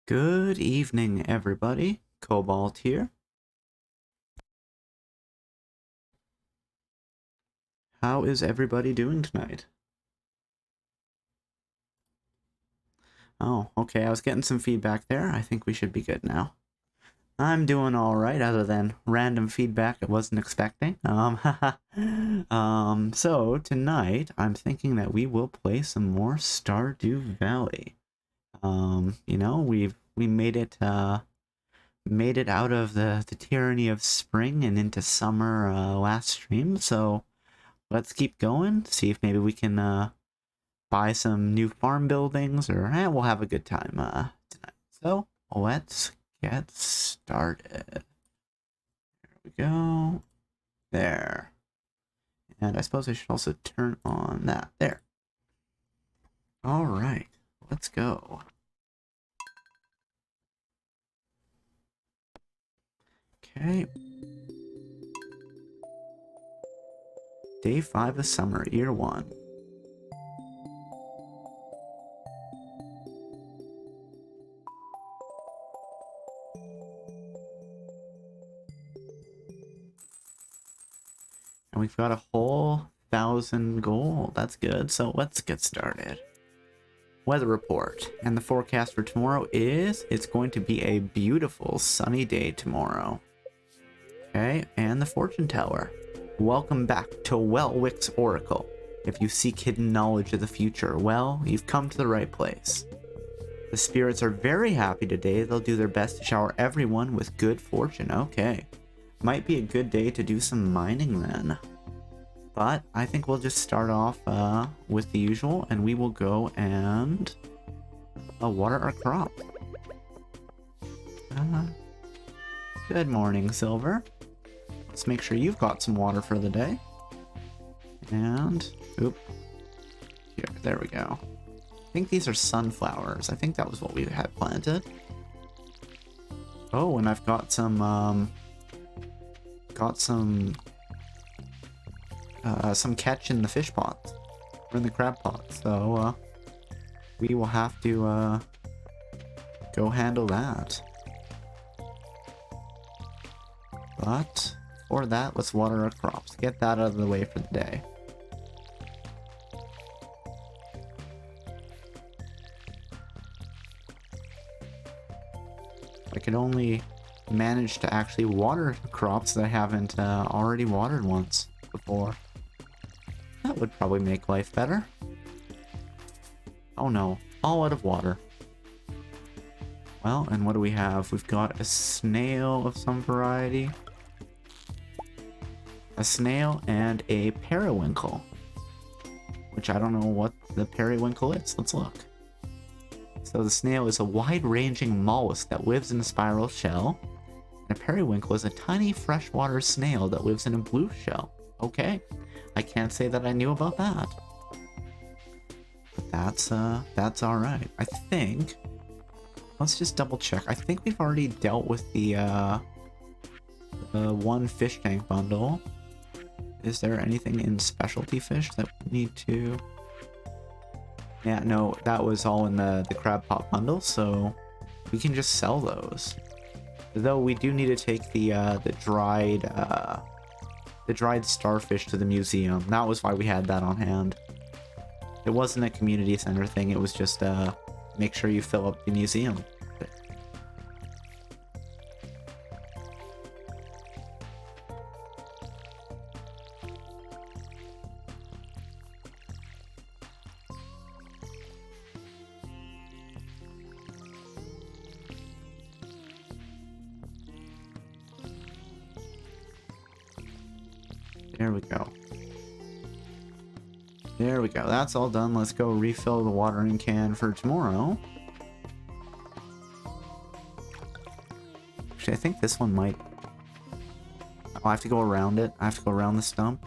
Good evening, everybody. Cobalt here. How is everybody doing tonight? Oh, okay, I was getting some feedback there. I think we should be good now. I'm doing alright, other than random feedback I wasn't expecting. So tonight, I'm thinking that we will play some more Stardew Valley. We made it out of the tyranny of spring and into summer last stream, so let's keep going, see if maybe we can buy some new farm buildings, or we'll have a good time tonight. So let's get started. There we go. There. And I suppose I should also turn on that. There. All right. Let's go. Okay. Day 5 of summer, year 1. And we've got a whole 1,000 gold. That's good. So let's get started. Weather report. And the forecast for tomorrow is it's going to be a beautiful sunny day tomorrow. Okay, and the fortune teller. Welcome back to Welwick's Oracle. If you seek hidden knowledge of the future, well, you've come to the right place. The spirits are very happy today. They'll do their best to shower everyone with good fortune. Okay. Might be a good day to do some mining then. But I think we'll just start off with the usual, and we will go and water our crop. Good morning, Silver. Let's make sure you've got some water for the day. And, oop. Here, there we go. I think these are sunflowers. I think that was what we had planted. Oh, and I've got some catch in the fish pot, or in the crab pot. So, we will have to, go handle that. But for that, let's water our crops. Get that out of the way for the day. I could only manage to actually water crops that I haven't already watered once before. That would probably make life better. Oh no, all out of water. Well, and what do we have? We've got a snail of some variety. A snail and a periwinkle. Which I don't know what the periwinkle is. Let's look. So the snail is a wide-ranging mollusk that lives in a spiral shell. And a periwinkle is a tiny freshwater snail that lives in a blue shell. Okay. I can't say that I knew about that. But that's alright. I think... Let's just double check. I think we've already dealt with the one fish tank bundle. Is there anything in specialty fish that we need to... Yeah, no, that was all in the crab pot bundle, so we can just sell those. Though we do need to take the dried starfish to the museum. That was why we had that on hand. It wasn't a community center thing, it was just make sure you fill up the museum. There we go. There we go. That's all done. Let's go refill the watering can for tomorrow. Actually, I think this one might... Oh, I have to go around it. I have to go around the stump.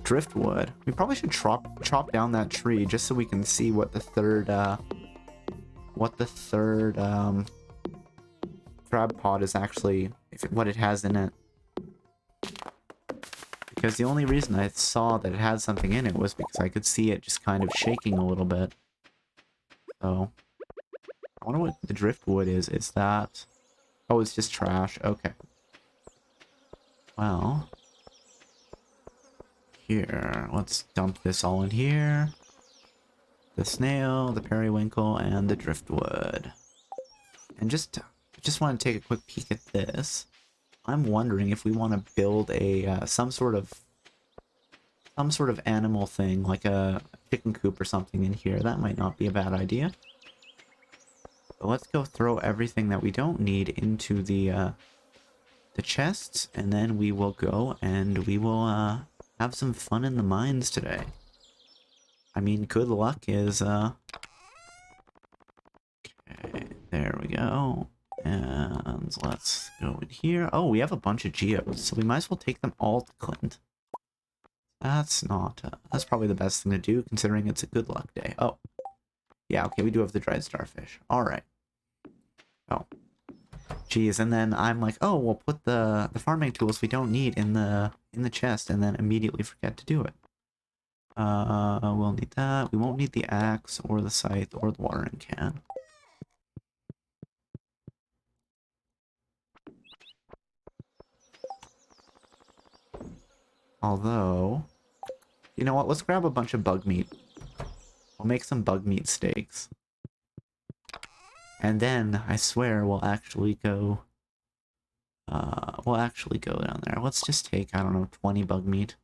Driftwood. We probably should chop down that tree just so we can see what the third crab pot is actually, what it has in it. Because the only reason I saw that it had something in it was because I could see it just kind of shaking a little bit. So, I wonder what the driftwood is. Is that... Oh, it's just trash. Okay. Well... Here, let's dump this all in here. The snail, the periwinkle, and the driftwood. And just want to take a quick peek at this. I'm wondering if we want to build a some sort of animal thing, like a chicken coop or something in here. That might not be a bad idea. But let's go throw everything that we don't need into the chests, and then we will go and we will have some fun in the mines today. I mean, good luck is okay, there we go. And let's go in here. Oh, we have a bunch of geodes, so we might as well take them all to Clint. That's not... that's probably the best thing to do, considering it's a good luck day. Oh. Yeah, okay, we do have the dried starfish. Alright. Oh. Geez, and then I'm like, oh, we'll put the farming tools we don't need in the chest, and then immediately forget to do it. We'll need that. We won't need the axe, or the scythe, or the watering can. Although, you know what? Let's grab a bunch of bug meat. We'll make some bug meat steaks. And then, I swear, we'll actually go down there. Let's just take, I don't know, 20 bug meat.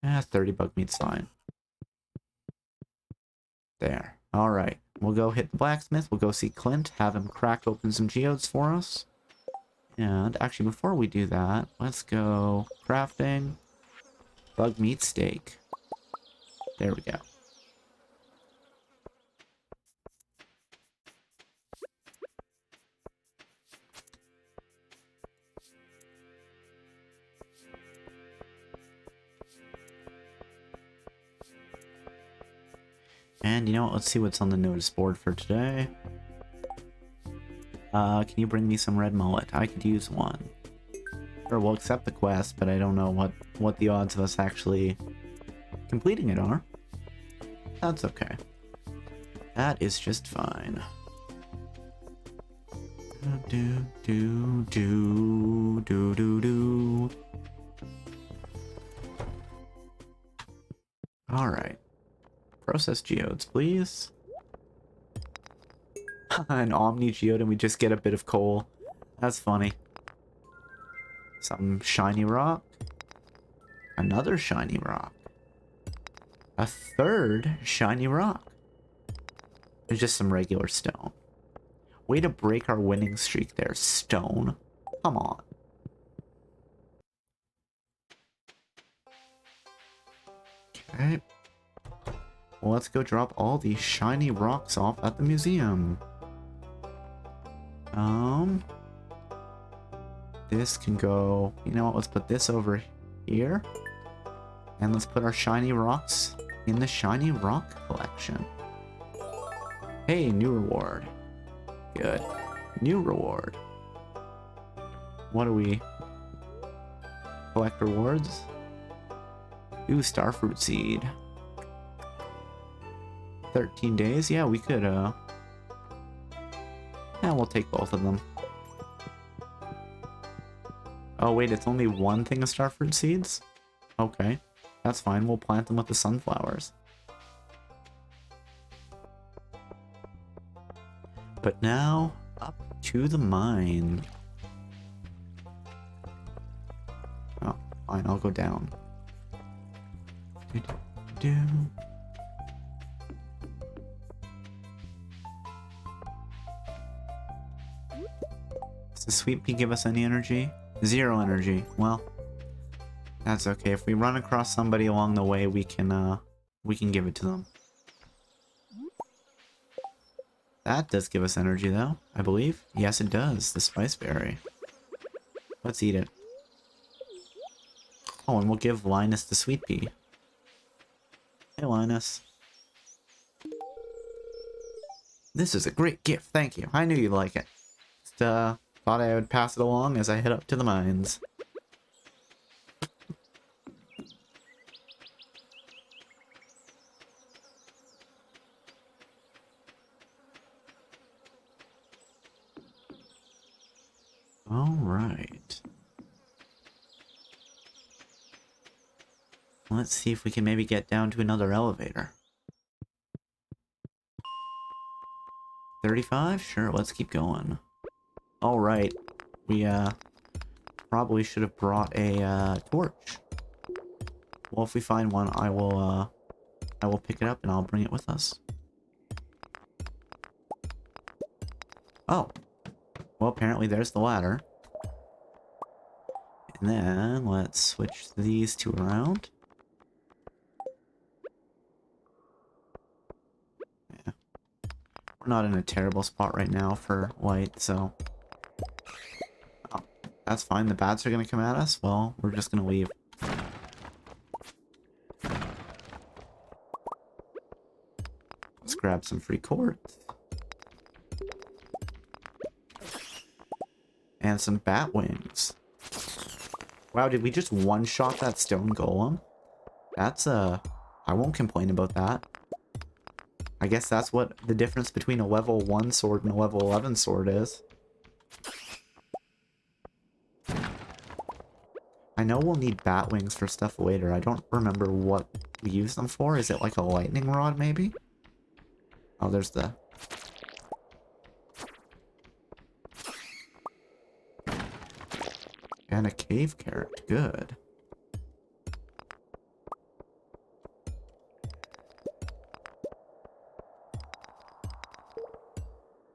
30 bug meat's fine. There. Alright. We'll go hit the blacksmith. We'll go see Clint. Have him crack open some geodes for us. And actually, before we do that, let's go crafting bug meat steak. There we go. And you know what? Let's see what's on the notice board for today. Can you bring me some red mullet? I could use one. Or we'll accept the quest, but I don't know what the odds of us actually completing it are. That's okay. That is just fine. Alright. Process geodes, please. An omni geode and we just get a bit of coal. That's funny. Some shiny rock. Another shiny rock. A third shiny rock. There's just some regular stone. Way to break our winning streak there, stone. Come on. Okay. Well, let's go drop all these shiny rocks off at the museum. This can go... You know what? Let's put this over here. And let's put our shiny rocks in the shiny rock collection. Hey, new reward. Good. New reward. What do we... Collect rewards? Ooh, starfruit seed. 13 days? Yeah, we could, yeah, we'll take both of them. Oh, wait, it's only one thing of starfruit seeds? Okay, that's fine. We'll plant them with the sunflowers. But now, up to the mine. Oh, fine, I'll go down. Does the sweet pea give us any energy? 0 energy. Well, that's okay. If we run across somebody along the way, we can give it to them. That does give us energy, though, I believe. Yes, it does. The spice berry. Let's eat it. Oh, and we'll give Linus the sweet pea. Hey, Linus. This is a great gift, thank you. I knew you'd like it. Just, thought I would pass it along as I head up to the mines. All right. Let's see if we can maybe get down to another elevator. 35? Sure, let's keep going. All right. We, probably should have brought a, torch. Well, if we find one, I will pick it up and I'll bring it with us. Oh. Well, apparently there's the ladder. And then, let's switch these two around. Yeah. We're not in a terrible spot right now for light, so... Oh, that's fine. The bats are gonna come at us? Well, we're just gonna leave. Let's grab some free quartz. And some bat wings. Wow, did we just one-shot that stone golem? That's, I won't complain about that. I guess that's what the difference between a level 1 sword and a level 11 sword is. I know we'll need bat wings for stuff later. I don't remember what we use them for. Is it like a lightning rod, maybe? Oh, there's the... And a cave carrot. Good.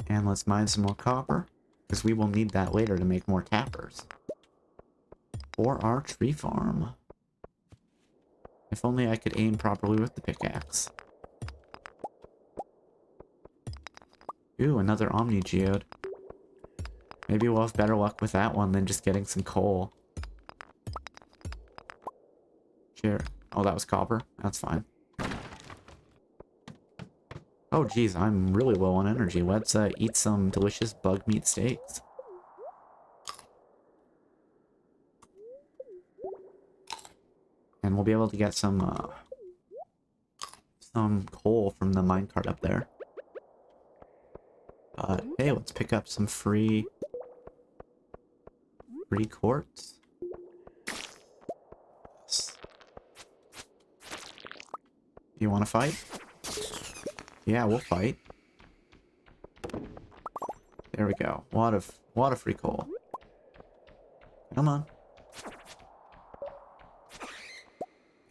And let's mine some more copper, because we will need that later to make more tappers. For our tree farm. If only I could aim properly with the pickaxe. Ooh, another Omni Geode. Maybe we'll have better luck with that one than just getting some coal. Sure. Oh, that was copper? That's fine. Oh, geez, I'm really low on energy. Let's eat some delicious bug meat steaks. And we'll be able to get some coal from the minecart up there. Hey, let's pick up some free quartz. Yes. You want to fight? Yeah, we'll fight. There we go. A lot of free coal. Come on.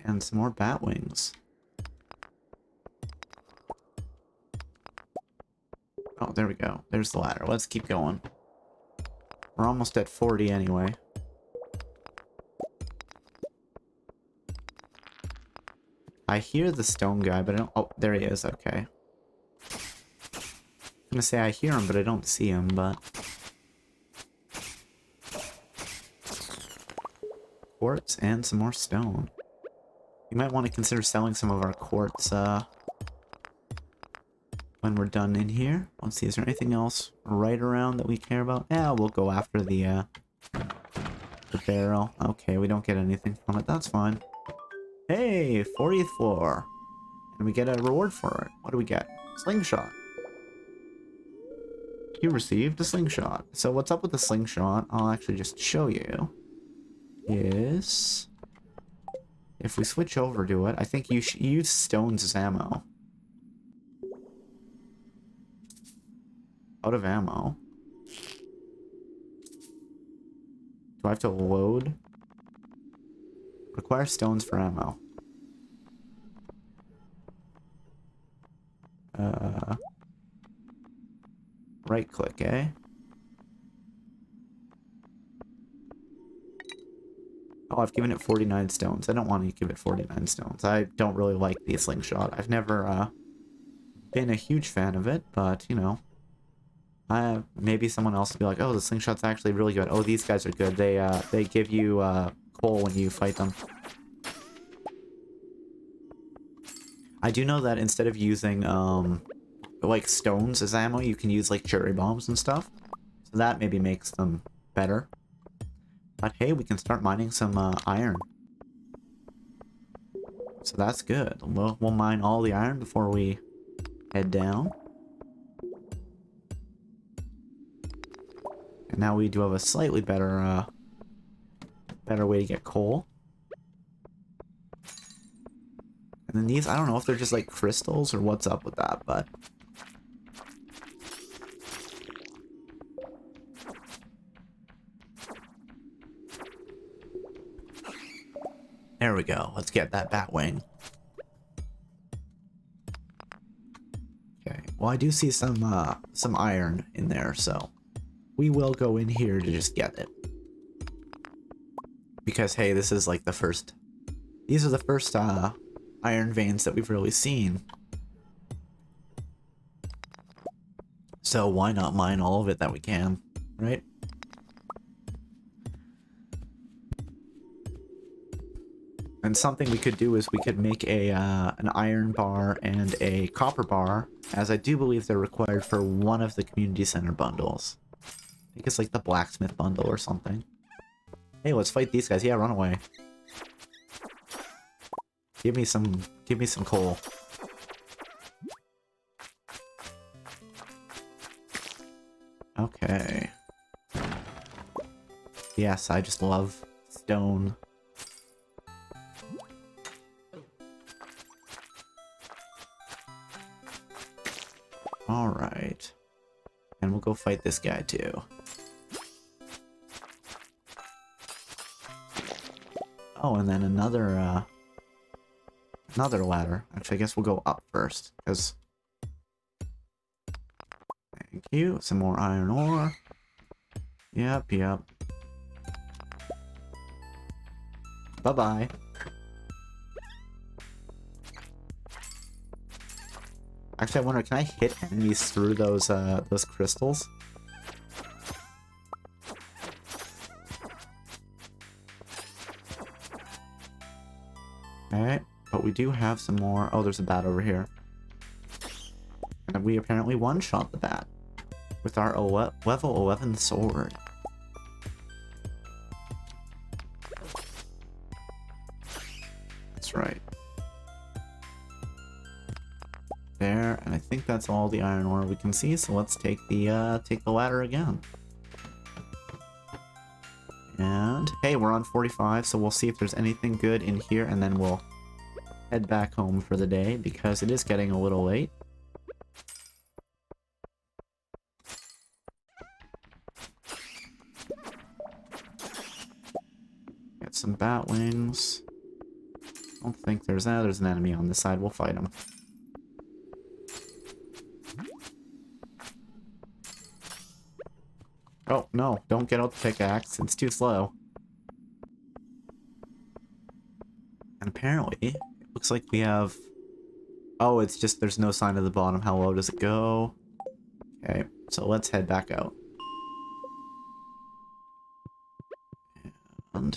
And some more bat wings. Oh, there we go. There's the ladder. Let's keep going. We're almost at 40 anyway. I hear the stone guy, but I don't... Oh, there he is. Okay. I'm gonna say I hear him, but I don't see him, but... Quartz and some more stone. You might want to consider selling some of our quartz, when we're done in here. Let's see, is there anything else right around that we care about? Yeah, we'll go after the barrel. Okay, we don't get anything from it. That's fine. Hey, 40th floor. And we get a reward for it. What do we get? Slingshot. You received a slingshot. So what's up with the slingshot? I'll actually just show you. Is... If we switch over to it, I think you should use stones as ammo. Out of ammo. Do I have to load? Require stones for ammo. Right click, eh? Oh, I've given it 49 stones. I don't want to give it 49 stones. I don't really like the slingshot. I've never been a huge fan of it, but, you know. Maybe someone else will be like, oh, the slingshot's actually really good. Oh, these guys are good. They give you coal when you fight them. I do know that instead of using like stones as ammo, you can use like cherry bombs and stuff. So that maybe makes them better. But hey, we can start mining some iron. So that's good. We'll mine all the iron before we head down. And now we do have a slightly better, better way to get coal. And then these, I don't know if they're just like crystals or what's up with that, but... There we go. Let's get that bat wing. Okay. Well, I do see some iron in there, so we will go in here to just get it. Because, hey, this is like the first... These are the first, iron veins that we've really seen. So why not mine all of it that we can, right? And something we could do is we could make a an iron bar and a copper bar, as I do believe they're required for one of the community center bundles. I think it's like the blacksmith bundle or something. Hey, let's fight these guys. Yeah, run away. Give me some coal. Okay. Yes, I just love stone. Alright. And we'll go fight this guy too. Oh, and then another ladder. Actually, I guess we'll go up first, because... Thank you. Some more iron ore. Yep, yep. Bye-bye. Actually, I wonder, can I hit enemies through those crystals? Alright, but we do have some more... Oh, there's a bat over here. And we apparently one-shot the bat with our level 11 sword. That's right. There, and I think that's all the iron ore we can see, so let's take the ladder again. And hey, we're on 45, so we'll see if there's anything good in here, and then we'll head back home for the day, because it is getting a little late. Get some bat wings. I don't think there's an enemy on this side. We'll fight him. Oh, no, don't get out the pickaxe. It's too slow. And apparently, it looks like we have... Oh, it's just there's no sign of the bottom. How low does it go? Okay, so let's head back out. And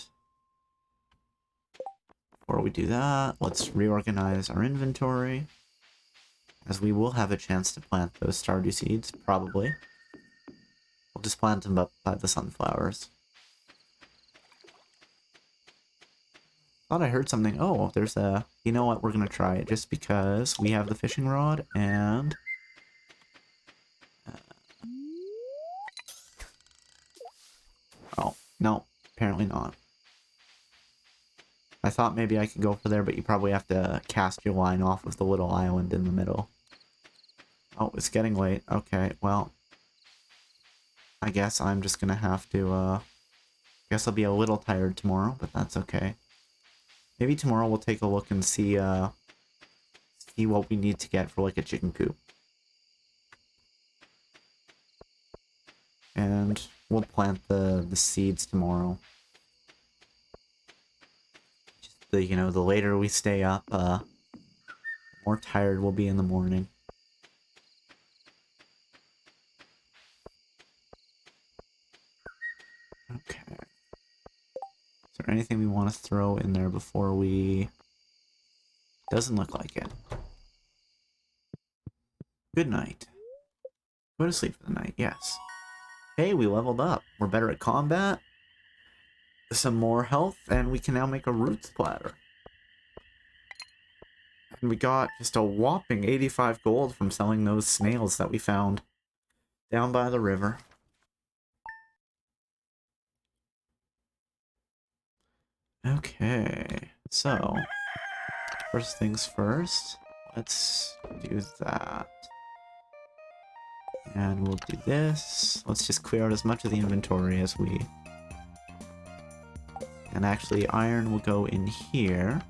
before we do that, let's reorganize our inventory, as we will have a chance to plant those Stardew seeds, probably. We'll just plant them up by the sunflowers. Thought I heard something. Oh, there's a... You know what? We're gonna try it just because we have the fishing rod and... Oh, no. Apparently not. I thought maybe I could go for there, but you probably have to cast your line off of the little island in the middle. Oh, it's getting late. Okay, well... I guess I'm just gonna have to, guess I'll be a little tired tomorrow, but that's okay. Maybe tomorrow we'll take a look and see what we need to get for, like, a chicken coop. And we'll plant the seeds tomorrow. Just the later we stay up, the more tired we'll be in the morning. Okay. Is there anything we want to throw in there before we... Doesn't look like it. Good night. Go to sleep for the night, yes. Hey, we leveled up. We're better at combat. Some more health, and we can now make a roots platter. And we got just a whopping 85 gold from selling those snails that we found down by the river. Okay, so first things first, let's do that. And we'll do this. Let's just clear out as much of the inventory as we... And actually, iron will go in here.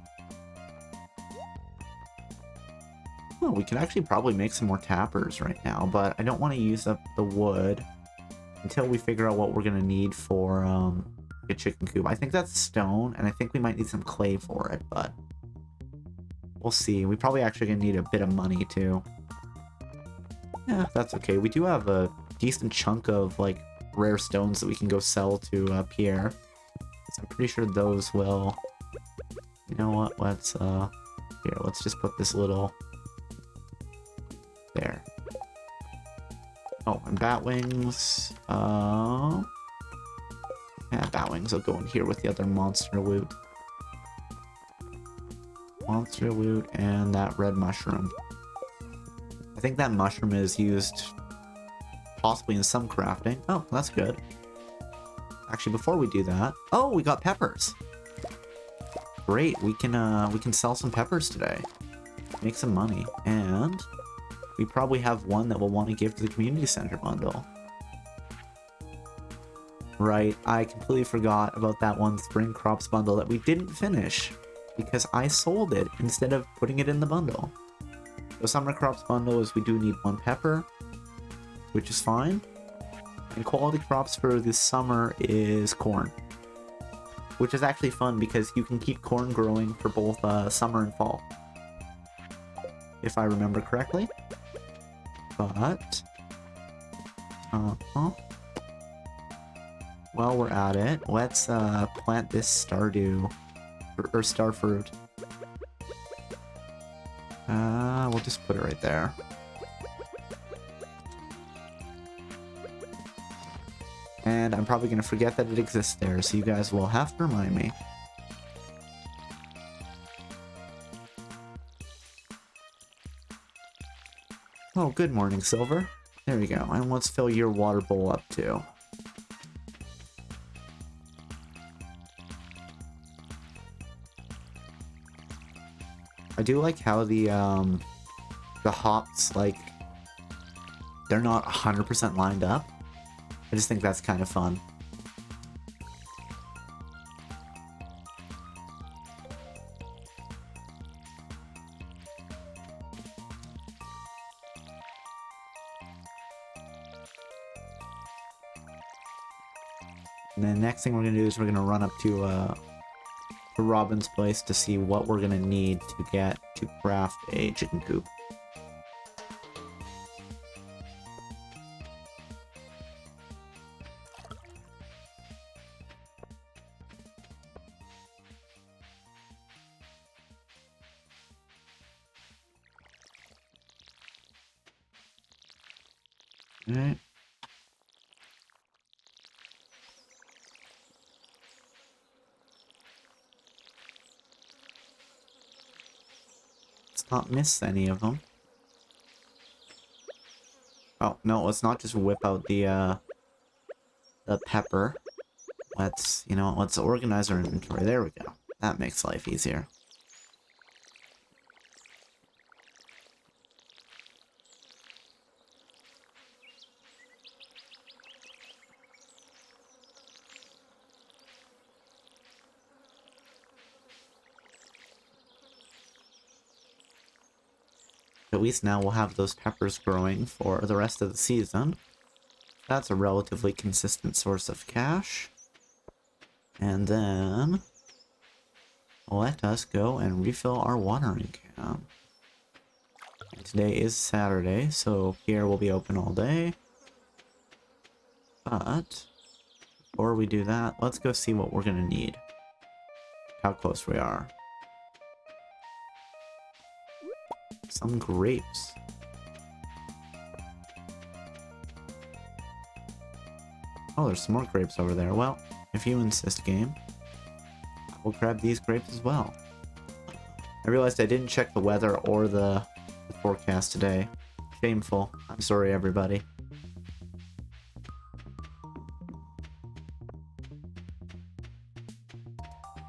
Oh, we can actually probably make some more tappers right now, but I don't want to use up the wood until we figure out what we're going to need for a chicken coop. I think that's stone, and I think we might need some clay for it, but we'll see. We probably actually going to need a bit of money, too. Yeah, that's okay. We do have a decent chunk of, like, rare stones that we can go sell to Pierre. So I'm pretty sure those will... You know what? Let's, here, let's just put this little... There. Oh, and bat wings. Yeah, bat wings will go in here with the other monster loot. Monster loot and that red mushroom. I think that mushroom is used possibly in some crafting. Oh, that's good. Actually, before we do that... Oh, we got peppers! Great, we can sell some peppers today. Make some money. And... we probably have one that we'll want to give to the community center bundle. Right, I completely forgot about that one spring crops bundle that we didn't finish because I sold it instead of putting it in the bundle. The summer crops bundle is we do need one pepper, which is fine. And quality crops for this summer is corn, which is actually fun because you can keep corn growing for both summer and fall, if I remember correctly. But, while we're at it, let's plant this Stardew, or Starfruit. We'll just put it right there. And I'm probably gonna forget that it exists there, so you guys will have to remind me. Oh, good morning, Silver. There we go. And let's fill your water bowl up, too. I do like how the hops, like, they're not 100% lined up. I just think that's kind of fun. And then next thing we're going to do is we're going to run up to Robin's place to see what we're going to need to get to craft a chicken coop. Alright. Let's not miss any of them. Oh, no, let's not just whip out the pepper. Let's, you know, let's organize our inventory. There we go. That makes life easier. At least now we'll have those peppers growing for the rest of the season. That's a relatively consistent source of cash. And then let us go and refill our watering can. And today is Saturday, so Pierre will be open all day. But before we do that, let's go see what we're gonna need. How close we are. Some grapes. Oh, there's some more grapes over there. Well, if you insist, game, I will grab these grapes as well. I realized I didn't check the weather or the forecast today. Shameful. I'm sorry, everybody.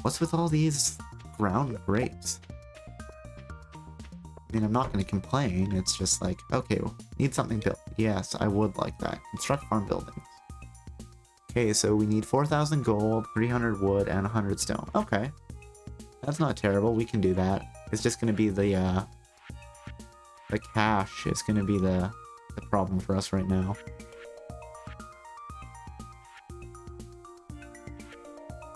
What's with all these ground grapes? I mean, I'm not going to complain. It's just like, okay, need something built. Yes, I would like that. Construct farm buildings. Okay, so we need 4,000 gold, 300 wood, and 100 stone. Okay. That's not terrible. We can do that. It's just going to be the cash is going to be the problem for us right now.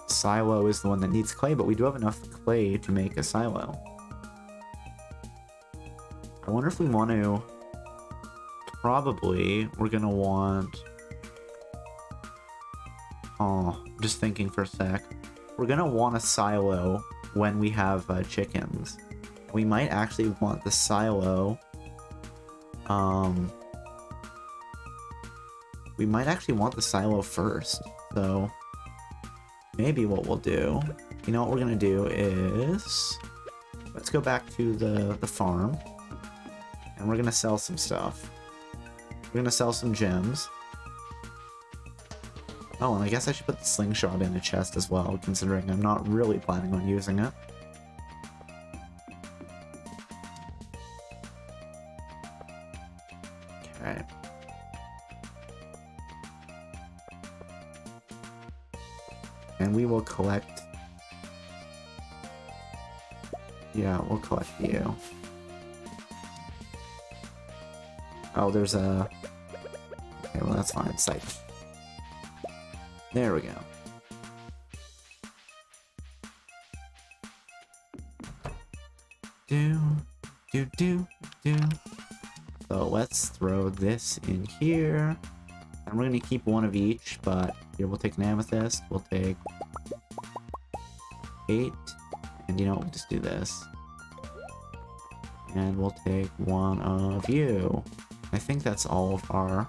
Silo is the one that needs clay, but we do have enough clay to make a silo. I wonder if we want to... Probably, we're going to want... Oh, just thinking for a sec. We're going to want a silo when we have chickens. We might actually want the silo... We might actually want the silo first, so... Maybe what we'll do... You know what we're going to do is... Let's go back to the farm. And we're going to sell some stuff. We're going to sell some gems. Oh, and I guess I should put the slingshot in a chest as well, considering I'm not really planning on using it. Okay. And we will collect... Yeah, we'll collect you. Oh, there's a... Okay, well that's fine. Sight. There we go. Do. So let's throw this in here. And we're gonna keep one of each, but here we'll take an amethyst, we'll take 8, and you know what, we'll just do this. And we'll take one of you. I think that's all of our...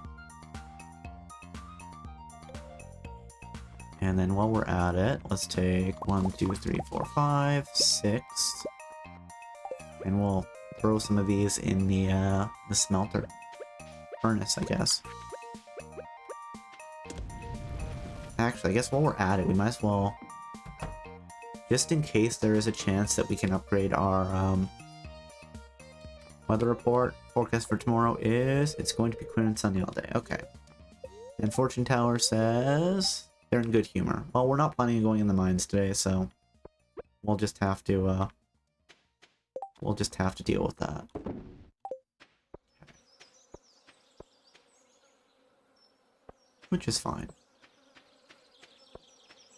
And then while we're at it, let's take 1, 2, 3, 4, 5, 6. And we'll throw some of these in the smelter. Furnace, I guess. Actually, I guess while we're at it, we might as well... Just in case there is a chance that we can upgrade our weather report. Forecast for tomorrow is... It's going to be clear and sunny all day. Okay. And Fortune Tower says... They're in good humor. Well, we're not planning on going in the mines today, so... We'll just have to, We'll just have to deal with that. Which is fine.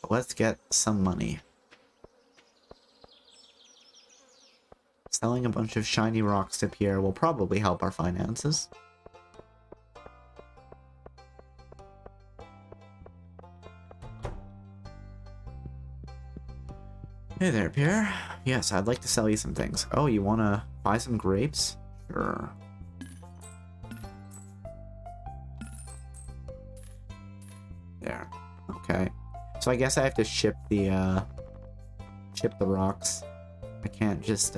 But let's get some money. Selling a bunch of shiny rocks to Pierre will probably help our finances. Hey there, Pierre. Yes, I'd like to sell you some things. Oh, you want to buy some grapes? Sure. There. Okay. So I guess I have to ship the rocks. I can't just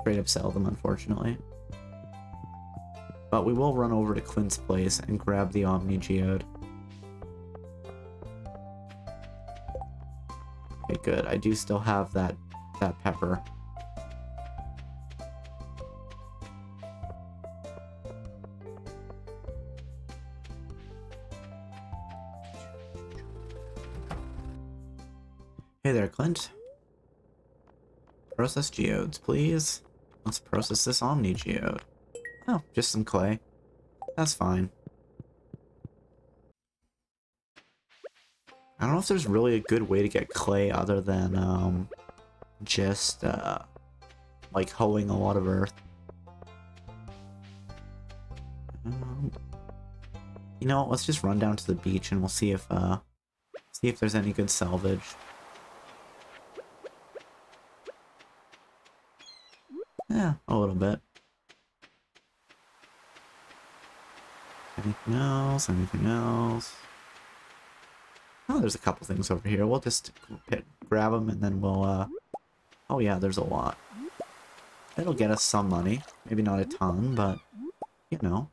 straight up sell them, unfortunately. But we will run over to Clint's place and grab the Omni Geode. Okay, good. I do still have that pepper. Hey there, Clint. Process geodes, please. Let's process this Omni Geode. Oh, just some clay. That's fine. I don't know if there's really a good way to get clay other than, just, like, hoeing a lot of earth. You know what, let's just run down to the beach and we'll see if there's any good salvage. Yeah, a little bit. Anything else? Anything else? Oh, there's a couple things over here. We'll just grab them and then we'll, Oh yeah, there's a lot. It'll get us some money. Maybe not a ton, but, you know.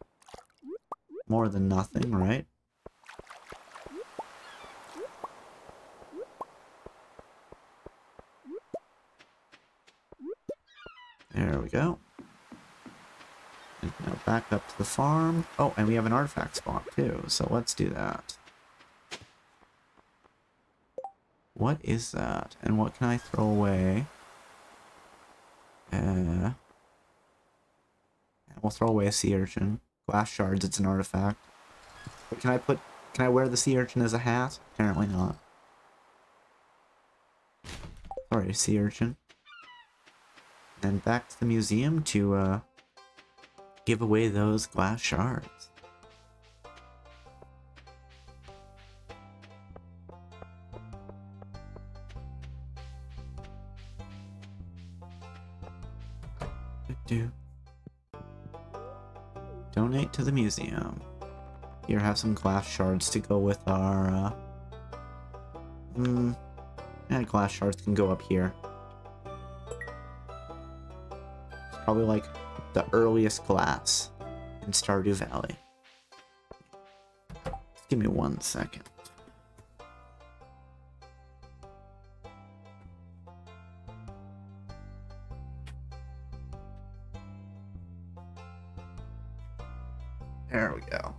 More than nothing, right? There we go. And now back up to the farm. Oh, and we have an artifact spot too, so let's do that. What is that? And what can I throw away? We'll throw away a sea urchin. Glass shards, it's an artifact. But can I wear the sea urchin as a hat? Apparently not. Sorry, sea urchin. And then back to the museum to, give away those glass shards. Donate to the museum. Here, have some glass shards to go with our, yeah, glass shards can go up here. It's probably like the earliest glass in Stardew Valley. Just give me 1 second. There we go.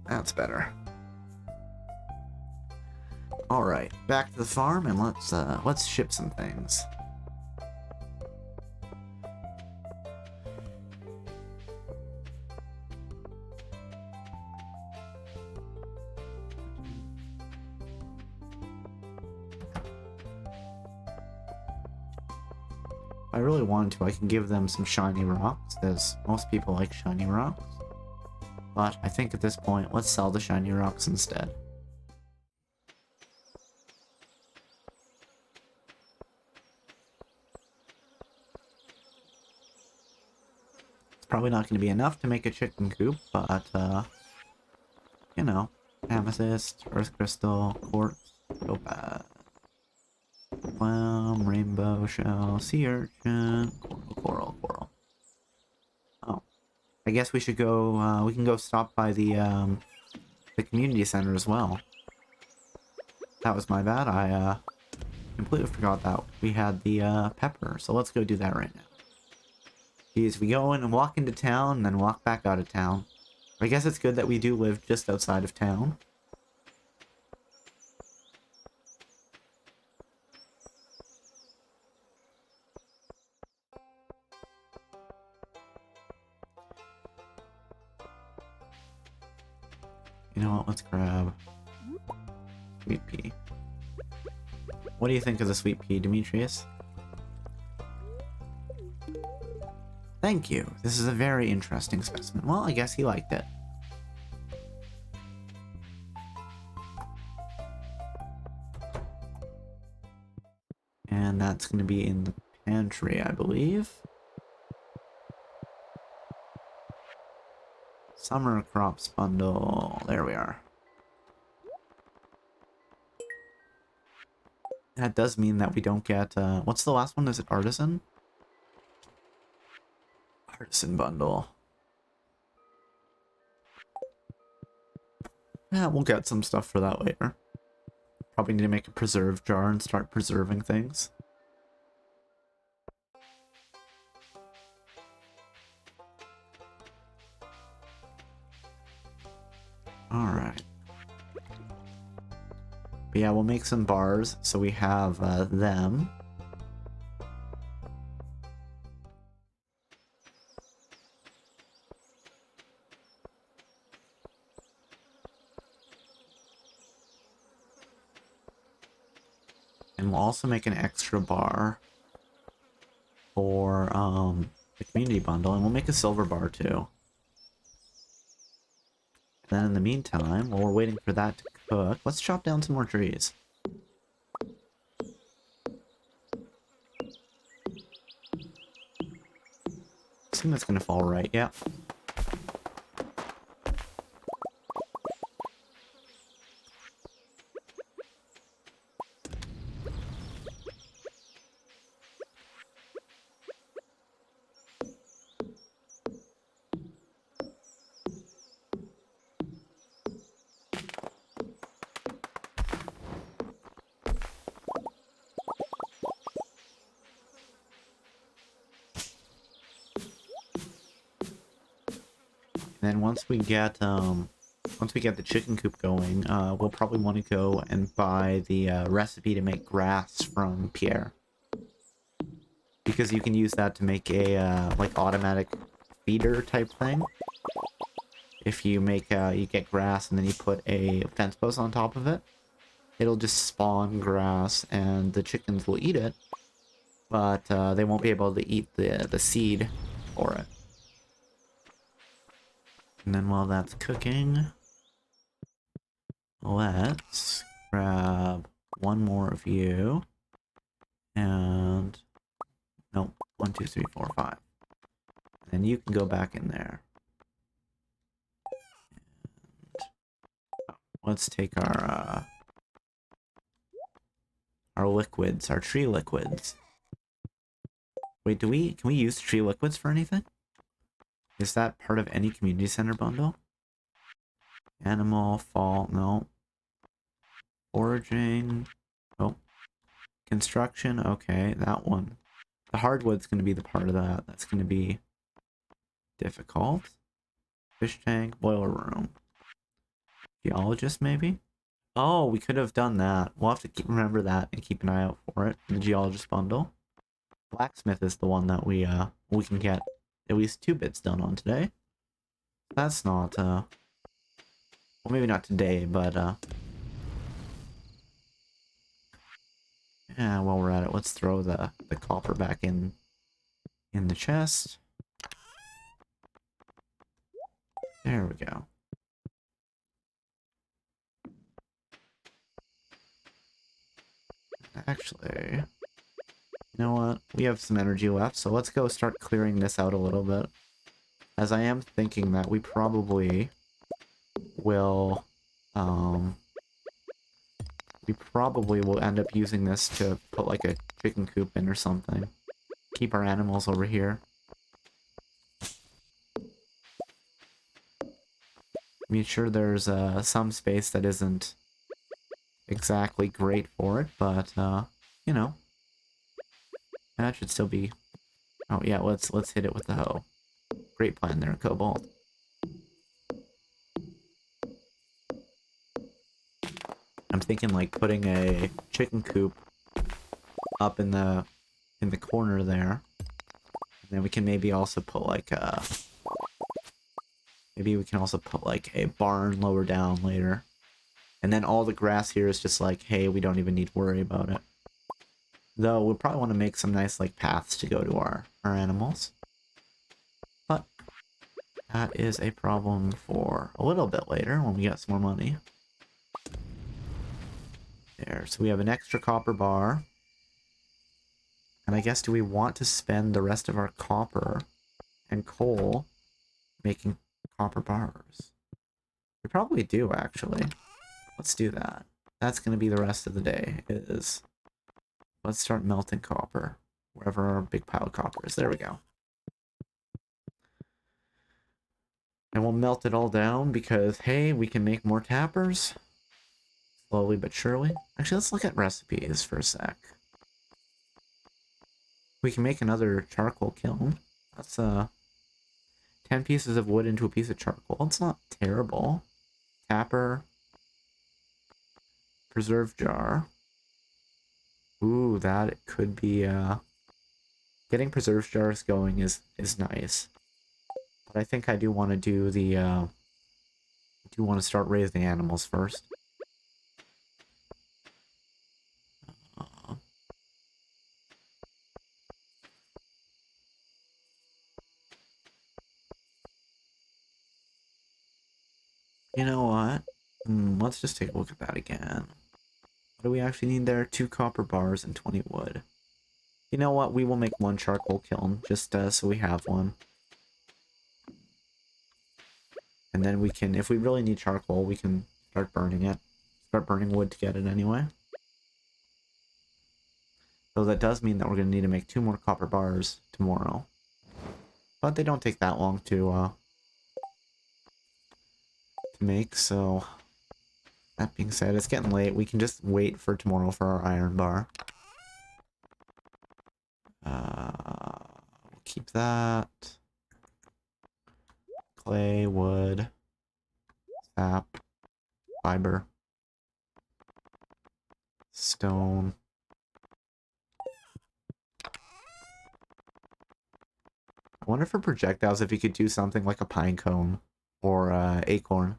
That's better. All right, back to the farm and let's ship some things. If I really wanted to, I can give them some shiny rocks, as most people like shiny rocks. But I think at this point, let's sell the shiny rocks instead. It's probably not going to be enough to make a chicken coop, but, you know, amethyst, earth crystal, quartz, go bad. Clam, rainbow shell, sea urchin, coral. Oh. I guess we should go, we can go stop by the community center as well. That was my bad. I, completely forgot that we had the, pepper, so let's go do that right now. Geez, we go in and walk into town, and then walk back out of town. I guess it's good that we do live just outside of town. You know what, let's grab sweet pea. What do you think of the sweet pea, Demetrius? Thank you. This is a very interesting specimen. Well, I guess he liked it. And that's going to be in the pantry, I believe. Summer crops bundle. There we are. That does mean that we don't get, what's the last one? Is it artisan? Artisan bundle. Yeah, we'll get some stuff for that later. Probably need to make a preserve jar and start preserving things. Alright. But yeah, we'll make some bars so we have them. And we'll also make an extra bar for the community bundle, and we'll make a silver bar too. Then in the meantime, while we're waiting for that to cook, let's chop down some more trees. I think that's gonna fall right, yeah. Then once we get the chicken coop going, we'll probably want to go and buy the recipe to make grass from Pierre, because you can use that to make a like automatic feeder type thing. If you make you get grass and then you put a fence post on top of it, it'll just spawn grass and the chickens will eat it, but they won't be able to eat the seed for it. And then while that's cooking, let's grab one more of you. And nope, 1, 2, 3, 4, 5. And then you can go back in there. And let's take our liquids, our tree liquids. Wait, can we use tree liquids for anything? Is that part of any community center bundle? Animal, fall, no. Foraging, nope. Construction, okay, that one. The hardwood's going to be the part of that. That's going to be difficult. Fish tank, boiler room. Geologist, maybe? Oh, we could have done that. We'll have to remember that and keep an eye out for it. The geologist bundle. Blacksmith is the one that we can get at least 2 bits done on today. That's not, well, maybe not today, but, yeah, while we're at it, let's throw the copper back in the chest. There we go. Actually, you know what? We have some energy left, so let's go start clearing this out a little bit. As I am thinking that we probably will, end up using this to put like a chicken coop in or something. Keep our animals over here. I mean, sure, there's some space that isn't exactly great for it, but you know, that should still be. Oh yeah, let's hit it with the hoe. Great plan there, Cobalt. I'm thinking like putting a chicken coop up in the corner there, and then we can maybe also put like a barn lower down later. And then all the grass here is just like, hey, we don't even need to worry about it. Though we'll probably want to make some nice like paths to go to our animals. But that is a problem for a little bit later when we get some more money. There, so we have an extra copper bar. And I guess, do we want to spend the rest of our copper and coal making copper bars? We probably do, actually. Let's do that. That's going to be the rest of the day, is let's start melting copper wherever our big pile of copper is. There we go. And we'll melt it all down because, hey, we can make more tappers. Slowly but surely. Actually, let's look at recipes for a sec. We can make another charcoal kiln. That's 10 pieces of wood into a piece of charcoal. It's not terrible. Tapper. Preserve jar. Ooh, that could be, getting preserve jars going is nice. But I think I do want to do the, do want to start raising animals first. You know what? Let's just take a look at that again. What do we actually need there? 2 copper bars and 20 wood. You know what? We will make 1 charcoal kiln, just so we have one. And then we can, if we really need charcoal, we can start burning it. Start burning wood to get it anyway. So that does mean that we're going to need to make 2 more copper bars tomorrow. But they don't take that long to make, so... That being said, it's getting late. We can just wait for tomorrow for our iron bar. We'll keep that. clay, wood, sap, fiber, stone. I wonder for projectiles if you could do something like a pine cone or acorn.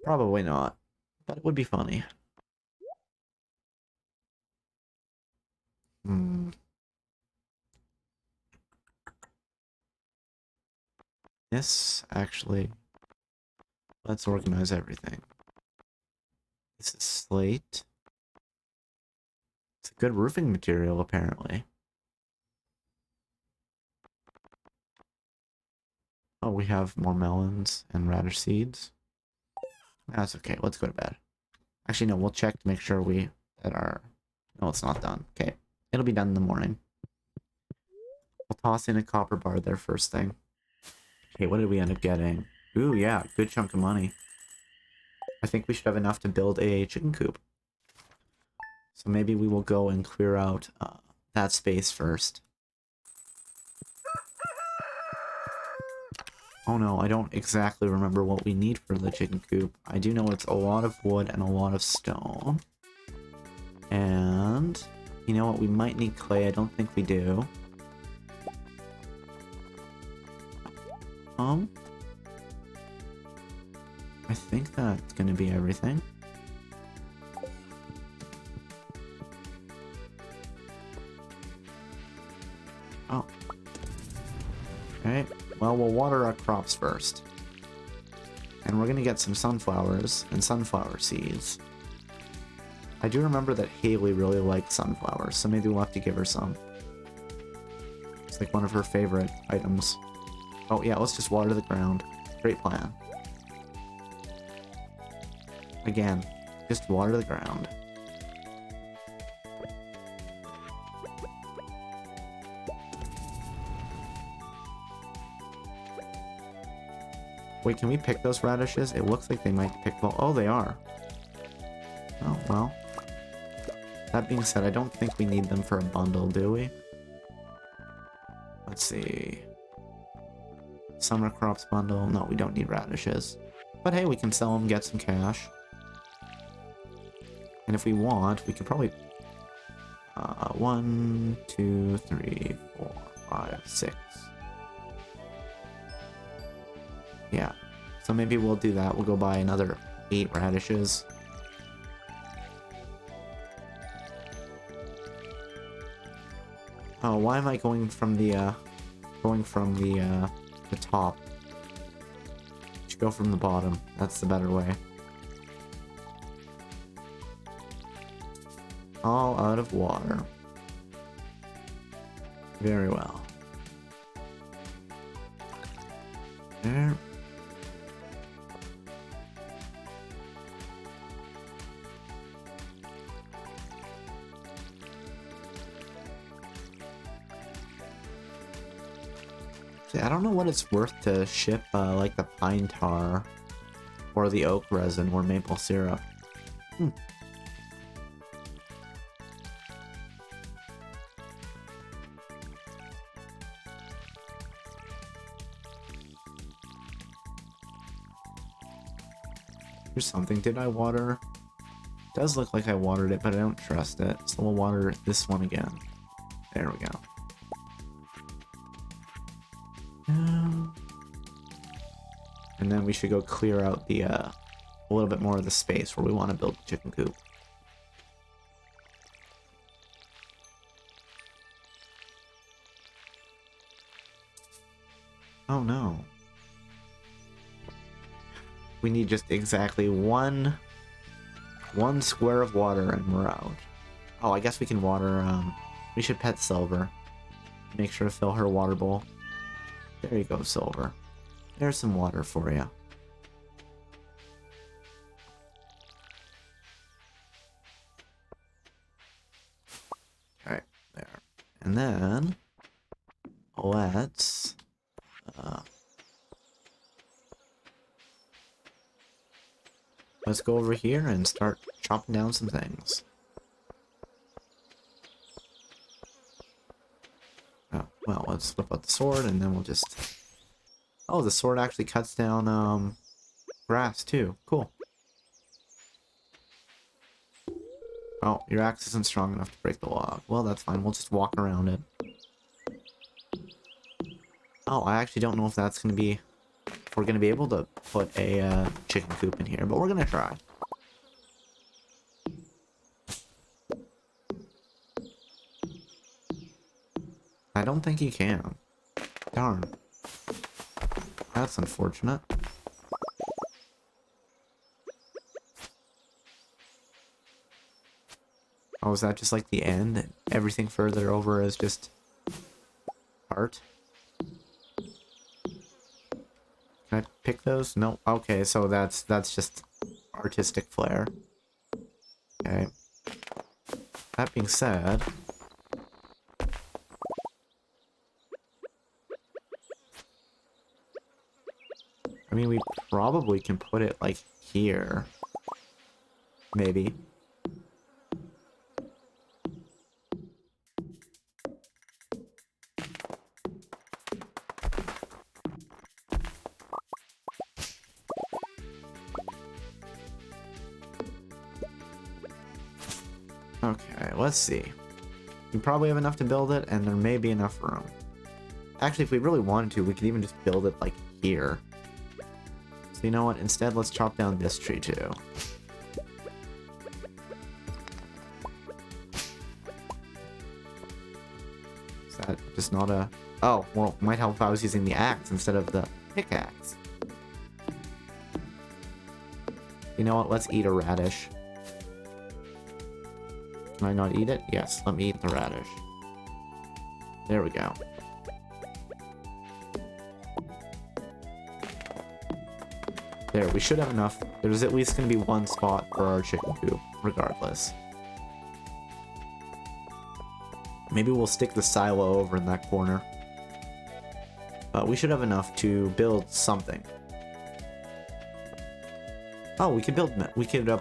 Probably not, but it would be funny. Hmm. This actually, let's organize everything. This is slate. It's a good roofing material, apparently. Oh, we have more melons and radish seeds. That's okay. Let's go to bed. Actually, no, we'll check to make sure that our... No, it's not done. Okay. It'll be done in the morning. We'll toss in a copper bar there first thing. Okay, what did we end up getting? Ooh, yeah, good chunk of money. I think we should have enough to build a chicken coop. So maybe we will go and clear out that space first. Oh no, I don't exactly remember what we need for the chicken coop. I do know it's a lot of wood and a lot of stone. And you know what, we might need clay. I don't think we do. I think that's gonna be everything. Oh. Okay, well, we'll water our crops first. And we're gonna get some sunflowers and sunflower seeds. I do remember that Haley really liked sunflowers, so maybe we'll have to give her some. It's like one of her favorite items. Oh yeah, let's just water the ground. Great plan. Again, just water the ground. Wait, can we pick those radishes? It looks like they might pick... Well, oh, they are. Oh, well. That being said, I don't think we need them for a bundle, do we? Let's see. Summer crops bundle. No, we don't need radishes. But hey, we can sell them, get some cash. And if we want, we could probably... 1, 2, 3, 4, 5, 6. Yeah. So maybe we'll do that. We'll go buy another 8 radishes. Oh, why am I going from the top? Should go from the bottom. That's the better way. All out of water. Very well. There. See, I don't know what it's worth to ship like the pine tar or the oak resin or maple syrup. Here's something. Did I water? It does look like I watered it, but I don't trust it. So we'll water this one again. There we go. And then we should go clear out the a little bit more of the space where we want to build the chicken coop. Oh no. We need just exactly one square of water and we're out. Oh, I guess we can water, we should pet Silver. Make sure to fill her water bowl. There you go, Silver. There's some water for you. Alright, there. And then, let's... let's go over here and start chopping down some things. Oh, well, let's flip out the sword and then we'll just Oh, the sword actually cuts down, grass too. Cool. Oh, your axe isn't strong enough to break the log. Well, that's fine. We'll just walk around it. Oh, I actually don't know if that's going to be... if we're going to be able to put a chicken coop in here, but we're going to try. I don't think you can. Darn. That's unfortunate. Oh, is that just like the end? Everything further over is just art? Can I pick those? No. Okay, so that's just artistic flair. Okay. That being said, I mean, we probably can put it like here. Maybe. Okay, let's see. We probably have enough to build it, and there may be enough room. Actually, if we really wanted to, we could even just build it, like, here. So you know what? Instead, let's chop down this tree, too. Is that just not a... Oh, well, might help if I was using the axe instead of the pickaxe. You know what? Let's eat a radish. Can I not eat it? Yes, let me eat the radish. There we go. There, we should have enough. There's at least going to be one spot for our chicken coop, regardless. Maybe we'll stick the silo over in that corner. But we should have enough to build something. Oh, we could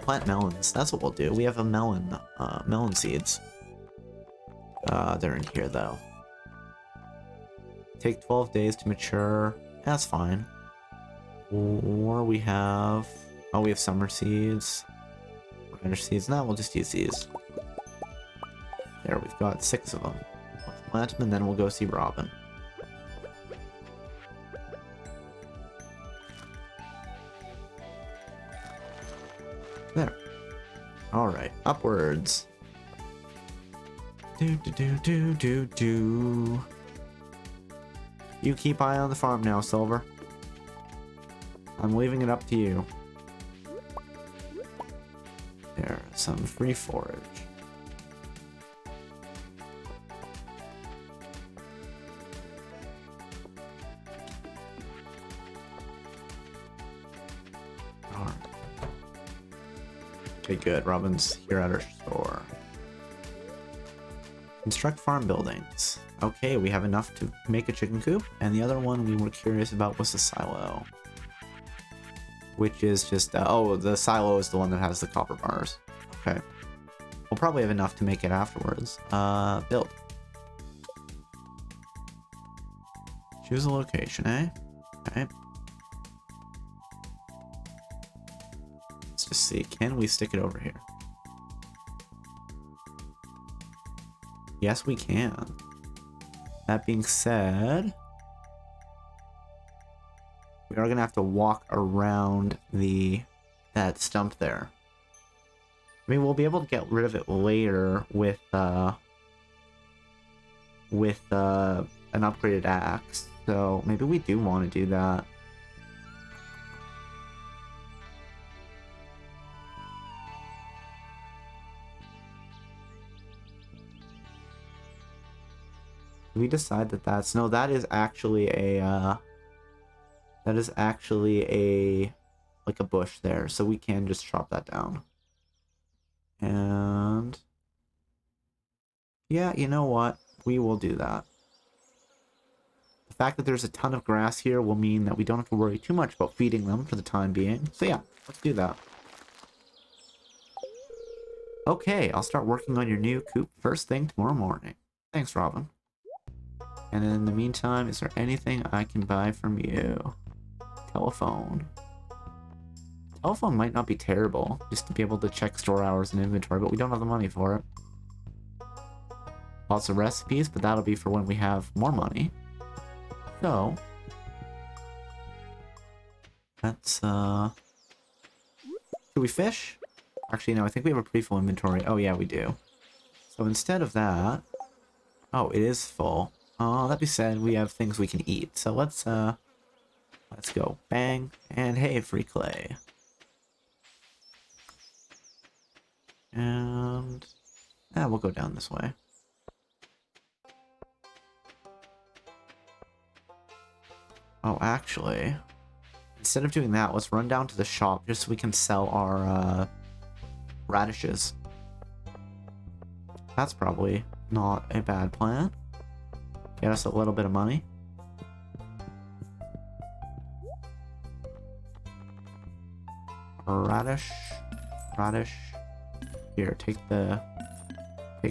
plant melons. That's what we'll do. We have a melon seeds. They're in here though. Take 12 days to mature. That's fine. Or we have... oh, we have summer seeds. Radish seeds. No, we'll just use these. There, we've got 6 of them. Let's plant them and then we'll go see Robin. There. Alright, upwards. Do. You keep eye on the farm now, Silver. I'm leaving it up to you. There, some free forage. Alright. Okay, good. Robin's here at our store. Construct farm buildings. Okay, we have enough to make a chicken coop, and the other one we were curious about was the silo. Which is just, oh, the silo is the one that has the copper bars. Okay. We'll probably have enough to make it afterwards. Build. Choose a location, eh? Okay. Let's just see, can we stick it over here? Yes, we can. That being said, we are gonna have to walk around that stump there. I mean, we'll be able to get rid of it later with an upgraded axe. So maybe we do want to do that. We decide that that's... no, that is actually a like a bush there, so we can just chop that down. And yeah, you know what? We will do that. The fact that there's a ton of grass here will mean that we don't have to worry too much about feeding them for the time being. So yeah, let's do that. Okay, I'll start working on your new coop first thing tomorrow morning. Thanks, Robin. And in the meantime, is there anything I can buy from you? Telephone. Telephone might not be terrible, just to be able to check store hours and inventory, but we don't have the money for it. Lots of recipes, but that'll be for when we have more money. So, let's, should we fish? Actually, no, I think we have a pretty full inventory. Oh, yeah, we do. So instead of that... Oh, it is full. That being said, we have things we can eat. So let's go. Bang. And hey, free clay. And... we'll go down this way. Oh, actually... Instead of doing that, let's run down to the shop just so we can sell our, radishes. That's probably not a bad plan. Get us a little bit of money. Radish. Here, take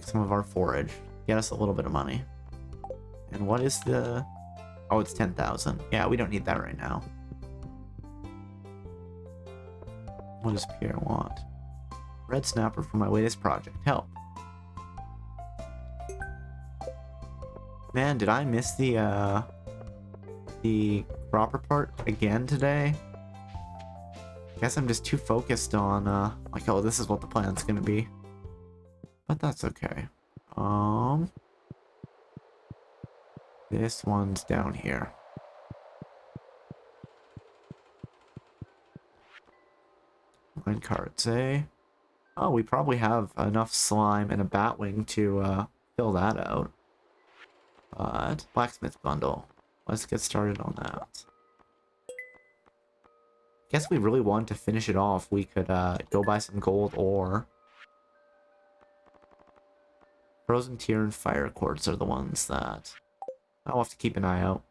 some of our forage. Get us a little bit of money. And what is the... Oh, it's 10,000. Yeah, we don't need that right now. What does Pierre want? Red snapper for my latest project. Help. Man, did I miss the crop report again today? Guess I'm just too focused on, like, oh, this is what the plan's gonna be. But that's okay. This one's down here. Mine cards, eh? Oh, we probably have enough slime and a batwing to, fill that out. But, blacksmith bundle. Let's get started on that. Guess we really want to finish it off. We could, go buy some gold ore. Frozen tier and fire quartz are the ones that I'll have to keep an eye out.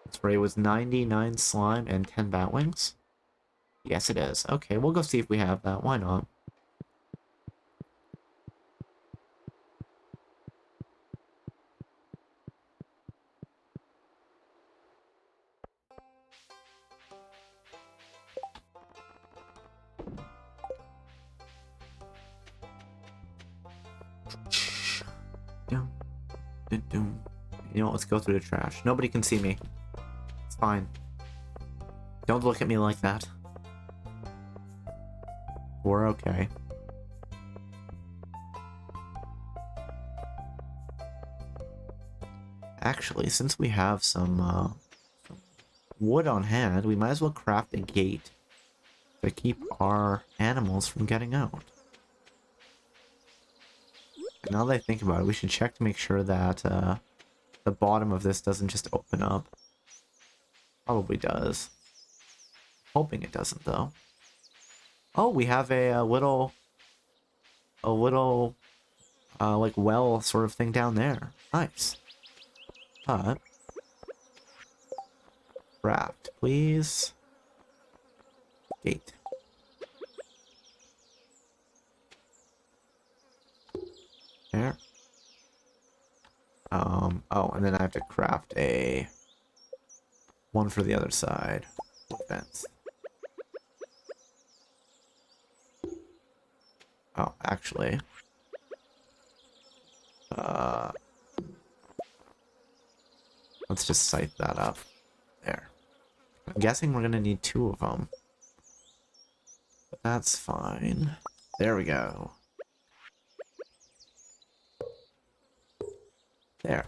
That's right, it was 99 slime and 10 batwings. Yes, it is. Okay, we'll go see if we have that. Why not? You know what, let's go through the trash. Nobody can see me. It's fine. Don't look at me like that. We're okay. Actually, since we have some wood on hand, we might as well craft a gate to keep our animals from getting out. And now that I think about it, we should check to make sure that the bottom of this doesn't just open up. Probably does. Hoping it doesn't, though. Oh, we have a little, like, well sort of thing down there. Nice. But, craft, please. Gate. There. Oh, and then I have to craft a one for the other side. Fence. Oh, actually. Let's just scythe that up. There. I'm guessing we're gonna need 2 of them. But that's fine. There we go. There.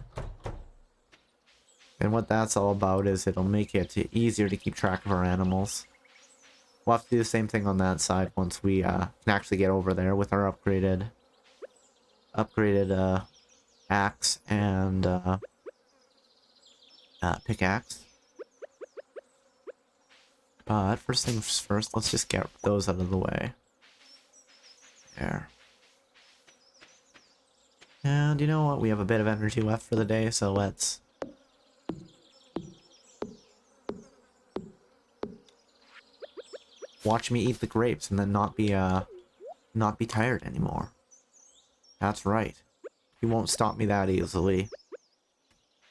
And what that's all about is it'll make it easier to keep track of our animals. We'll have to do the same thing on that side once we can actually get over there with our upgraded axe and pickaxe. But first things first, let's just get those out of the way. There. And you know what? We have a bit of energy left for the day, so let's... watch me eat the grapes and then not be tired anymore. That's right. You won't stop me that easily.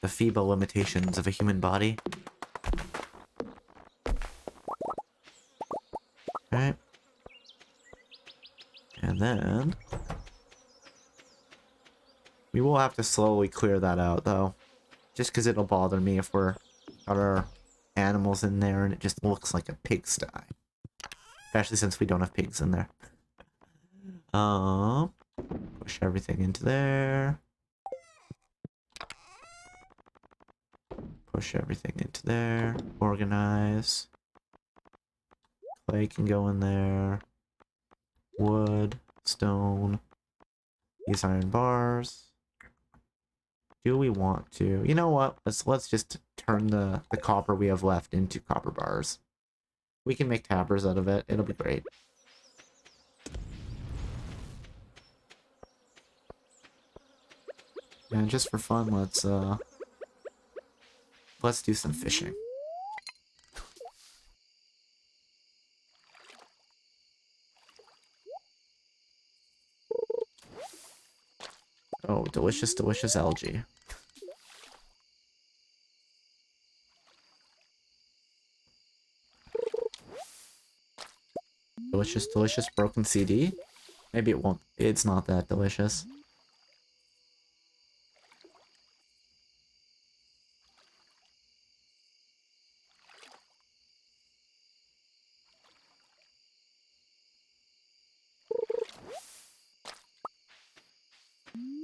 the feeble limitations of a human body. Okay. And then we will have to slowly clear that out, though. Just because it'll bother me if we're got our animals in there and it just looks like a pigsty. Especially since we don't have pigs in there. Push everything into there. Push everything into there. Organize. Clay can go in there. Wood. Stone. These iron bars. Do we want to? You know what? Let's just turn the copper we have left into copper bars. We can make tappers out of it. It'll be great. And just for fun, let's do some fishing. Oh, delicious, delicious algae. Delicious, delicious broken CD? Maybe it won't. It's not that delicious.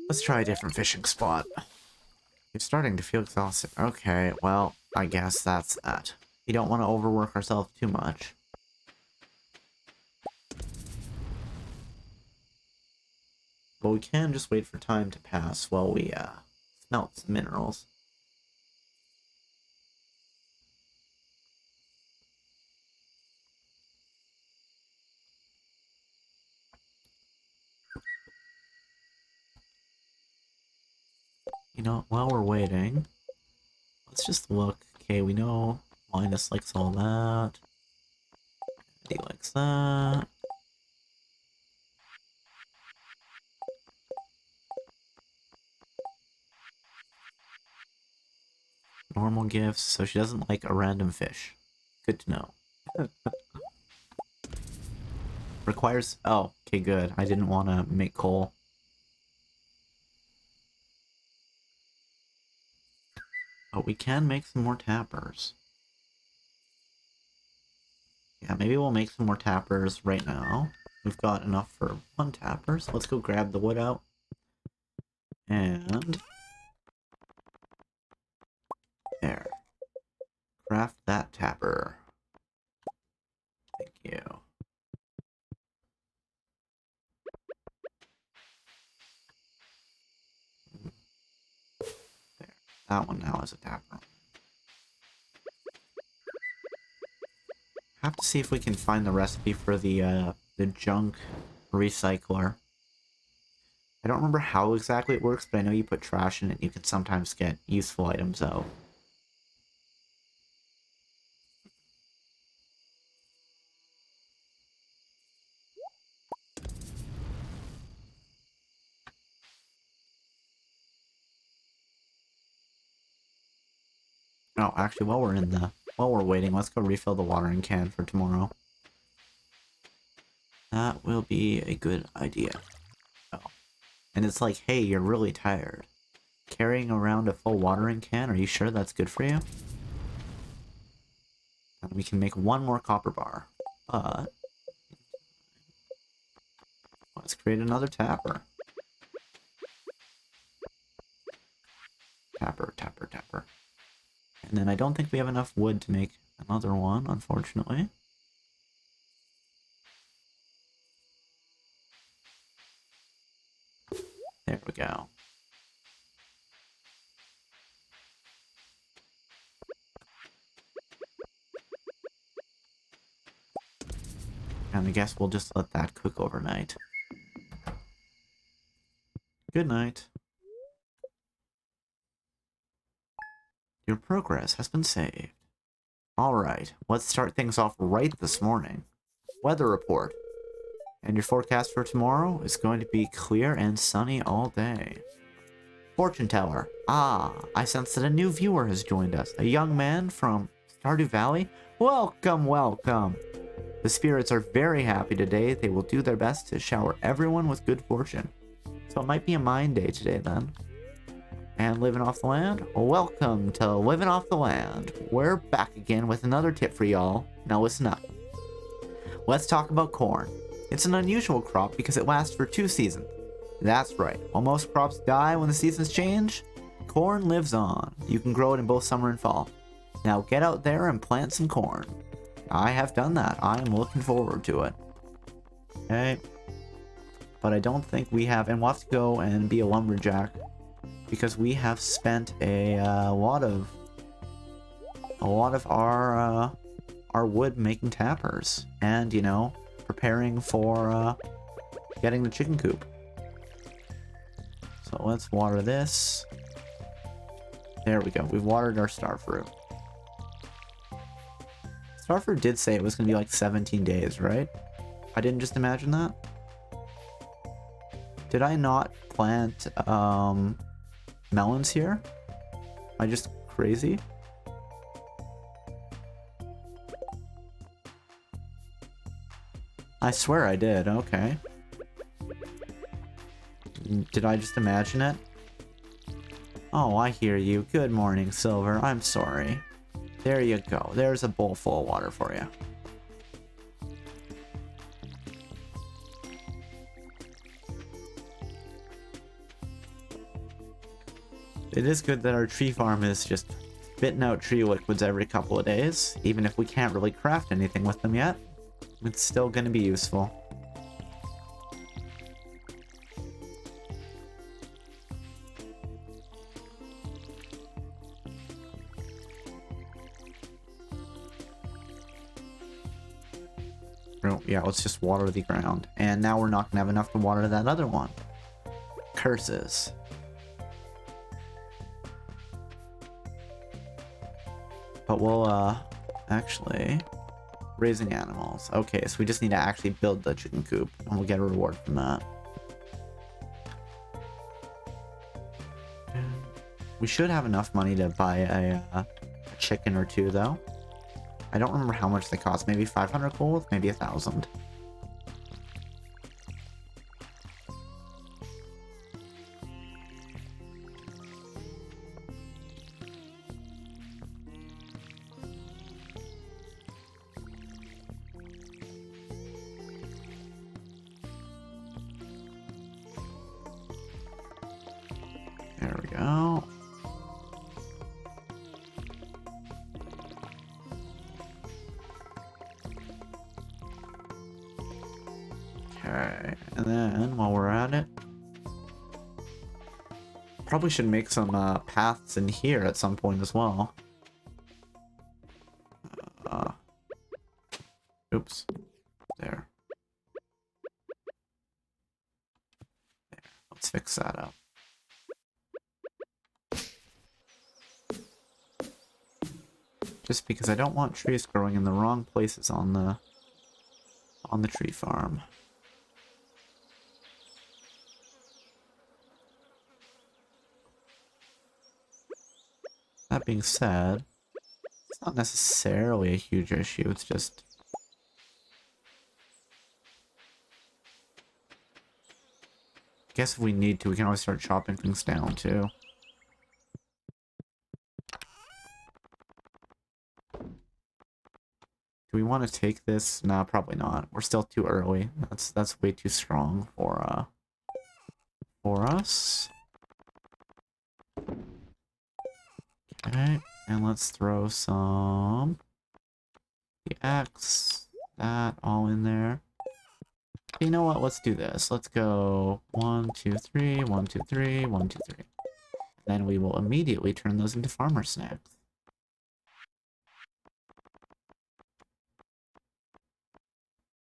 Let's try a different fishing spot. You're starting to feel exhausted. Okay, well, I guess that's that. We don't want to overwork ourselves too much. But we can just wait for time to pass while we smelt some minerals. You know, while we're waiting, let's just look. Okay, we know Linus likes all that. He likes that. Normal gifts, so she doesn't like a random fish. Good to know. Requires... Oh, okay, good. I didn't want to make coal. But we can make some more tappers. Yeah, maybe we'll make some more tappers right now. We've got enough for one tapper, so let's go grab the wood out. And... there. Craft that tapper. Thank you. There. That one now is a tapper. Have to see if we can find the recipe for the junk recycler. I don't remember how exactly it works, but I know you put trash in it and you can sometimes get useful items out. Oh, actually, while we're waiting, let's go refill the watering can for tomorrow. That will be a good idea. Oh. And it's like, hey, you're really tired. Carrying around a full watering can, are you sure that's good for you? And we can make one more copper bar. But... let's create another tapper. Tapper, tapper, tapper. And then I don't think we have enough wood to make another one, unfortunately. There we go. And I guess we'll just let that cook overnight. Good night. Your progress has been saved. Alright, let's start things off right this morning. Weather report. And your forecast for tomorrow is going to be clear and sunny all day. Fortune teller. Ah, I sense that a new viewer has joined us. A young man from Stardew Valley? Welcome, welcome. The spirits are very happy today. They will do their best to shower everyone with good fortune. So it might be a mine day today then. And living off the land? Welcome to Living Off the Land. We're back again with another tip for y'all. Now listen up. Let's talk about corn. It's an unusual crop because it lasts for 2 seasons. That's right. While most crops die when the seasons change, corn lives on. You can grow it in both summer and fall. Now get out there and plant some corn. I have done that. I am looking forward to it. Okay. But I don't think we have, and we'll have to go and be a lumberjack because we have spent a lot of our wood making tappers and, you know, preparing for getting the chicken coop. So let's water this. There we go. We've watered our starfruit. Starfruit did say it was going to be like 17 days, right? I didn't just imagine that. Did I not plant melons here? Am I just crazy? I swear I did. Okay. Did I just imagine it? Oh, I hear you. Good morning, Silver. I'm sorry. There you go. There's a bowl full of water for you. It is good that our tree farm is just spitting out tree liquids every couple of days. Even if we can't really craft anything with them yet, it's still going to be useful. Oh, yeah, let's just water the ground. And now we're not going to have enough to water that other one. Curses. But we'll, actually... Raising animals. Okay, so we just need to actually build the chicken coop, and we'll get a reward from that. We should have enough money to buy a chicken or two, though. I don't remember how much they cost. Maybe 500 gold? Maybe 1,000. There we go. Okay, and then while we're at it, probably should make some paths in here at some point as well. Oops. There. Let's fix that up. Just because I don't want trees growing in the wrong places on the tree farm. That being said, it's not necessarily a huge issue, it's just... I guess if we need to, we can always start chopping things down too. Do we want to take this? No, probably not. We're still too early. That's way too strong for us. Okay, and let's throw some the axe, that all in there. You know what? Let's do this. Let's go 1, 2, 3, 1, 2, 3, 1, 2, 3. Then we will immediately turn those into farmer snacks.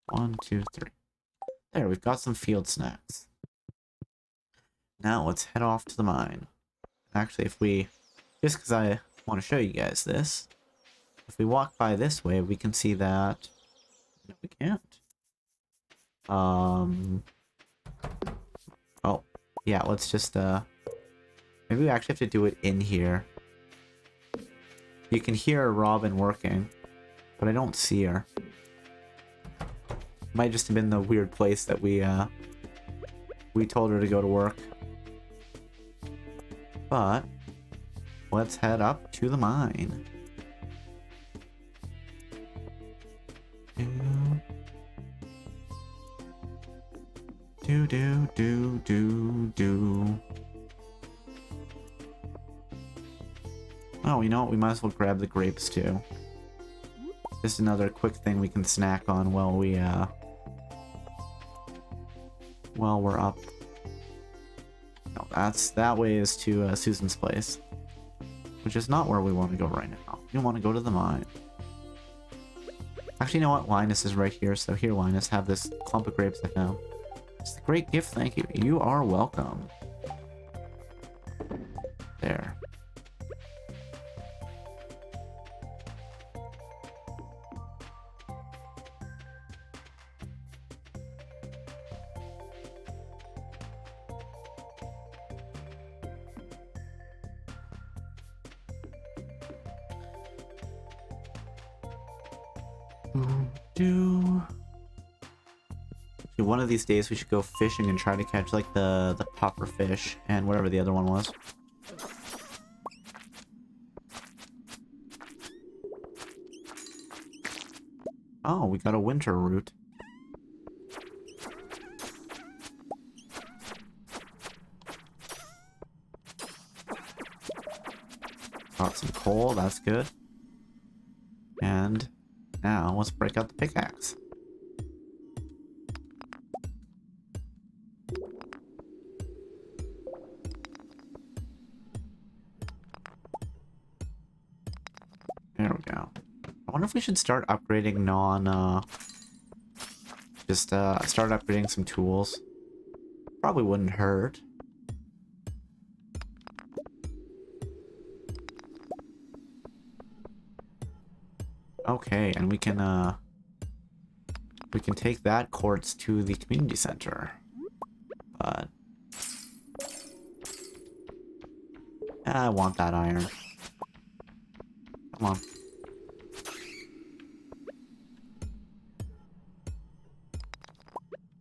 One, 2, 3. There, we've got some field snacks. Now let's head off to the mine. Actually, if we... Just because I want to show you guys this. If we walk by this way, we can see that... No, we can't. Oh, yeah, let's just, Maybe we actually have to do it in here. You can hear Robin working, but I don't see her. Might just have been the weird place that we told her to go to work. But let's head up to the mine. Do. Oh, you know what? We might as well grab the grapes too. Just another quick thing we can snack on while we're up. No, that way is to Susan's place, which is not where we want to go right now. We want to go to the mine. Actually, you know what? Linus is right here, so here, Linus, have this clump of grapes I found. It's a great gift, thank you. You are welcome. There. One of these days we should go fishing and try to catch like the puffer fish and whatever the other one was. Oh, we got a winter root. Got some coal, that's good. And now let's break out the pickaxe. There we go. I wonder if we should start upgrading start upgrading some tools. Probably wouldn't hurt. Okay, and we can take that quartz to the community center. But I want that iron. Come on.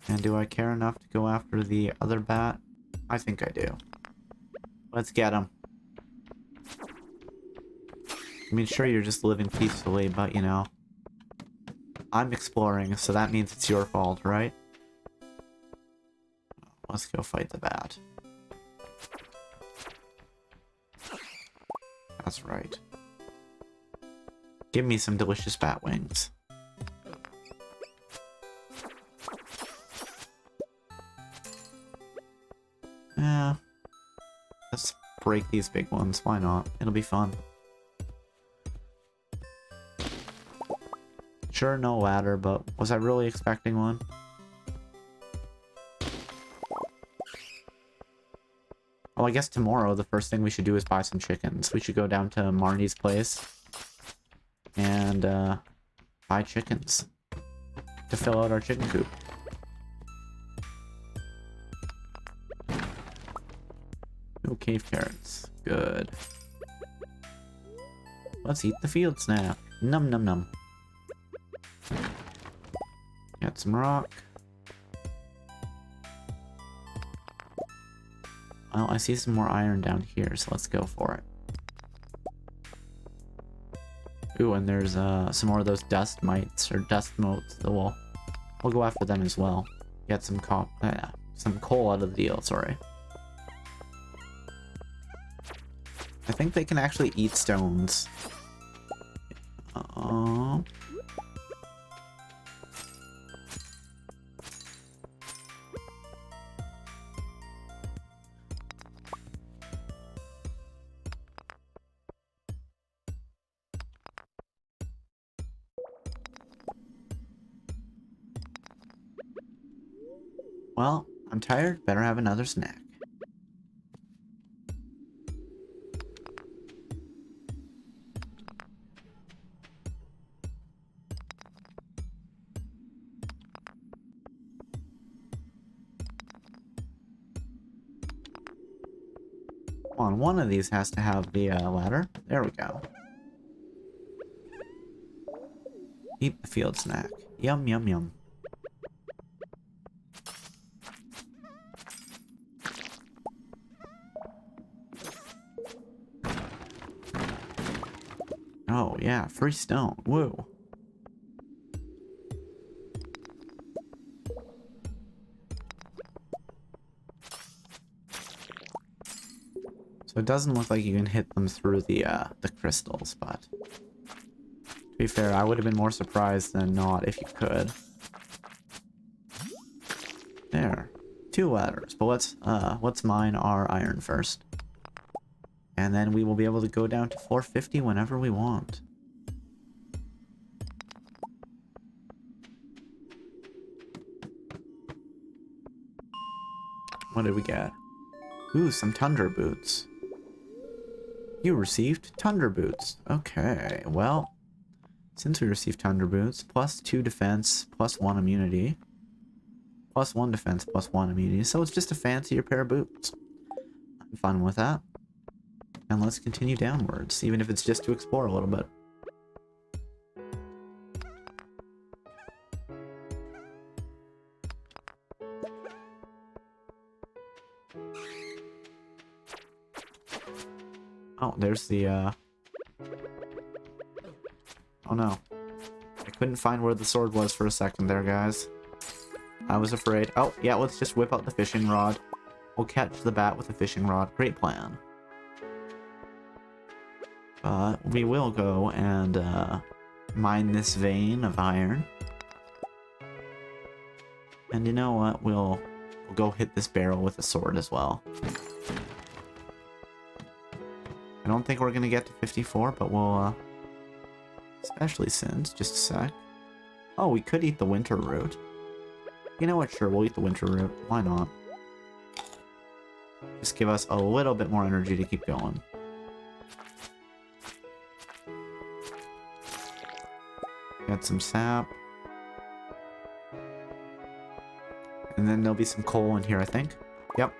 And do I care enough to go after the other bat? I think I do. Let's get him. I mean, sure, you're just living peacefully, but, you know, I'm exploring, so that means it's your fault, right? Let's go fight the bat. That's right. Give me some delicious bat wings. Yeah. Let's break these big ones. Why not? It'll be fun. Sure, no ladder, but was I really expecting one? Oh, I guess tomorrow the first thing we should do is buy some chickens. We should go down to Marnie's place and buy chickens to fill out our chicken coop. No cave carrots. Good. Let's eat the field snap. Num num num. Got some rock. Well, I see some more iron down here, so let's go for it. Ooh, and there's some more of those dust mites or dust motes. So we'll go after them as well. Get some coal out of the deal. Sorry. I think they can actually eat stones. Well, I'm tired. Better have another snack. on, one of these has to have the ladder. There we go. Eat the field snack. Yum, yum, yum. Oh, yeah, free stone. Woo. So it doesn't look like you can hit them through the crystals, but to be fair, I would have been more surprised than not if you could. There. 2 ladders, but let's mine our iron first. And then we will be able to go down to 450 whenever we want. What did we get? Ooh, some tundra boots. You received tundra boots. Okay, well, since we received tundra boots, plus 2 defense, plus 1 immunity. Plus 1 defense, plus 1 immunity. So it's just a fancier pair of boots. I'm fine with that. And let's continue downwards, even if it's just to explore a little bit. Oh, there's the, oh no. I couldn't find where the sword was for a second there, guys. I was afraid. Oh, yeah, let's just whip out the fishing rod. We'll catch the bat with a fishing rod. Great plan. But we will go and mine this vein of iron. And you know what? We'll go hit this barrel with a sword as well. I don't think we're going to get to 54, but we'll... especially since... just a sec. Oh, we could eat the winter root. You know what? Sure, we'll eat the winter root. Why not? Just give us a little bit more energy to keep going. Get some sap. And then there'll be some coal in here, I think. Yep.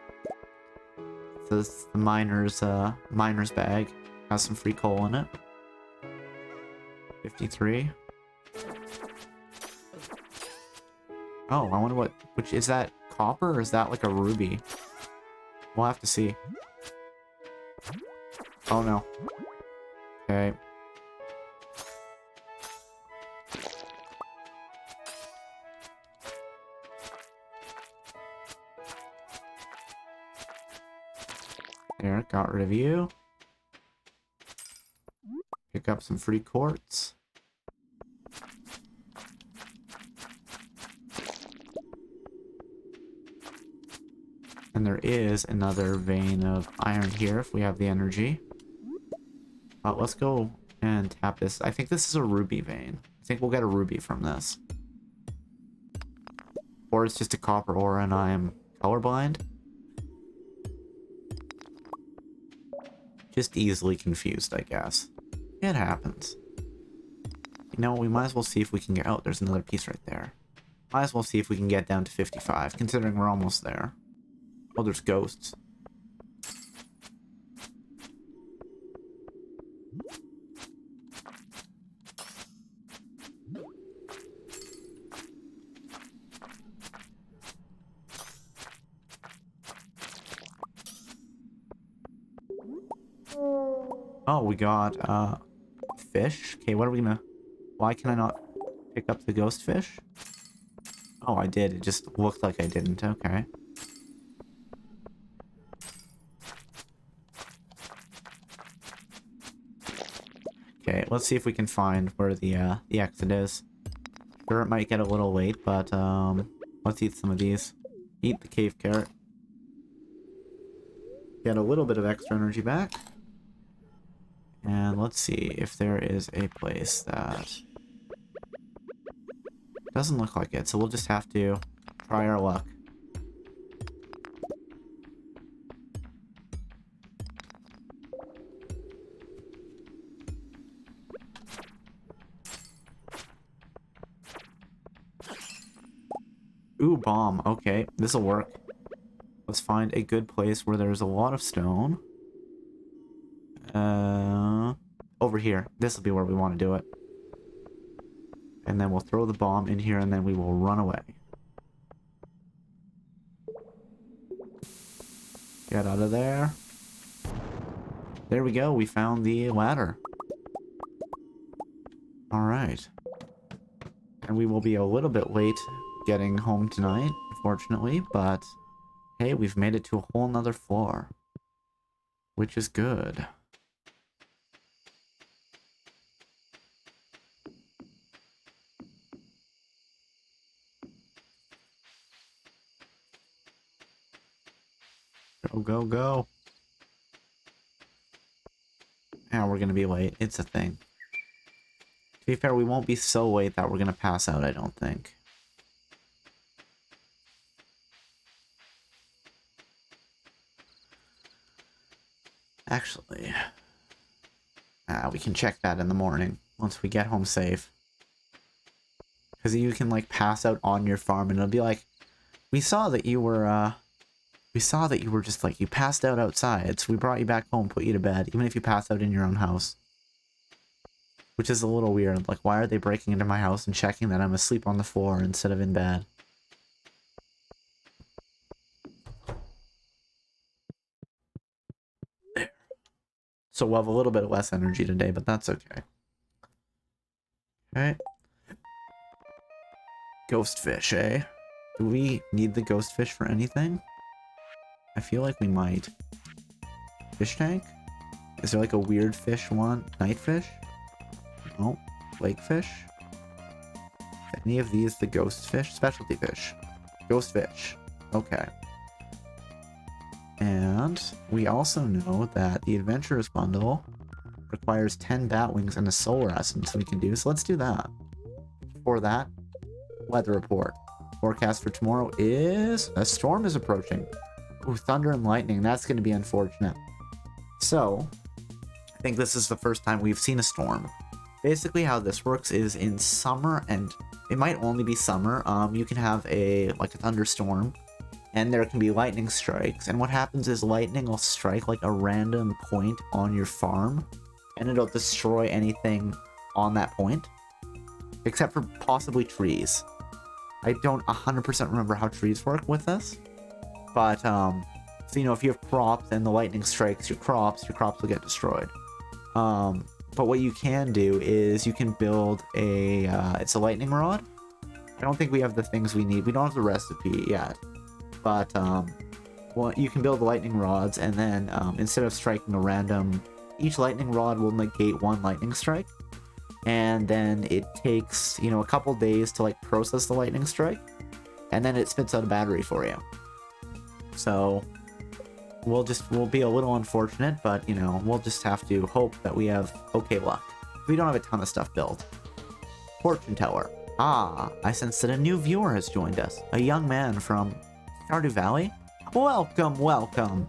So this is the miner's bag. Has some free coal in it. 53. Oh, I wonder which is that copper or is that like a ruby? We'll have to see. Oh no. Okay. There, got rid of you. Pick up some free quartz. And there is another vein of iron here if we have the energy. Let's go and tap this. I think this is a ruby vein. I think we'll get a ruby from this. Or it's just a copper ore and I'm colorblind. Just easily confused, I guess. It happens. You know, we might as well see if we can get... Oh, there's another piece right there. Might as well see if we can get down to 55, considering we're almost there. Oh, there's ghosts. Oh, we got, fish? Okay, what are we gonna... Why can I not pick up the ghost fish? Oh, I did. It just looked like I didn't. Okay. Okay, let's see if we can find where the exit is. Sure, it might get a little late, but, let's eat some of these. Eat the cave carrot. Get a little bit of extra energy back. And let's see if there is a place that... Doesn't look like it, so we'll just have to try our luck. Ooh, bomb. Okay, this'll work. Let's find a good place where there's a lot of stone. Over here. This will be where we want to do it. And then we'll throw the bomb in here, and then we will run away. Get out of there. There we go. We found the ladder. Alright. And we will be a little bit late getting home tonight, unfortunately, but hey, we've made it to a whole nother floor. Which is good. Go, go, go. Now we're gonna be late. It's a thing. To be fair, we won't be so late that we're gonna pass out, I don't think. Actually, we can check that in the morning once we get home safe. Because you can, like, pass out on your farm and it'll be like, we saw that you were just, like, you passed out outside, so we brought you back home, put you to bed, even if you pass out in your own house. Which is a little weird. Like, why are they breaking into my house and checking that I'm asleep on the floor instead of in bed? There. So we'll have a little bit less energy today, but that's okay. Okay. Ghost fish, eh? Do we need the ghost fish for anything? I feel like we might. Fish tank? Is there like a weird fish one? Night fish? No. Lake fish? Any of these the ghost fish? Specialty fish. Ghost fish. Okay. And we also know that the Adventurers Bundle requires 10 bat wings and a solar essence we can do, so let's do that. For that, weather report. Forecast for tomorrow is a storm is approaching. Ooh, thunder and lightning. That's going to be unfortunate. So, I think this is the first time we've seen a storm. Basically, how this works is in summer, and it might only be summer, you can have a thunderstorm, and there can be lightning strikes, and what happens is lightning will strike like a random point on your farm, and it'll destroy anything on that point, except for possibly trees. I don't 100% remember how trees work with this, but, so, you know, if you have crops and the lightning strikes your crops will get destroyed. But what you can do is you can build a, it's a lightning rod. I don't think we have the things we need. We don't have the recipe yet. But, well, you can build lightning rods, and then, instead of striking a random, each lightning rod will negate one lightning strike. And then it takes, you know, a couple days to, like, process the lightning strike. And then it spits out a battery for you. So, we'll be a little unfortunate, but, you know, we'll just have to hope that we have okay luck. We don't have a ton of stuff built. Fortune teller. Ah, I sense that a new viewer has joined us. A young man from Stardew Valley? Welcome, welcome!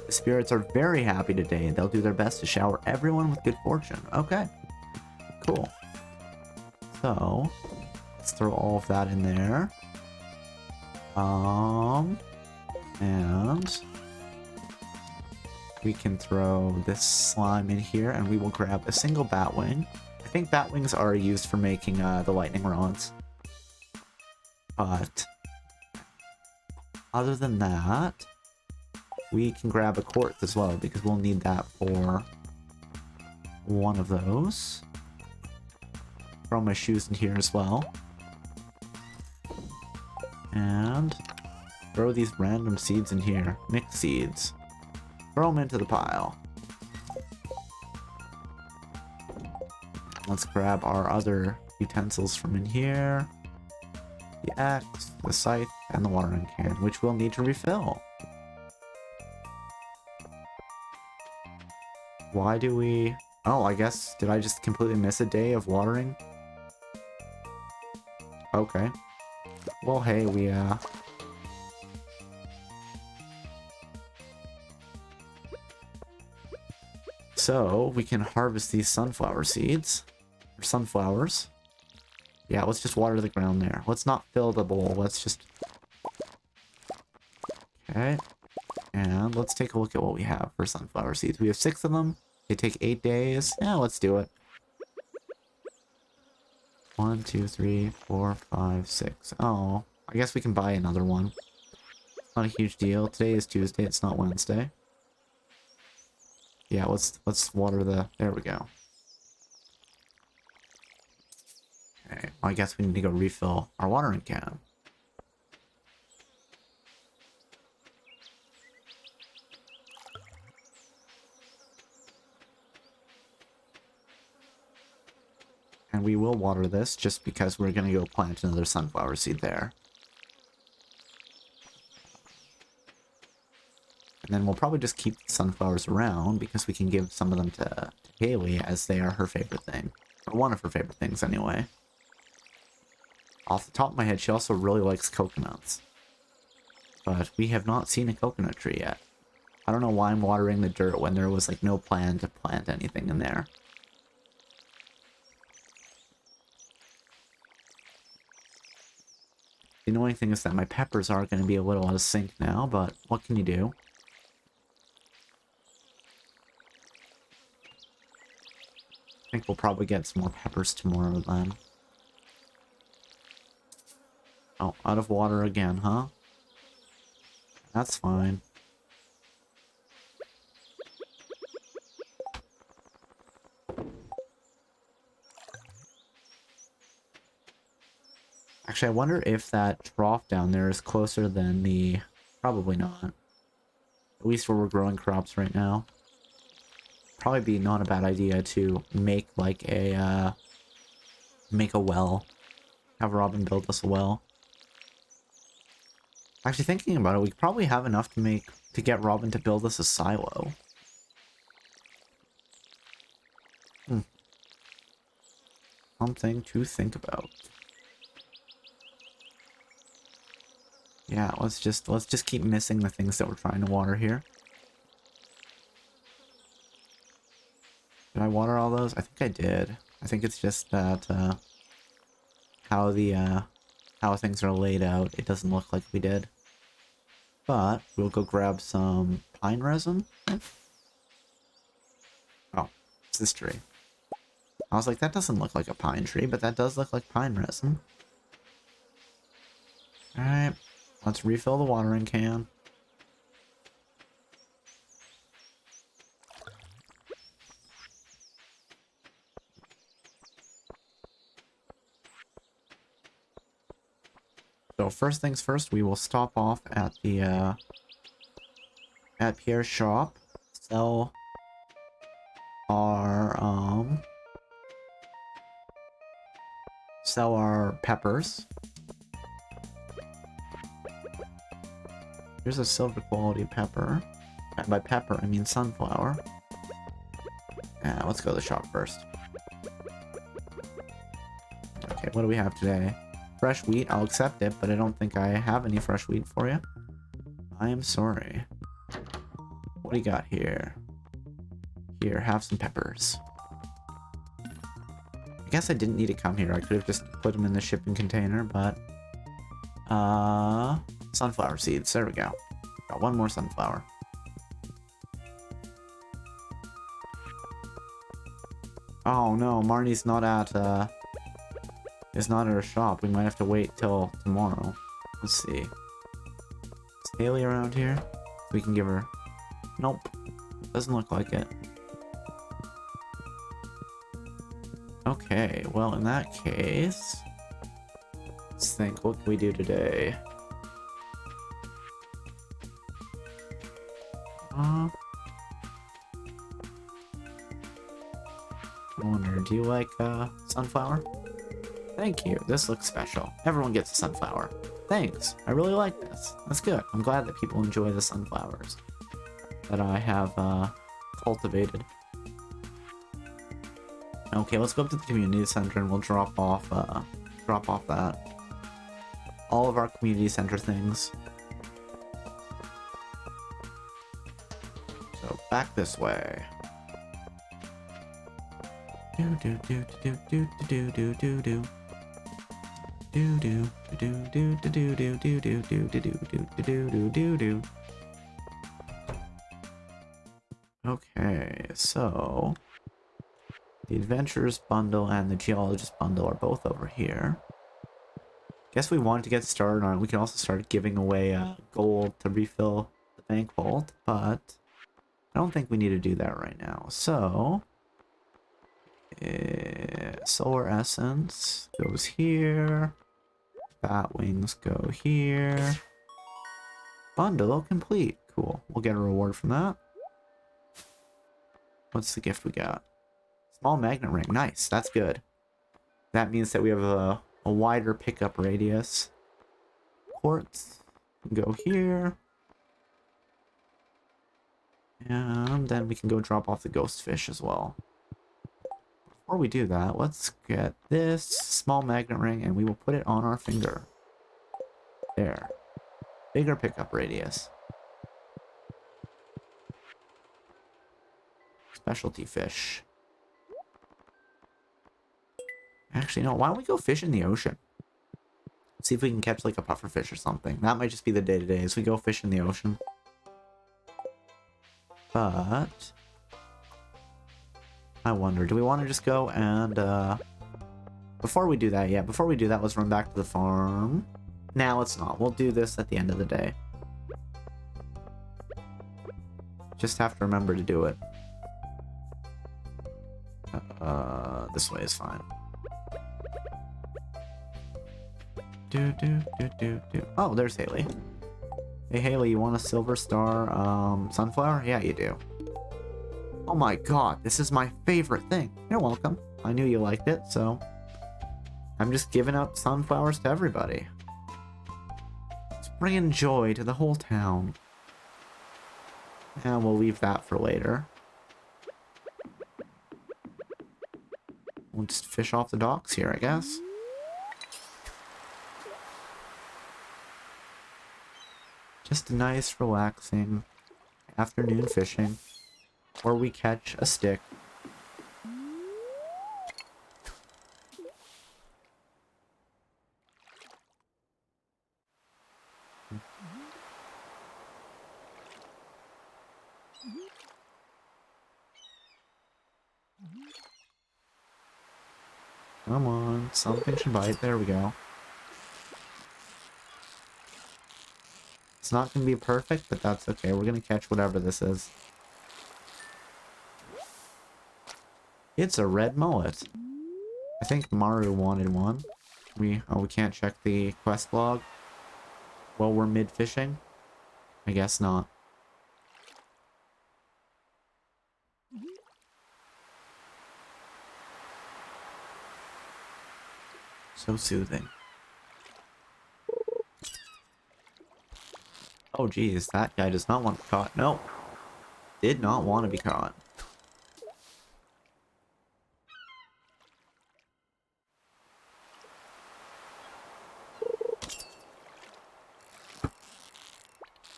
The spirits are very happy today, and they'll do their best to shower everyone with good fortune. Okay. Cool. So, let's throw all of that in there. And we can throw this slime in here, and we will grab a single batwing. I think batwings are used for making the lightning rods. But other than that, we can grab a quartz as well, because we'll need that for one of those. Throw my shoes in here as well. And throw these random seeds in here. Mixed seeds. Throw them into the pile. Let's grab our other utensils from in here. The axe, the scythe, and the watering can, which we'll need to refill. Why do we... Oh, I guess, did I just completely miss a day of watering? Okay. Well, hey, we, So, we can harvest these sunflower seeds. Or sunflowers. Yeah, let's just water the ground there. Let's not fill the bowl, let's just... Okay. And let's take a look at what we have for sunflower seeds. We have 6 of them. They take 8 days. Yeah, let's do it. 1, 2, 3, 4, 5, 6. Oh, I guess we can buy another one. Not a huge deal. Today is Tuesday. It's not Wednesday. Yeah, let's water the... There we go. Okay, well, I guess we need to go refill our watering can. And we will water this just because we're going to go plant another sunflower seed there. And then we'll probably just keep the sunflowers around because we can give some of them to Haley as they are her favorite thing. Or one of her favorite things anyway. Off the top of my head, she also really likes coconuts. But we have not seen a coconut tree yet. I don't know why I'm watering the dirt when there was like no plan to plant anything in there. The annoying thing is that my peppers are going to be a little out of sync now, but what can you do? I think we'll probably get some more peppers tomorrow then. Oh, out of water again, huh? That's fine. Actually, I wonder if that trough down there is closer than the... Probably not. At least where we're growing crops right now. Probably be not a bad idea to make like a, make a well. Have Robin build us a well. Actually, thinking about it, we probably have enough to get Robin to build us a silo. Something to think about. Yeah, let's just keep missing the things that we're trying to water here. Did I water all those? I think I did. I think it's just that how things are laid out, it doesn't look like we did. But we'll go grab some pine resin. Oh, it's this tree. I was like, that doesn't look like a pine tree, but that does look like pine resin. Alright, let's refill the watering can. So first things first, we will stop off at the at Pierre's shop, sell our peppers. Here's a silver quality pepper. And by pepper, I mean sunflower. Yeah, let's go to the shop first. Okay, what do we have today? Fresh wheat, I'll accept it, but I don't think I have any fresh wheat for you. I am sorry. What do you got here? Here, have some peppers. I guess I didn't need to come here. I could have just put them in the shipping container, but... sunflower seeds. There we go. Got one more sunflower. Oh no, Marnie's not at, is not at her shop. We might have to wait till tomorrow. Let's see. Is Haley around here? We can give her... Nope. Doesn't look like it. Okay, well in that case... Let's think, what can we do today? I wonder, do you like, sunflower? Thank you, this looks special. Everyone gets a sunflower. Thanks, I really like this. That's good. I'm glad that people enjoy the sunflowers that I have, cultivated. Okay, let's go up to the community center and we'll drop off that. All of our community center things. So, back this way. Do do do do do do do do do. Do do do do do do do do do do do do do do do do. Okay. Okay, so the Adventurers bundle and the Geologist bundle are both over here. Guess we wanted to get started on it. We can also start giving away gold to refill the bank vault, but I don't think we need to do that right now. So, Solar Essence goes here. Bat Wings go here. Bundle complete. Cool. We'll get a reward from that. What's the gift we got? Small magnet ring. Nice. That's good. That means that we have a wider pickup radius. Quartz. Go here. And then we can go drop off the ghost fish as well. Before we do that, let's get this small magnet ring and we will put it on our finger. There. Bigger pickup radius. Specialty fish. Actually, no, why don't we go fish in the ocean? See if we can catch like a pufferfish or something. That might just be the day-to-day as we go fish in the ocean. But I wonder, do we want to just go and before we do that, let's run back to the farm. Nah, let's not. We'll do this at the end of the day. Just have to remember to do it. This way is fine. Oh, there's Haley. Hey Haley, you want a silver star sunflower? Yeah, you do. Oh my god, this is my favorite thing. You're welcome. I knew you liked it, so I'm just giving out sunflowers to everybody. It's bringing joy to the whole town. And we'll leave that for later. We'll just fish off the docks here, I guess. Just a nice, relaxing afternoon fishing, where we catch a stick. Come on, something should bite. There we go. It's not going to be perfect, but that's okay. We're going to catch whatever this is. It's a red mullet. I think Maru wanted one. We can't check the quest log while we're mid-fishing? I guess not. So soothing. Oh geez, that guy does not want to be caught. No. Did not want to be caught.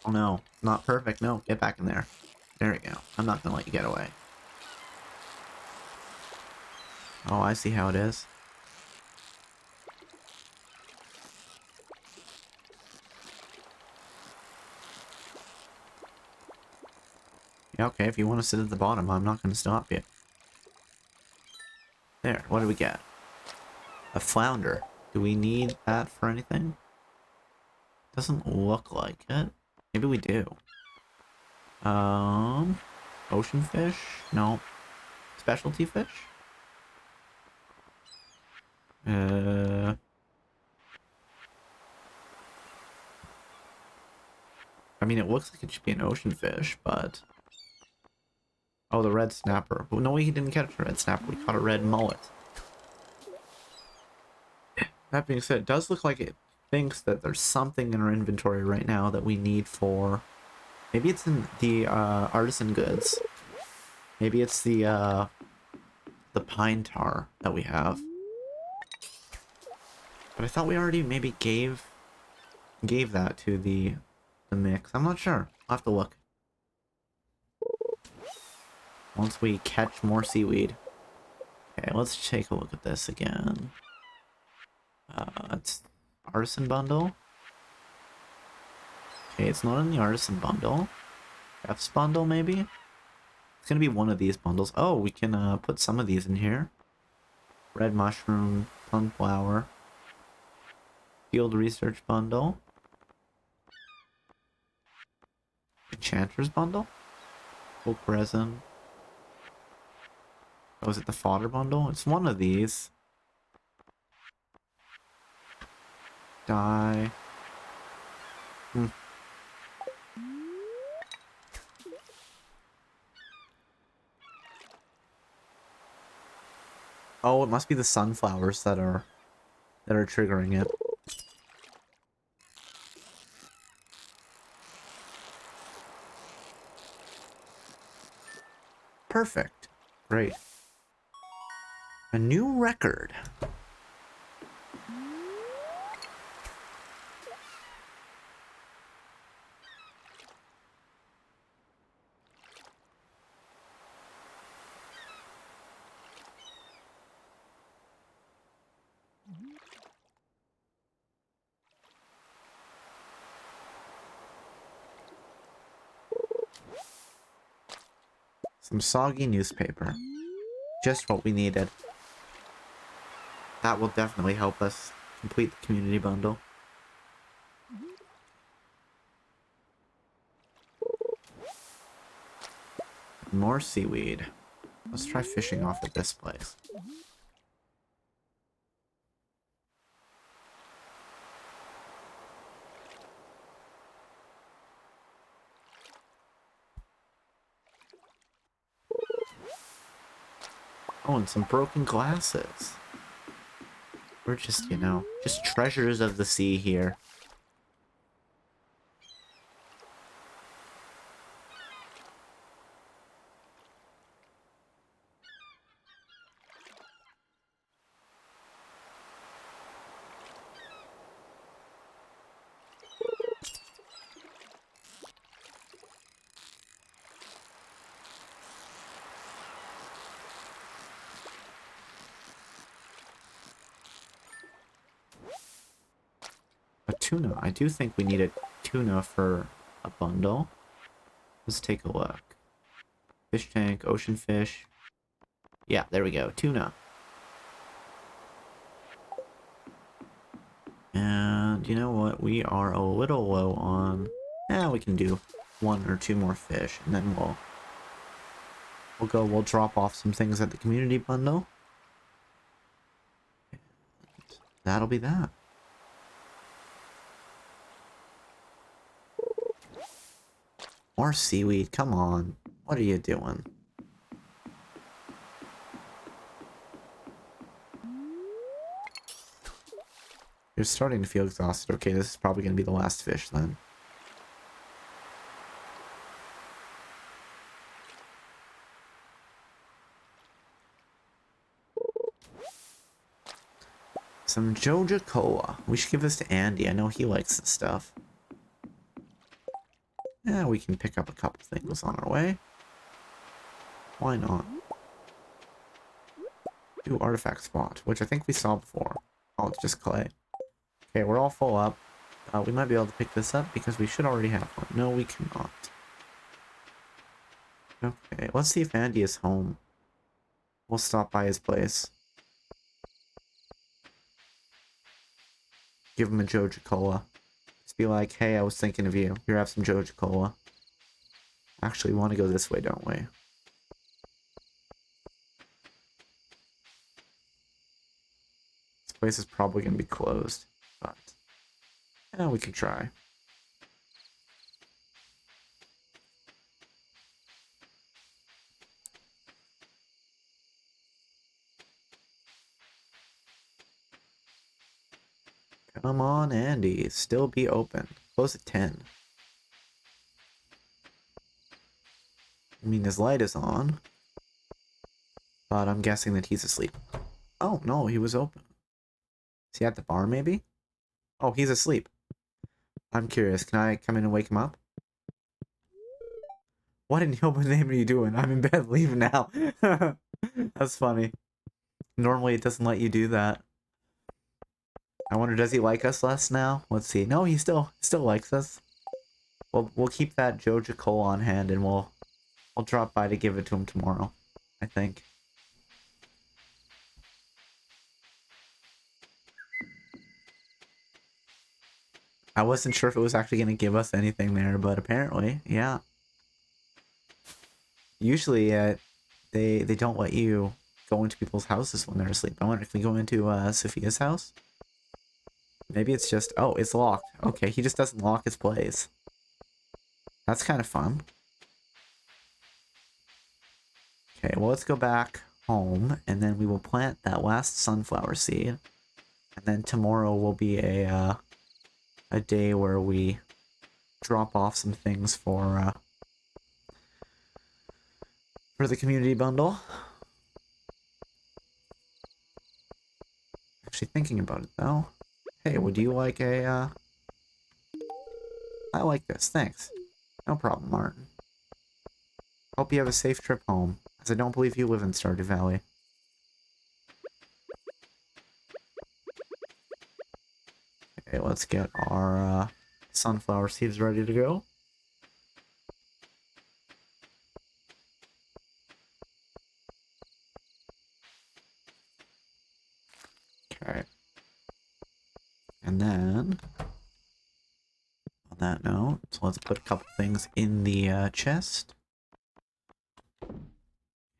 Oh no, not perfect. No, get back in there. There we go. I'm not gonna let you get away. Oh, I see how it is. Yeah, okay, if you want to sit at the bottom, I'm not going to stop you. There, what do we get? A flounder. Do we need that for anything? Doesn't look like it. Maybe we do. Ocean fish? No. Specialty fish? I mean, it looks like it should be an ocean fish, but... Oh, the red snapper. Well, no, we didn't catch a red snapper. We caught a red mullet. That being said, it does look like it thinks that there's something in our inventory right now that we need for... Maybe it's in the artisan goods. Maybe it's the pine tar that we have. But I thought we already maybe gave that to the mix. I'm not sure. I'll have to look. Once we catch more seaweed. Okay, let's take a look at this again. It's artisan bundle. Okay, it's not in the artisan bundle. Chef's bundle, maybe? It's gonna be one of these bundles. Oh, we can put some of these in here. Red mushroom, sunflower, field research bundle, enchanter's bundle, oak resin. Oh, is it the fodder bundle? It's one of these. Dye. Oh, it must be the sunflowers that are triggering it. Perfect. Great. A new record. Some soggy newspaper. Just what we needed. That will definitely help us complete the community bundle. More seaweed. Let's try fishing off at this place. Oh, and some broken glasses. We're just, you know, just treasures of the sea here. A tuna. I do think we need a tuna for a bundle. Let's take a look. Fish tank, ocean fish. Yeah, there we go. Tuna. And you know what? We are a little low on... Yeah, we can do 1 or 2 more fish, and then we'll drop off some things at the community bundle. And that'll be that. More seaweed, come on. What are you doing? You're starting to feel exhausted. Okay, this is probably going to be the last fish then. Some Joja Cola. We should give this to Andy. I know he likes this stuff. Yeah, we can pick up a couple things on our way. Why not? Do artifact spot, which I think we saw before. Oh, it's just clay. Okay, we're all full up. We might be able to pick this up because we should already have one. No, we cannot. Okay, let's see if Andy is home. We'll stop by his place. Give him a Joja Cola. Just be like, hey, I was thinking of you. Here, have some Joja Cola. Actually, we want to go this way, don't we? This place is probably going to be closed, but yeah, we can try. Come on, Andy. Still be open. Close at 10. I mean, his light is on. But I'm guessing that he's asleep. Oh, no, he was open. Is he at the bar, maybe? Oh, he's asleep. I'm curious. Can I come in and wake him up? What in Hillman's name are you doing? I'm in bed. Leave now. That's funny. Normally, it doesn't let you do that. I wonder, does he like us less now? Let's see. No, he still likes us. We'll keep that Joja Cola on hand, and we'll I'll drop by to give it to him tomorrow, I think. I wasn't sure if it was actually going to give us anything there, but apparently, yeah. Usually, they don't let you go into people's houses when they're asleep. I wonder if we go into Sophia's house? Maybe it's just... Oh, it's locked. Okay, he just doesn't lock his place. That's kind of fun. Okay, well, let's go back home, and then we will plant that last sunflower seed. And then tomorrow will be a day where we drop off some things for the community bundle. Actually thinking about it, though. Hey, would you like a, I like this, thanks. No problem, Martin. Hope you have a safe trip home, as I don't believe you live in Stardew Valley. Okay, let's get our sunflower seeds ready to go. Okay. And then, on that note, so let's put a couple things in the chest.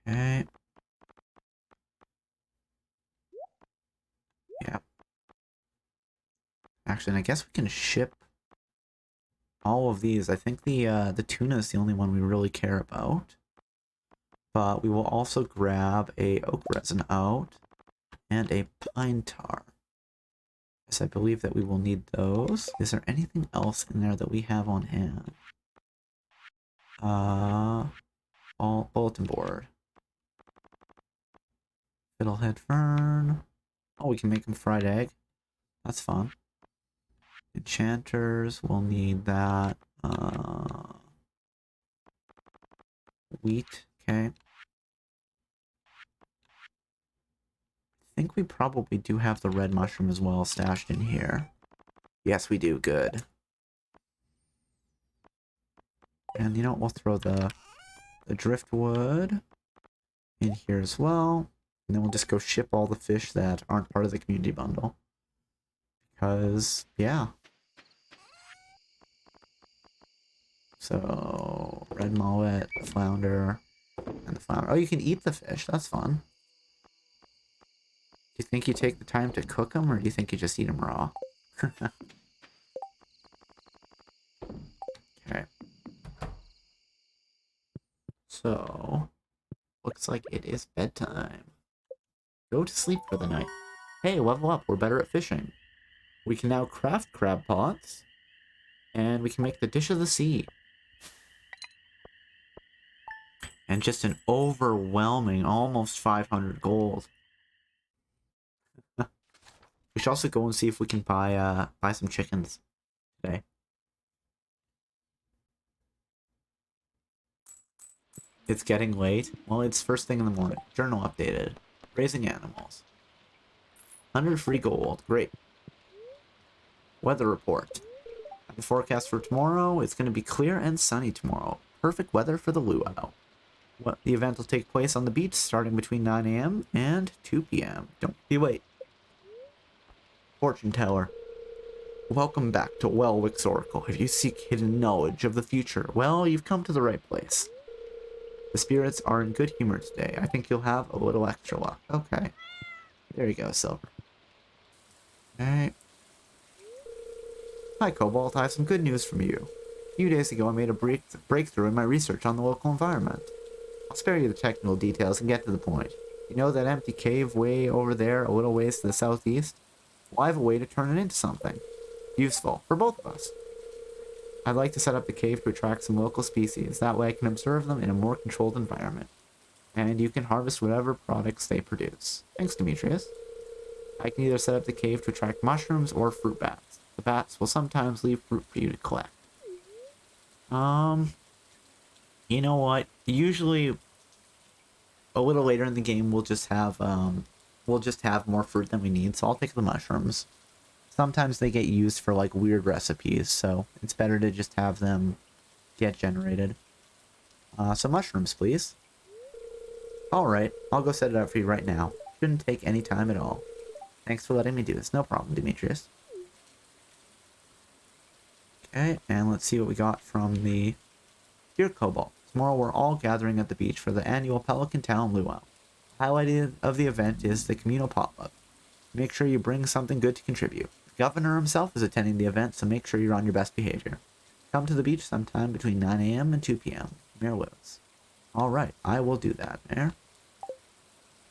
Okay. Yeah. Actually, and I guess we can ship all of these. I think the tuna is the only one we really care about. But we will also grab a oak resin out and a pine tar. Yes, I believe that we will need those. Is there anything else in there that we have on hand? All bulletin board. Fiddlehead fern. Oh, we can make them fried egg. That's fun. Enchanters, we'll need that. Wheat, okay. I think we probably do have the red mushroom as well stashed in here. Yes, we do. Good. And you know what? We'll throw the driftwood in here as well. And then we'll just go ship all the fish that aren't part of the community bundle. Because, yeah. So, red mullet, flounder, and the flounder. Oh, you can eat the fish. That's fun. Do you think you take the time to cook them, or do you think you just eat them raw? Okay. So, looks like it is bedtime. Go to sleep for the night. Hey, level up. We're better at fishing. We can now craft crab pots, and we can make the dish of the sea. And just an overwhelming, almost 500 gold. We should also go and see if we can buy some chickens today. It's getting late. Well, it's first thing in the morning. Journal updated. Raising animals. 100 free gold. Great. Weather report. The forecast for tomorrow, it's going to be clear and sunny tomorrow. Perfect weather for the luau. The event will take place on the beach starting between 9 a.m. and 2 p.m. Don't be late. Fortune teller. Welcome back to Welwick's Oracle. If you seek hidden knowledge of the future, well, you've come to the right place. The spirits are in good humor today. I think you'll have a little extra luck. Okay. There you go, Silver. Alright. Hi, Cobalt. I have some good news from you. A few days ago, I made a breakthrough in my research on the local environment. I'll spare you the technical details and get to the point. You know that empty cave way over there, a little ways to the southeast? Well, I have a way to turn it into something useful for both of us. I'd like to set up the cave to attract some local species. That way I can observe them in a more controlled environment. And you can harvest whatever products they produce. Thanks, Demetrius. I can either set up the cave to attract mushrooms or fruit bats. The bats will sometimes leave fruit for you to collect. You know what? Usually, a little later in the game, we'll just have more fruit than we need, so I'll take the mushrooms. Sometimes they get used for, like, weird recipes, so it's better to just have them get generated. Some mushrooms, please. Alright, I'll go set it up for you right now. Shouldn't take any time at all. Thanks for letting me do this. No problem, Demetrius. Okay, and let's see what we got from the Dear Cobalt. Tomorrow we're all gathering at the beach for the annual Pelican Town Luau. The highlight of the event is the communal potluck. Make sure you bring something good to contribute. The governor himself is attending the event, so make sure you're on your best behavior. Come to the beach sometime between 9 a.m. and 2 p.m. Mayor Lewis. Alright, I will do that, Mayor.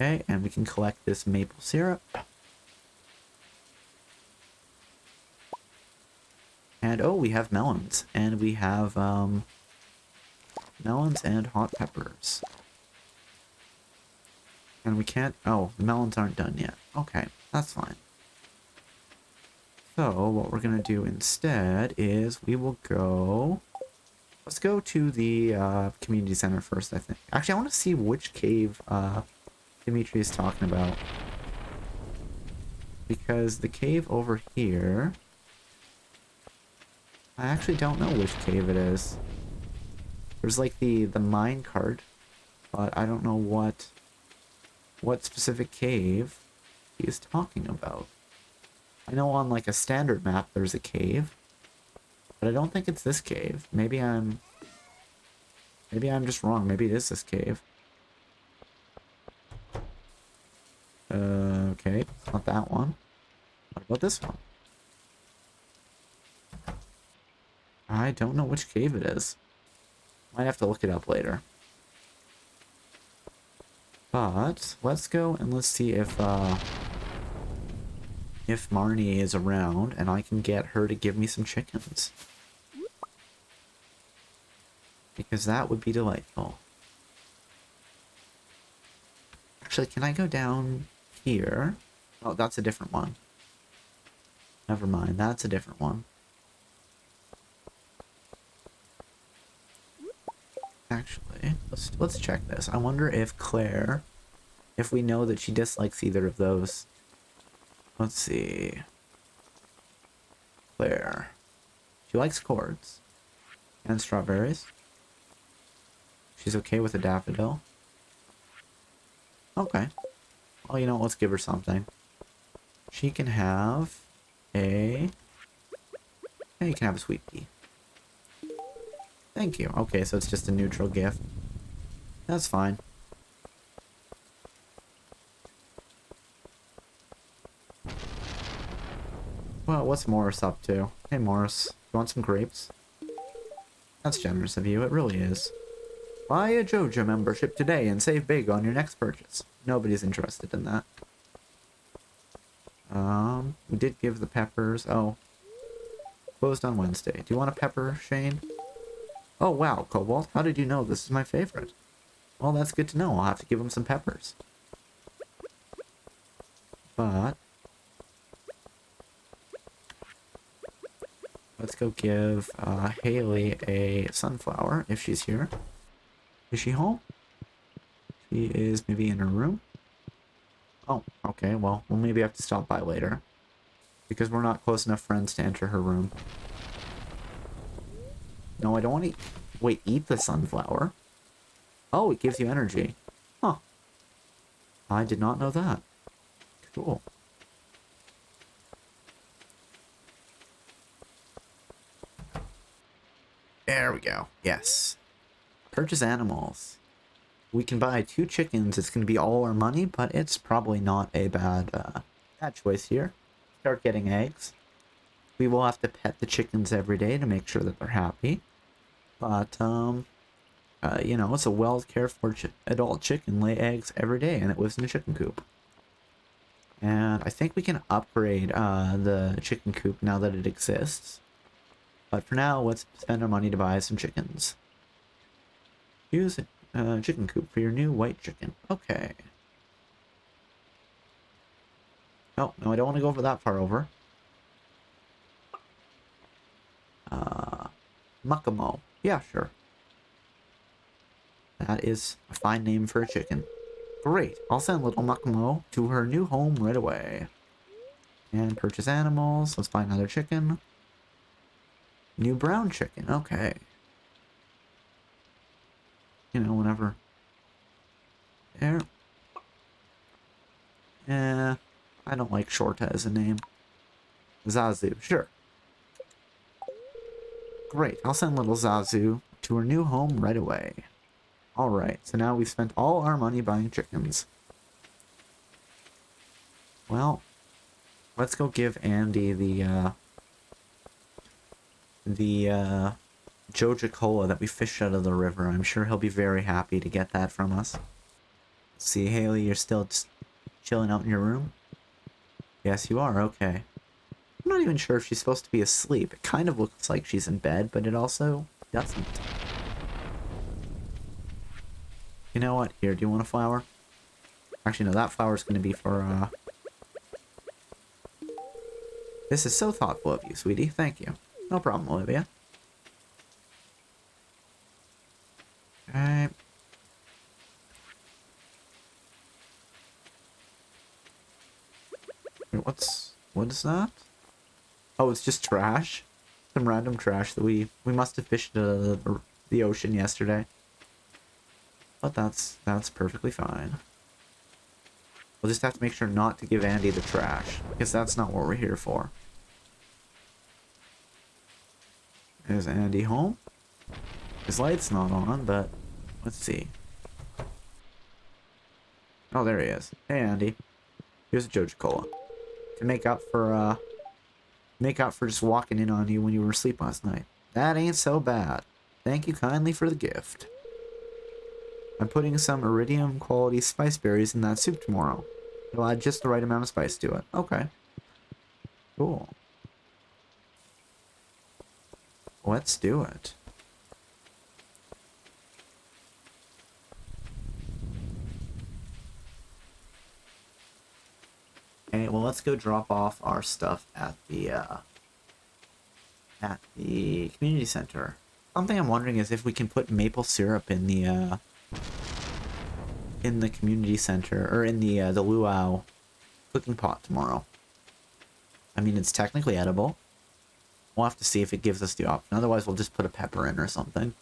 Okay, and we can collect this maple syrup. And oh, we have melons. And we have melons and hot peppers. And we can't... Oh, the melons aren't done yet. Okay, that's fine. So, what we're going to do instead is we will go... Let's go to the community center first, I think. Actually, I want to see which cave Dimitri is talking about. Because the cave over here... I actually don't know which cave it is. There's like the mine cart, but I don't know what specific cave he is talking about. I know on like a standard map there's a cave, but I don't think it's this cave. Maybe I'm just wrong. Maybe it is this cave. Okay, it's not that one. What about this one? I don't know which cave it is. Might have to look it up later. But let's go and let's see if Marnie is around and I can get her to give me some chickens. Because that would be delightful. Actually, can I go down here? Oh, that's a different one. Never mind, that's a different one. Actually, let's check this. I wonder if Claire, if we know that she dislikes either of those. Let's see. Claire. She likes cords. And strawberries. She's okay with a daffodil. Okay. Well, you know, let's give her something. She can have a... Yeah, you can have a sweet pea. Thank you. Okay, so it's just a neutral gift. That's fine. Well, what's Morris up to? Hey, Morris. You want some grapes? That's generous of you. It really is. Buy a JoJo membership today and save big on your next purchase. Nobody's interested in that. We did give the peppers... Oh. Closed on Wednesday. Do you want a pepper, Shane? Oh, wow, Cobalt. How did you know this is my favorite? Well, that's good to know. I'll have to give him some peppers. But... let's go give Haley a sunflower, if she's here. Is she home? She is maybe in her room? Oh, okay, well, we'll maybe have to stop by later. Because we're not close enough friends to enter her room. No, I don't want to... Wait, eat the sunflower? Oh, it gives you energy. Huh. I did not know that. Cool. There we go. Yes. Purchase animals. We can buy 2 chickens. It's going to be all our money, but it's probably not a bad choice here. Start getting eggs. We will have to pet the chickens every day to make sure that they're happy. But, you know, it's a well-cared-for adult chicken lay eggs every day, and it lives in a chicken coop. And I think we can upgrade the chicken coop now that it exists. But for now, let's spend our money to buy some chickens. Use a chicken coop for your new white chicken. Okay. Oh, no, I don't want to go over that far over. Muckamo. Yeah, sure. That is a fine name for a chicken. Great. I'll send little Muckamo to her new home right away. And purchase animals. Let's buy another chicken. New brown chicken. Okay. you know, whenever. There. I don't like Shorta as a name. Zazu, sure. Great, I'll send little Zazu to her new home right away. Alright, so now we've spent all our money buying chickens. Well, let's go give Andy the Joja Cola that we fished out of the river. I'm sure he'll be very happy to get that from us. See, Haley, you're still just chilling out in your room? Yes, you are, okay. I'm not even sure if she's supposed to be asleep. It kind of looks like she's in bed, but it also doesn't. You know what? Here, do you want a flower? Actually, no, that flower's going to be for, This is so thoughtful of you, sweetie. Thank you. No problem, Olivia. Alright. What is that? Oh, it's just trash? Some random trash that we must have fished the ocean yesterday. But that's perfectly fine. We'll just have to make sure not to give Andy the trash, because that's not what we're here for. Is Andy home? His light's not on, but let's see. Oh, there he is. Hey, Andy. Here's a Joja Cola. To make up for just walking in on you when you were asleep last night. That ain't so bad. Thank you kindly for the gift. I'm putting some iridium quality spice berries in that soup tomorrow. It'll add just the right amount of spice to it. Okay. Cool. Let's do it. Okay, well, let's go drop off our stuff at the community center. Something I'm wondering is if we can put maple syrup in the community center, or in the luau cooking pot tomorrow. I mean, it's technically edible. We'll have to see if it gives us the option. Otherwise, we'll just put a pepper in or something.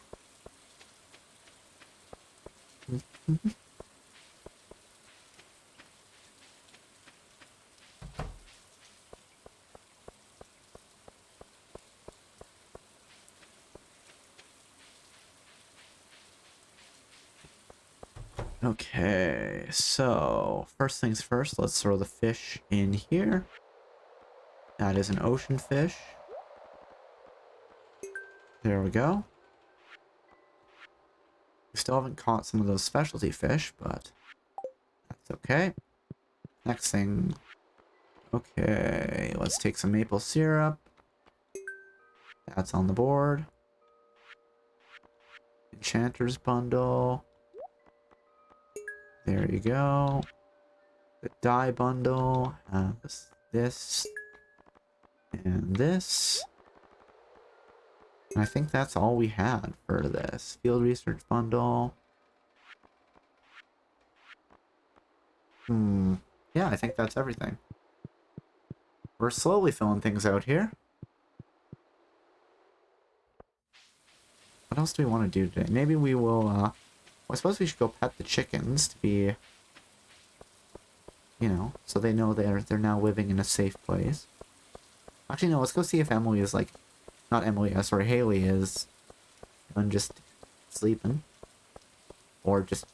Okay, so first things first, let's throw the fish in here. That is an ocean fish. There we go. We still haven't caught some of those specialty fish, but that's okay. Next thing. Okay, let's take some maple syrup. That's on the board. Enchanter's bundle. There you go. The dye bundle has this and this. And I think that's all we had for this. Field research bundle. Yeah, I think that's everything. We're slowly filling things out here. What else do we want to do today? Maybe we will, well, I suppose we should go pet the chickens to be, you know, so they know they're now living in a safe place. Actually, no, let's go see if Emily is, like, not Emily, sorry, Haley is just sleeping. Or just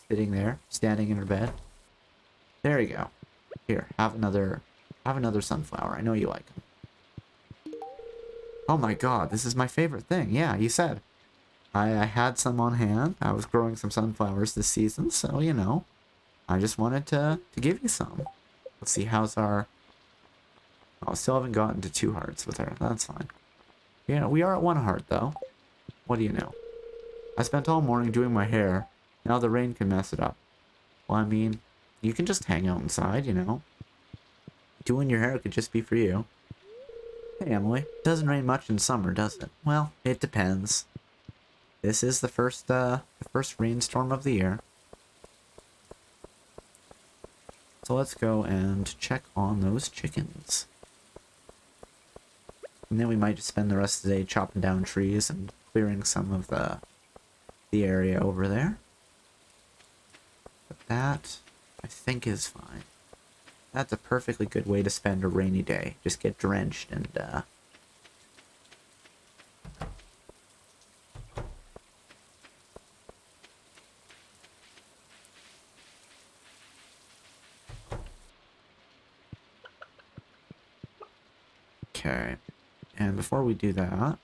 sitting there, standing in her bed. There you go. Here, have another sunflower. I know you like them. Oh my god, this is my favorite thing. Yeah, you said. I had some on hand. I was growing some sunflowers this season, so, you know, I just wanted to give you some. Let's see, how's our... Oh, still haven't gotten to 2 hearts with her. That's fine. Yeah, we are at 1 heart, though. What do you know? I spent all morning doing my hair. Now the rain can mess it up. Well, I mean, you can just hang out inside, you know. Doing your hair could just be for you. Hey, Emily. Doesn't rain much in summer, does it? Well, it depends. This is the first rainstorm of the year. So let's go and check on those chickens. And then we might just spend the rest of the day chopping down trees and clearing some of the the area over there. But that, I think, is fine. That's a perfectly good way to spend a rainy day. Just get drenched and, Okay. And before we do that,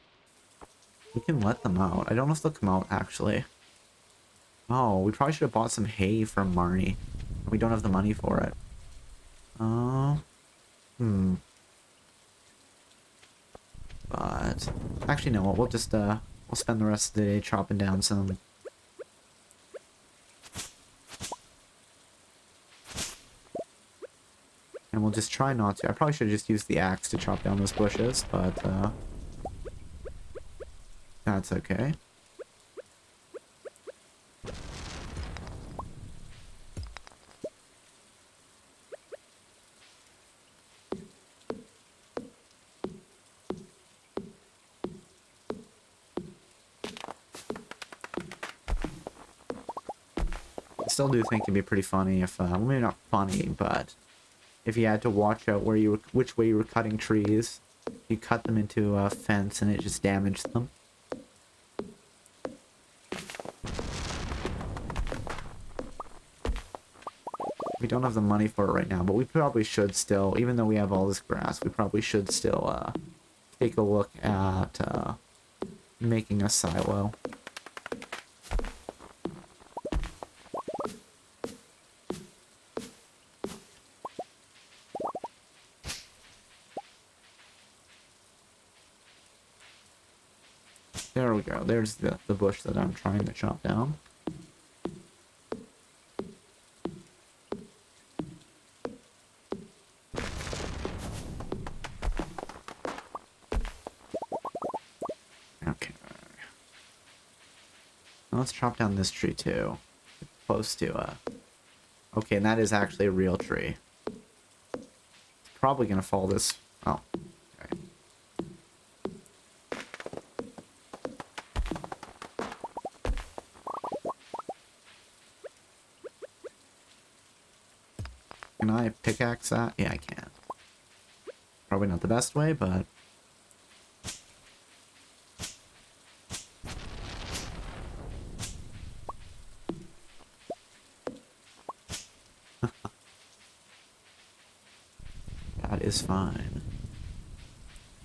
we can let them out. I don't know if they'll come out, actually. Oh, we probably should have bought some hay from Marnie. We don't have the money for it. But actually, no. We'll just we'll spend the rest of the day chopping down some. And we'll just try not to. I probably should have just used the axe to chop down those bushes, but that's okay. I still do think it'd be pretty funny if, well, maybe not funny, but if you had to watch out where you were, which way you were cutting trees, you cut them into a fence and it just damaged them. We don't have the money for it right now, but we probably should still, even though we have all this grass, we probably should still take a look at making a silo. There we go. There's the bush that I'm trying to chop down. Okay. Now let's chop down this tree too. Close to Okay, and that is actually a real tree. It's probably gonna fall this. Oh. Okay. Can I pickaxe that? Yeah, I can. Probably not the best way, but... that is fine.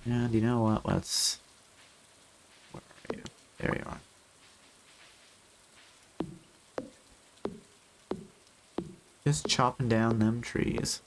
And you know what? Let's... Where are you? There you are. Just chopping down them trees.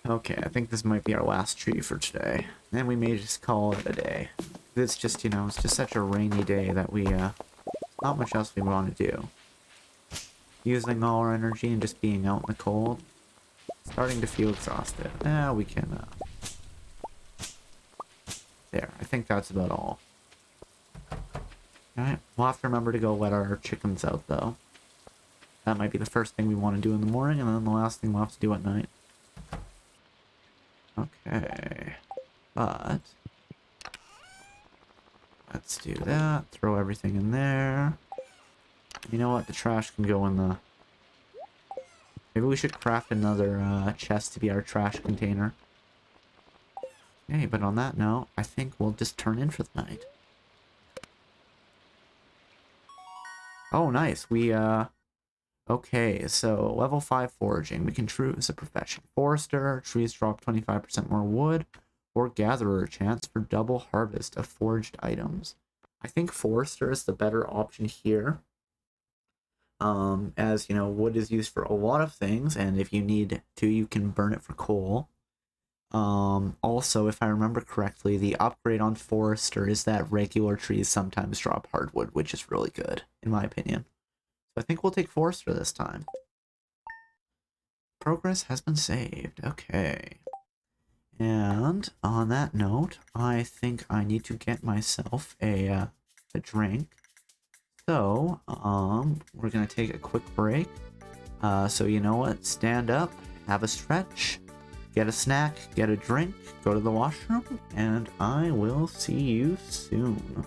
Okay, I think this might be our last tree for today. Then we may just call it a day. It's just, you know, it's just such a rainy day that we, not much else we want to do. Using all our energy and just being out in the cold. Starting to feel exhausted. We can, there, I think that's about all. Alright, we'll have to remember to go let our chickens out, though. That might be the first thing we want to do in the morning, and then the last thing we'll have to do at night. Okay, but let's do that. Throw everything in there. You know what? The trash can go in the... Maybe we should craft another chest to be our trash container. Okay, but on that note, I think we'll just turn in for the night. Oh, nice. We, okay, so level 5 foraging. We can choose a profession. Forester, trees drop 25% more wood, or gatherer, chance for double harvest of foraged items. I think forester is the better option here. As, you know, wood is used for a lot of things, and if you need to, you can burn it for coal. Also, if I remember correctly, the upgrade on Forester is that regular trees sometimes drop hardwood, which is really good, in my opinion. So I think we'll take Forester this time. Progress has been saved. Okay. And on that note, I think I need to get myself a drink. So, we're gonna take a quick break. So you know what? Stand up, have a stretch, get a snack, get a drink, go to the washroom, and I will see you soon.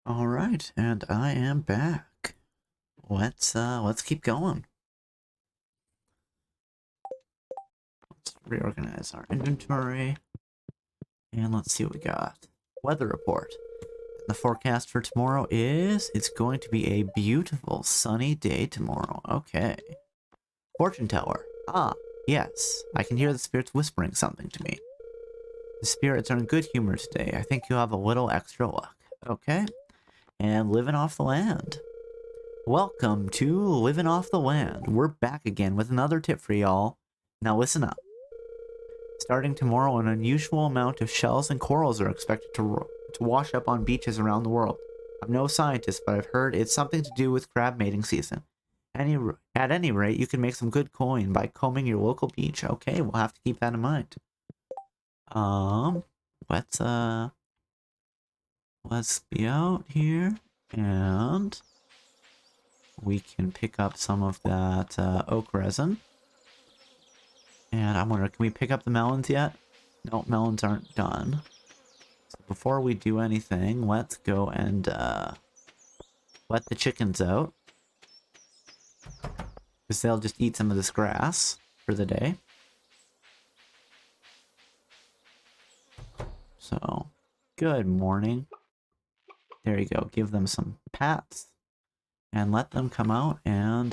All right, and I am back. Let's keep going. Let's reorganize our inventory. And let's see what we got. Weather report. The forecast for tomorrow is it's going to be a beautiful sunny day tomorrow. Okay. Fortune teller. Ah, yes. I can hear the spirits whispering something to me. The spirits are in good humor today. I think you'll have a little extra luck. Okay. And living off the land. Welcome to Living Off the Land. We're back again with another tip for y'all. Now listen up. Starting tomorrow, an unusual amount of shells and corals are expected to wash up on beaches around the world. I'm no scientist, but I've heard it's something to do with crab mating season. At any rate, you can make some good coin by combing your local beach. Okay, we'll have to keep that in mind. Let's let's be out here, and we can pick up some of that oak resin. And I wonder, can we pick up the melons yet? No, melons aren't done. So before we do anything, let's go and let the chickens out. Because they'll just eat some of this grass for the day. So, good morning. There you go. Give them some pats. And let them come out and,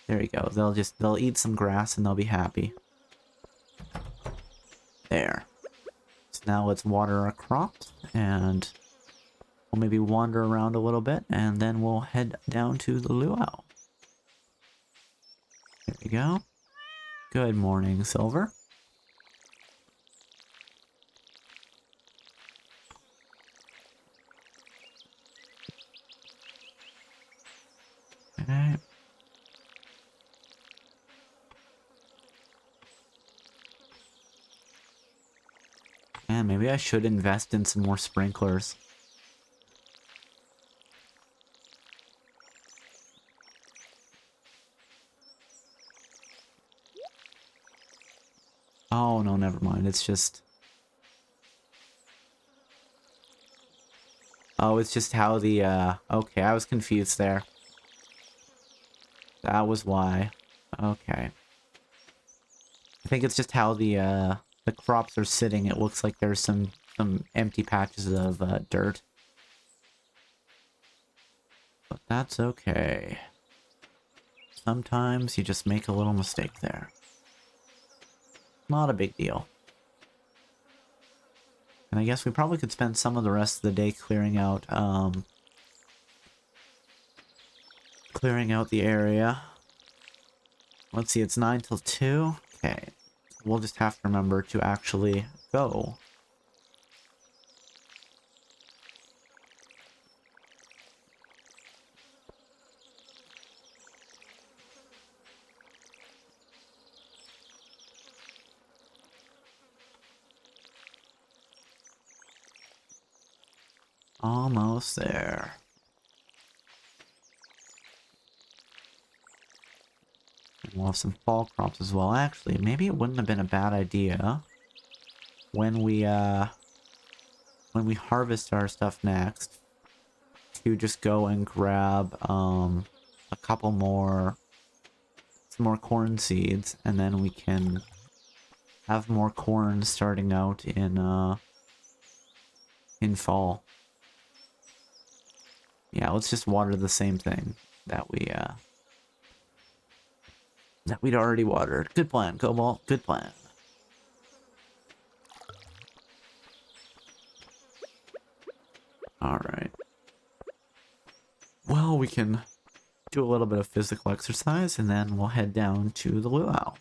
there you go. They'll eat some grass and they'll be happy. There. So now let's water our crops and we'll maybe wander around a little bit and then we'll head down to the luau. There we go. Good morning, Silver. Okay. And maybe I should invest in some more sprinklers. Oh, no, never mind. It's just... Oh, it's just how the, okay, I was confused there. That was why. Okay. I think it's just how the crops are sitting. It looks like there's some empty patches of, dirt. But that's okay. Sometimes you just make a little mistake there. Not a big deal. And I guess we probably could spend some of the rest of the day clearing out the area. Let's see, it's 9 till 2. Okay. We'll just have to remember to actually go. Almost there. We'll have some fall crops as well. Actually, maybe it wouldn't have been a bad idea when we harvest our stuff next to just go and grab a couple more some more corn seeds, and then we can have more corn starting out in fall. Yeah, let's just water the same thing that we'd already watered. Good plan, Cobalt. Good plan. Alright. Well, we can do a little bit of physical exercise, and then we'll head down to the luau.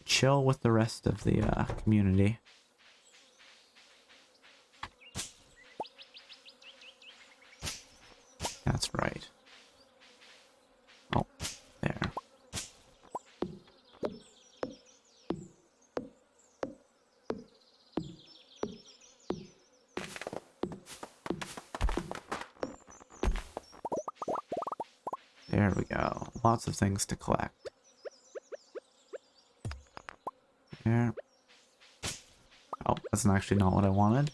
Chill with the rest of the community. That's right. Oh, there. There we go. Lots of things to collect. There. Oh, that's actually not what I wanted.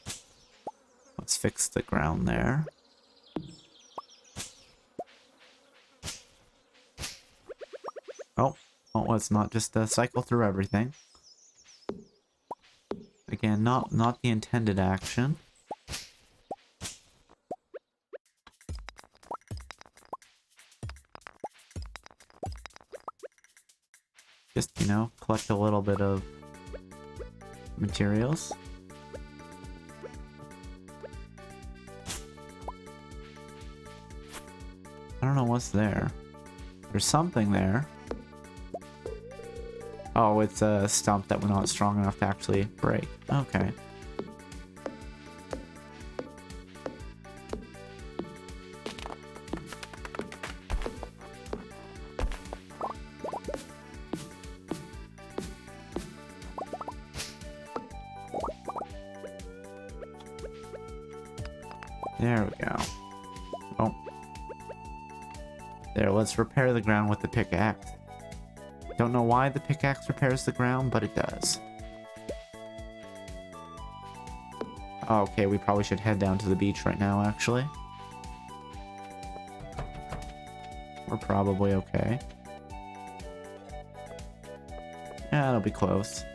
Let's fix the ground there. Oh, let's not just cycle through everything. Again, not the intended action. Just, you know, collect a little bit of materials. I don't know what's there. There's something there. Oh, it's a stump that we're not strong enough to actually break. Okay. There we go. Oh. There, let's repair the ground with the pickaxe. Don't know why the pickaxe repairs the ground, but it does. Okay, we probably should head down to the beach right now, actually. We're probably okay. Yeah, it'll be close.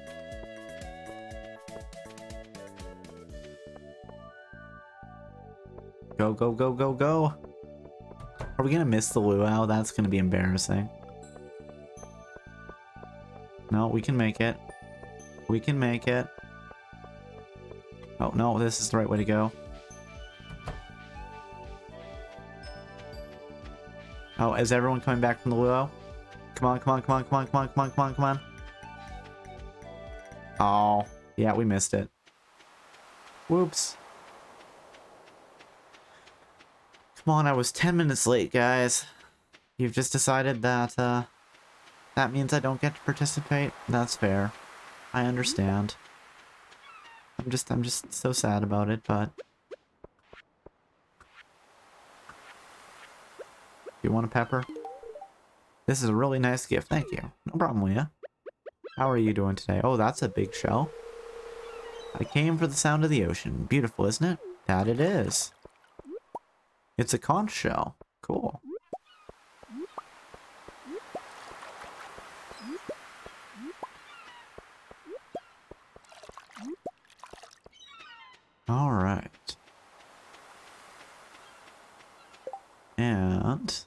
Go, go, go, go, go! Are we gonna miss the luau? That's gonna be embarrassing. No, we can make it. We can make it. Oh, no, this is the right way to go. Oh, is everyone coming back from the luau? Come on, come on, come on, come on, come on, come on, come on, come on. Oh, yeah, we missed it. Whoops. Come on, I was 10 minutes late, guys. You've just decided that, that means I don't get to participate? That's fair. I understand. I'm just so sad about it, but... You want a pepper? This is a really nice gift, thank you. No problem, Leah. How are you doing today? Oh, that's a big shell. I came for the sound of the ocean. Beautiful, isn't it? That it is. It's a conch shell. Cool. Alright. And...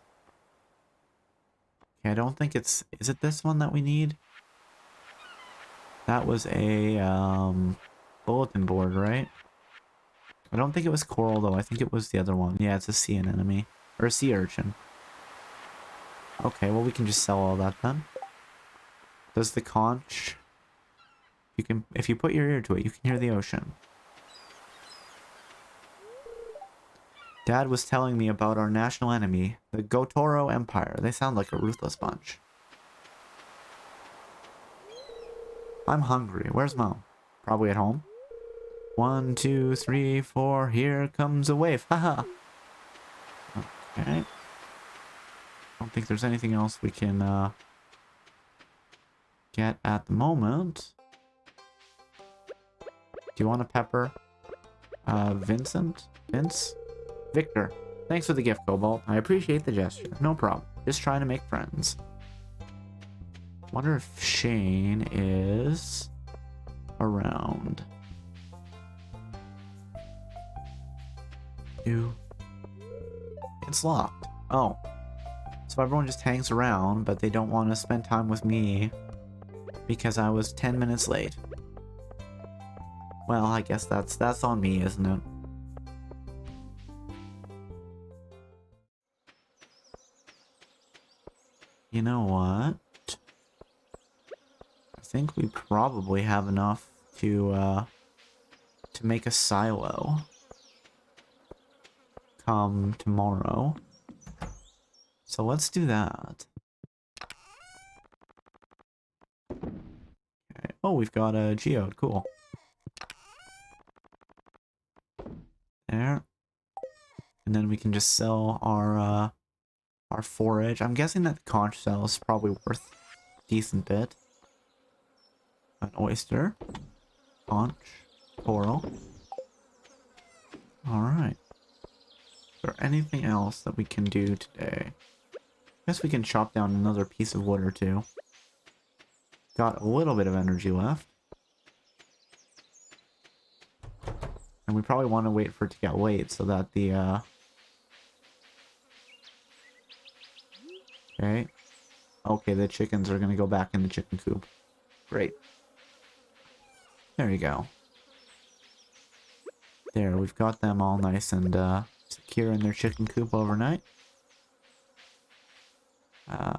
okay, I don't think it's... is it this one that we need? That was a, bulletin board, right? I don't think it was coral, though. I think it was the other one. Yeah, it's a sea anemone. Or a sea urchin. Okay, well, we can just sell all that then. Does the conch... you can... if you put your ear to it, you can hear the ocean. Dad was telling me about our national enemy, the Gotoro Empire. They sound like a ruthless bunch. I'm hungry. Where's Mom? Probably at home. 1, 2, 3, 4. Here comes a wave. Haha. Okay. Don't think there's anything else we can get at the moment. Do you want a pepper? Vincent? Vince? Victor. Thanks for the gift, Cobalt. I appreciate the gesture. No problem. Just trying to make friends. Wonder if Shane is around. It's locked. Oh. So everyone just hangs around, but they don't want to spend time with me because I was 10 minutes late. Well, I guess that's on me, isn't it? You know what? I think we probably have enough to make a silo come tomorrow. So let's do that. Okay. Oh, we've got a geode. Cool. There. And then we can just sell our forage. I'm guessing that the conch shell is probably worth a decent bit. An oyster. Conch. Coral. Alright. Is there anything else that we can do today? I guess we can chop down another piece of wood or two. Got a little bit of energy left. And we probably want to wait for it to get late so that the, okay. Okay, the chickens are going to go back in the chicken coop. Great. There you go. There, we've got them all nice and, secure in their chicken coop overnight. Oh.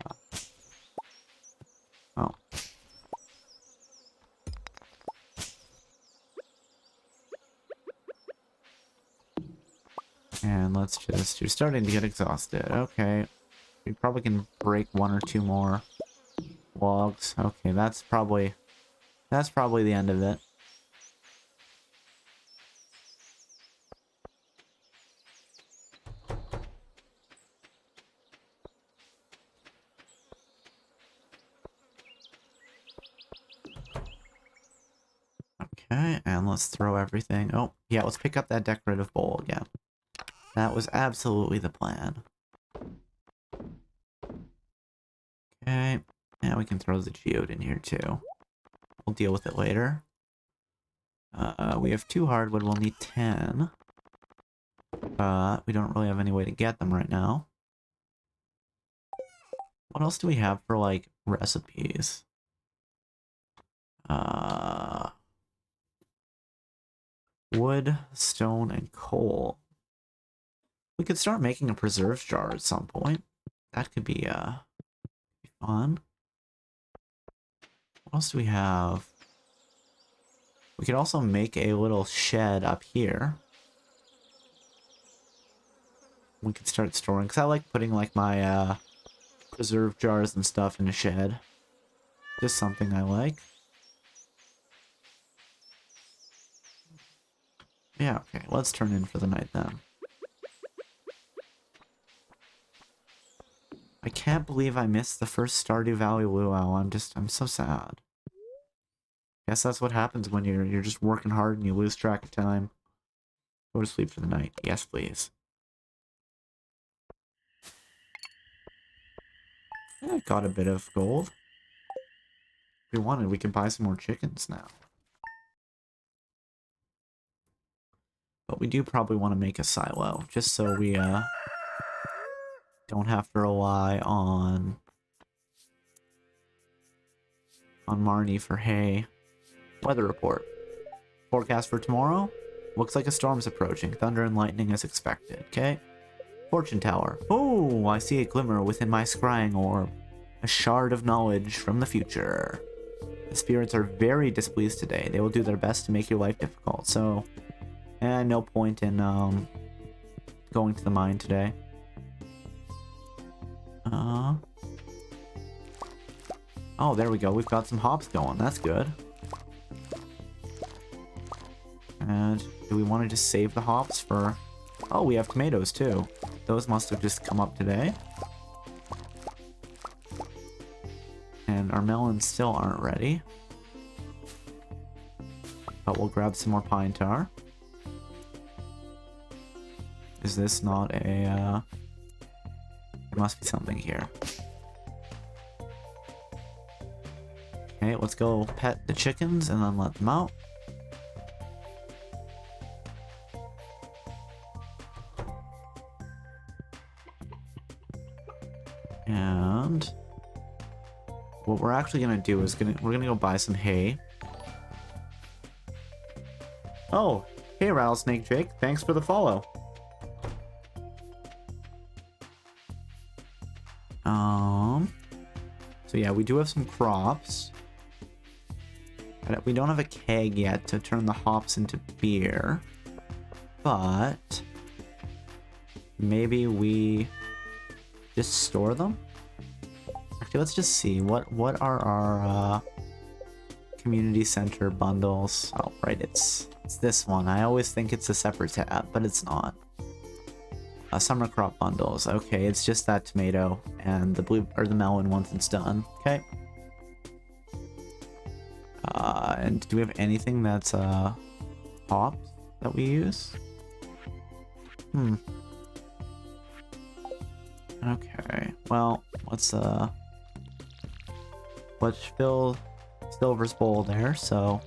And let's just... you're starting to get exhausted. Okay. We probably can break 1 or 2 more logs. Okay, that's probably the end of it. Okay, and let's throw everything. Oh, yeah, let's pick up that decorative bowl again. That was absolutely the plan. Okay, now we can throw the geode in here too. We'll deal with it later. We have 2 hardwood, we'll need 10. But we don't really have any way to get them right now. What else do we have for, like, recipes? Wood, stone, and coal. We could start making a preserves jar at some point. That could be fun. What else do we have? We could also make a little shed up here. We could start storing, because I like putting, like, my preserve jars and stuff in a shed. Just something I like. Yeah, okay, let's turn in for the night then. I can't believe I missed the first Stardew Valley luau. I'm so sad. Guess that's what happens when you're just working hard and you lose track of time. Go to sleep for the night. Yes, please. Yeah, got a bit of gold. If we wanted, we could buy some more chickens now. But we do probably want to make a silo, just so we don't have to rely on Marnie for hay. Weather report. Forecast for tomorrow? Looks like a storm's approaching. Thunder and lightning as expected, okay? Fortune tower. Oh, I see a glimmer within my scrying orb. A shard of knowledge from the future. The spirits are very displeased today. They will do their best to make your life difficult, so... no point in, going to the mine today. Oh, there we go. We've got some hops going. That's good. And do we want to just save the hops for... Oh, we have tomatoes too. Those must have just come up today. And our melons still aren't ready. But we'll grab some more pine tar. Is this not a... There must be something here. Okay, let's go pet the chickens and then let them out. And what we're actually gonna do is we're gonna go buy some hay. Oh, hey Rattlesnake Jake, thanks for the follow. So yeah, we do have some crops. But we don't have a keg yet to turn the hops into beer. But maybe we just store them? Actually, let's just see. What are our community center bundles? Oh, right, it's this one. I always think it's a separate tab, but it's not. Summer crop bundles. Okay, it's just that tomato and the blue or the melon once it's done. Okay. And do we have anything that's hops that we use? Okay. Well, let's fill Silver's bowl there, so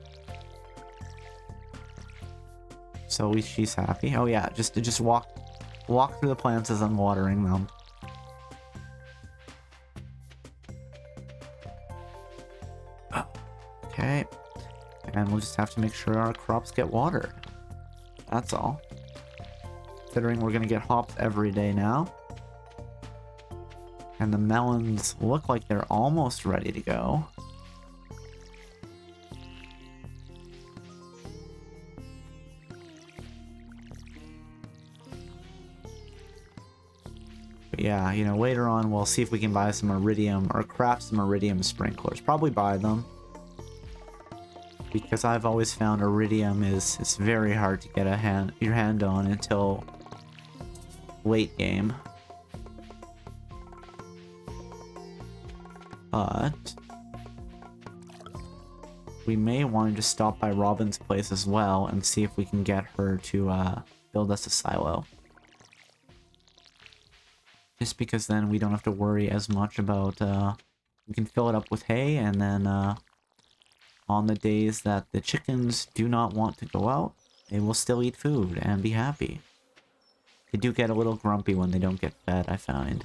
at least she's happy. Oh yeah, just walk through the plants as I'm watering them. Okay. And we'll just have to make sure our crops get watered. That's all. Considering we're gonna get hops every day now. And the melons look like they're almost ready to go. But yeah, you know, later on we'll see if we can buy some iridium or craft some iridium sprinklers. Probably buy them. Because I've always found iridium is very hard to get your hand on until late game. But we may want to just stop by Robin's place as well and see if we can get her to build us a silo. Just because then we don't have to worry as much about, we can fill it up with hay, and then on the days that the chickens do not want to go out, they will still eat food and be happy. They do get a little grumpy when they don't get fed, I find.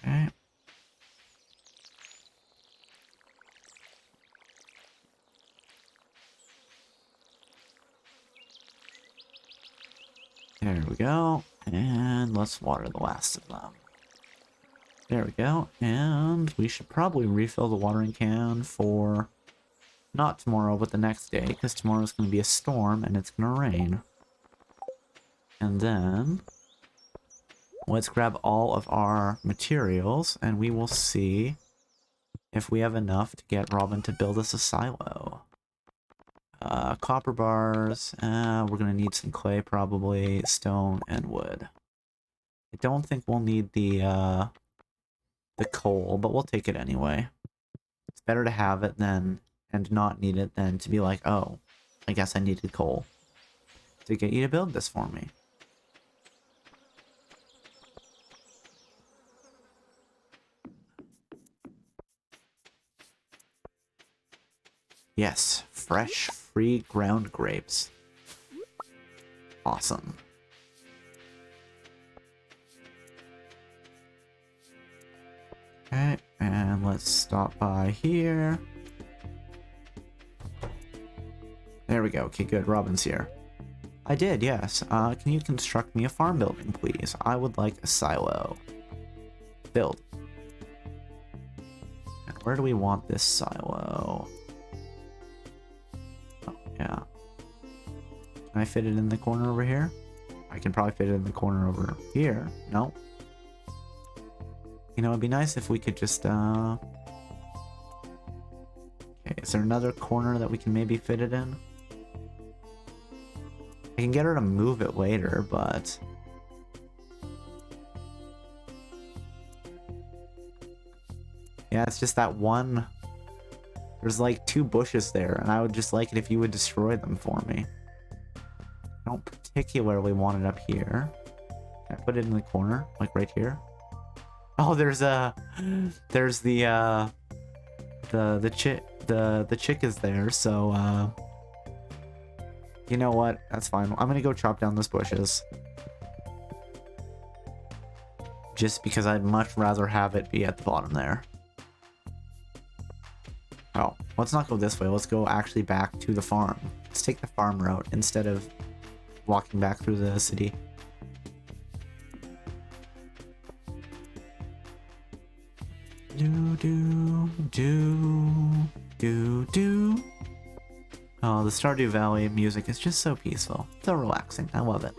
Okay. There we go. And let's water the last of them. There we go. And we should probably refill the watering can for not tomorrow, but the next day, because tomorrow's going to be a storm and it's going to rain. And then let's grab all of our materials and we will see if we have enough to get Robin to build us a silo. Copper bars, we're gonna need some clay probably, stone, and wood. I don't think we'll need the coal, but we'll take it anyway. It's better to have it than, and not need it than to be like, oh, I guess I needed coal to get you to build this for me. Yes, fresh, free ground grapes. Awesome. Okay, and let's stop by here. There we go. Okay, good. Robin's here. I did, yes. Can you construct me a farm building, please? I would like a silo. Build. And where do we want this silo? Yeah. Can I fit it in the corner over here? I can probably fit it in the corner over here. No. You know, it'd be nice if we could just, Okay, is there another corner that we can maybe fit it in? I can get her to move it later, but... yeah, it's just that one... There's like 2 bushes there, and I would just like it if you would destroy them for me. I don't particularly want it up here. Can I put it in the corner? Like right here? Oh, there's the chick is there, so you know what? That's fine. I'm gonna go chop down those bushes. Just because I'd much rather have it be at the bottom there. Oh, let's not go this way. Let's go actually back to the farm. Let's take the farm route instead of walking back through the city. Do. Oh, the Stardew Valley music is just so peaceful. So relaxing. I love it.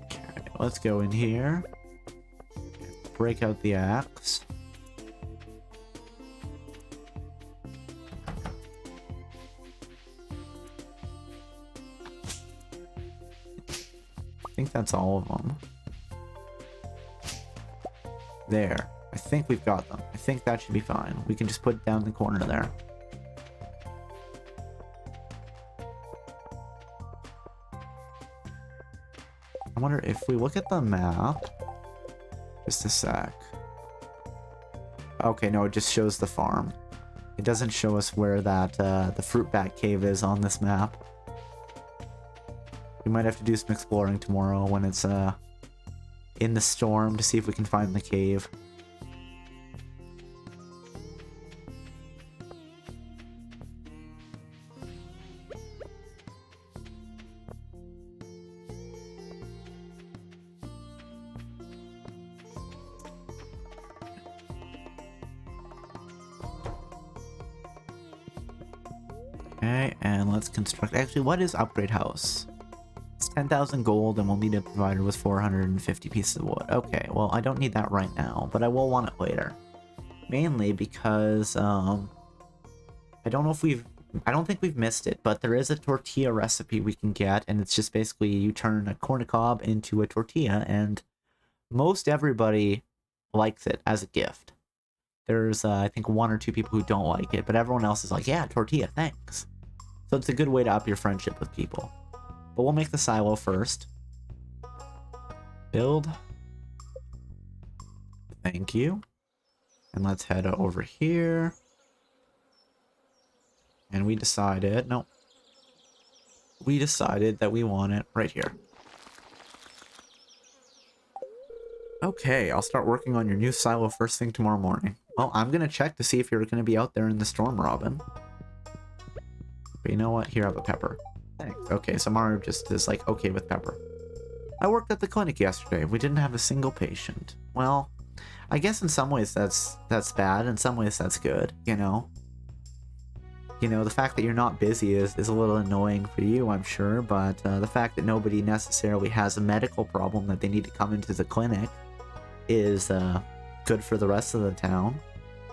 Okay, let's go in here. Break out the axe. I think that's all of them. There. I think we've got them. I think that should be fine. We can just put it down in the corner there. I wonder if we look at the map. Just a sec. Okay, no, it just shows the farm. It doesn't show us where that the fruit bat cave is on this map. We might have to do some exploring tomorrow when it's in the storm to see if we can find the cave. Okay, and let's construct. Actually, what is upgrade house? It's 10,000 gold, and we'll need to provide her with 450 pieces of wood. Okay, well, I don't need that right now, but I will want it later. Mainly because, I don't think we've missed it, but there is a tortilla recipe we can get, and it's just basically you turn a corn cob into a tortilla, and most everybody likes it as a gift. There's, I think, 1 or 2 people who don't like it, but everyone else is like, yeah, tortilla, thanks. So it's a good way to up your friendship with people. But we'll make the silo first. Build. Thank you. And let's head over here. And we decided that we want it right here. Okay, I'll start working on your new silo first thing tomorrow morning. Well, I'm gonna check to see if you're gonna be out there in the storm, Robin. But you know what? Here, have a pepper. Thanks. Okay, so Mario just is like, okay with pepper. I worked at the clinic yesterday. We didn't have a single patient. Well, I guess in some ways that's bad. In some ways that's good, you know? You know, the fact that you're not busy is a little annoying for you, I'm sure, but the fact that nobody necessarily has a medical problem that they need to come into the clinic is good for the rest of the town.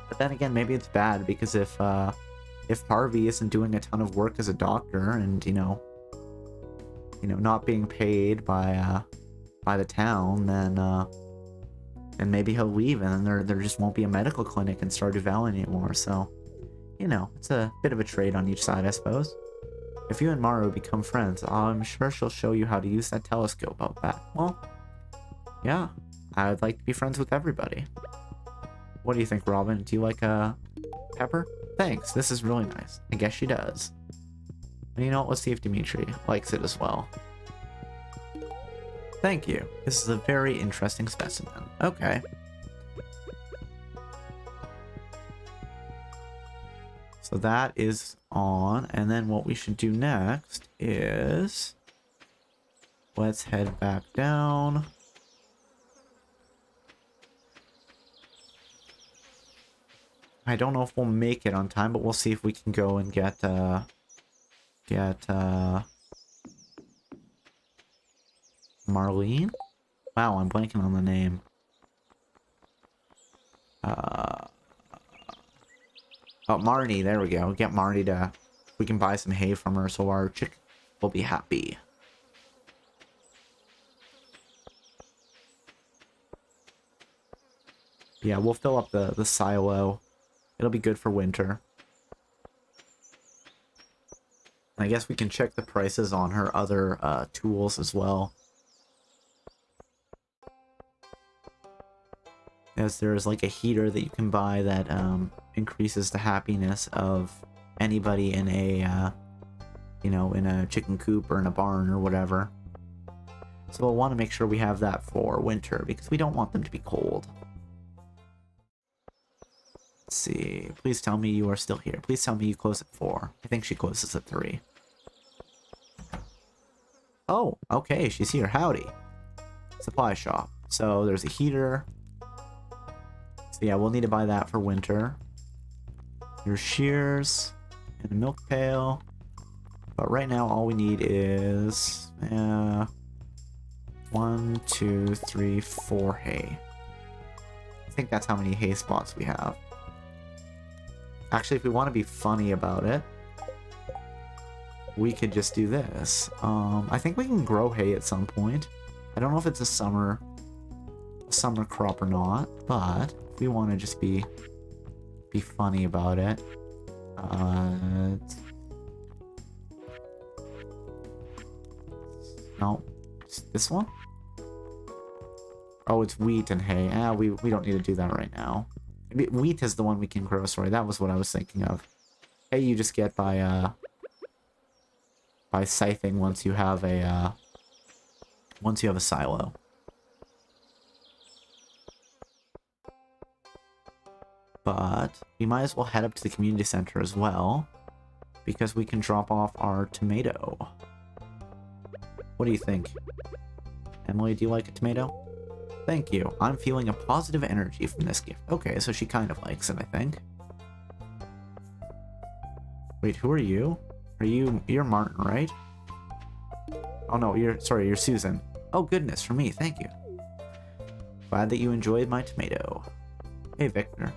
But then again, maybe it's bad, because if Harvey isn't doing a ton of work as a doctor and, you know, not being paid by the town, then maybe he'll leave, and then there just won't be a medical clinic in Stardew Valley anymore, so... You know, it's a bit of a trade on each side, I suppose. If you and Maru become friends, I'm sure she'll show you how to use that telescope out back. Well, yeah, I'd like to be friends with everybody. What do you think, Robin? Do you like pepper? Thanks, this is really nice. I guess she does. And you know what, let's see if Dimitri likes it as well. Thank you. This is a very interesting specimen. Okay. So that is on, and then what we should do next is... Let's head back down. I don't know if we'll make it on time, but we'll see if we can go and get Marlene? Wow, I'm blanking on the name. Oh, Marnie, there we go. Get Marnie to... We can buy some hay from her, so our chick will be happy. Yeah, we'll fill up the silo. It'll be good for winter. I guess we can check the prices on her other tools as well. As there's like a heater that you can buy that increases the happiness of anybody in a, you know, in a chicken coop or in a barn or whatever. So we'll want to make sure we have that for winter, because we don't want them to be cold. Let's see. Please tell me you are still here. Please tell me you close at 4. I think she closes at 3. Oh, okay, she's here. Howdy. Supply shop. So there's a heater. So yeah, we'll need to buy that for winter. There's shears and a milk pail. But right now, all we need is 1, 2, 3, 4 hay. I think that's how many hay spots we have. Actually, if we want to be funny about it, we could just do this. I think we can grow hay at some point. I don't know if it's a summer crop or not, but if we want to just be funny about it. No, it's this one? Oh, it's wheat and hay. We don't need to do that right now. Wheat is the one we can grow, sorry. That was what I was thinking of. Hay you just get by scything once you have a silo. But we might as well head up to the community center as well, because we can drop off our tomato. What do you think? Emily, do you like a tomato? Thank you. I'm feeling a positive energy from this gift. Okay, so she kind of likes it, I think. Wait, who are you? You're Martin, right? Oh no, you're Susan. Oh goodness, for me, thank you. Glad that you enjoyed my tomato. Hey Victor.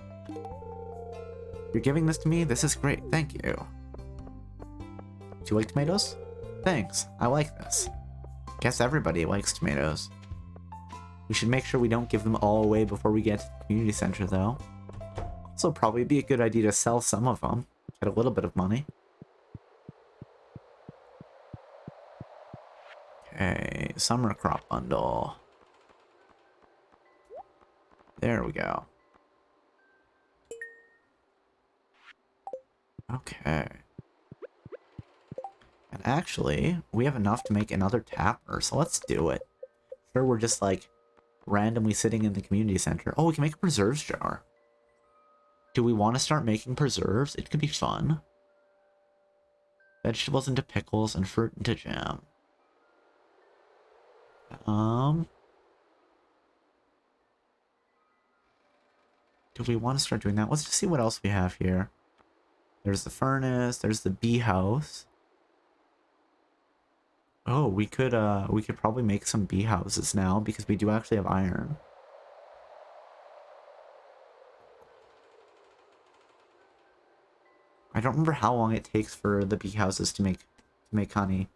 You're giving this to me? This is great, thank you. Do you like tomatoes? Thanks, I like this. Guess everybody likes tomatoes. We should make sure we don't give them all away before we get to the community center though. Also probably be a good idea to sell some of them. Get a little bit of money. Okay, summer crop bundle. There we go. Okay. And actually, we have enough to make another tapper, so let's do it. Sure, we're just like randomly sitting in the community center. Oh, we can make a preserves jar. Do we want to start making preserves? It could be fun. Vegetables into pickles and fruit into jam. Do we want to start doing that? Let's just see what else we have here. There's the furnace, there's the bee house. Oh, we could probably make some bee houses now because we do actually have iron. I don't remember how long it takes for the bee houses to make honey.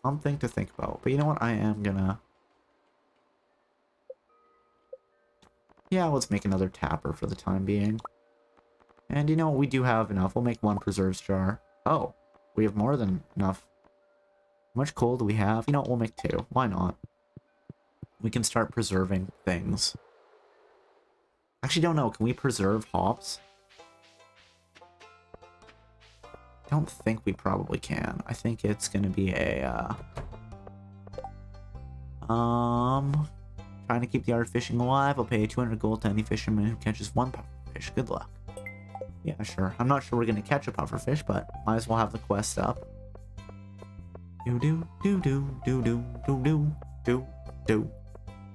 Something to think about. But you know what? I am gonna... Yeah, let's make another tapper for the time being. And you know what? We do have enough. We'll make one preserves jar. Oh, we have more than enough. How much coal do we have? You know what? We'll make two. Why not? We can start preserving things. Actually, don't know. Can we preserve hops? Don't think we probably can. I think it's gonna be a trying to keep the art of fishing alive. I'll pay 200 gold to any fisherman who catches one pufferfish. Good luck. Yeah, sure. I'm not sure we're gonna catch a pufferfish, but might as well have the quest up. Do do do do do do do do do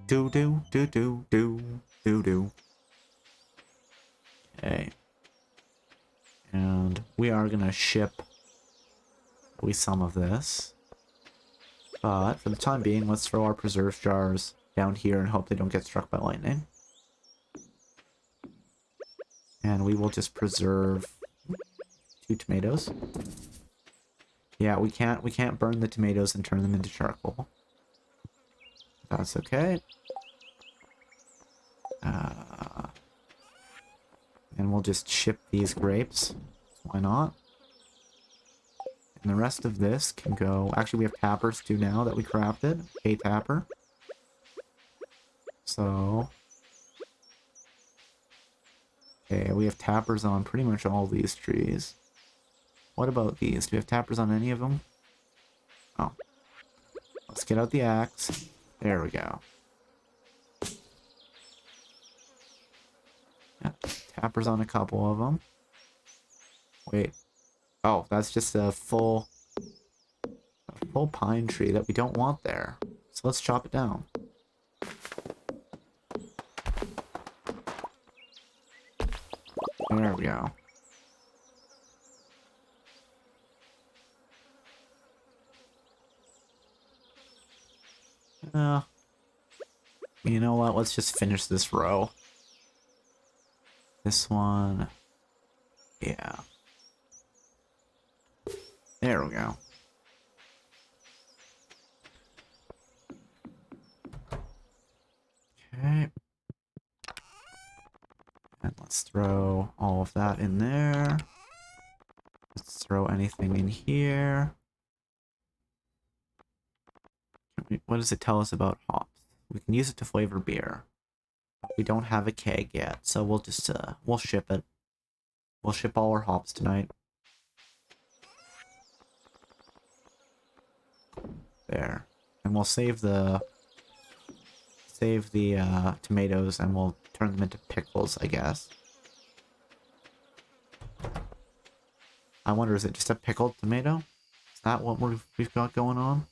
do do do do do do do. Okay. And we are gonna ship at least some of this. But for the time being, let's throw our preserve jars down here and hope they don't get struck by lightning. And we will just preserve 2 tomatoes. Yeah, we can't burn the tomatoes and turn them into charcoal. That's okay. And we'll just ship these grapes. Why not? And the rest of this can go... Actually, we have tappers too now that we crafted. A tapper. So... Okay, we have tappers on pretty much all these trees. What about these? Do we have tappers on any of them? Oh. Let's get out the axe. There we go. Yeah, tappers on a couple of them. Wait. Oh, that's just a full pine tree that we don't want there. So let's chop it down. There we go. You know what? Let's just finish this row. This one. Yeah. There we go. Okay. And let's throw all of that in there. Let's throw anything in here. What does it tell us about hops? We can use it to flavor beer. We don't have a keg yet, so we'll just, we'll ship it. We'll ship all our hops tonight. There. And we'll save the tomatoes and we'll turn them into pickles, I guess. I wonder, is it just a pickled tomato? Is that what we've got going on?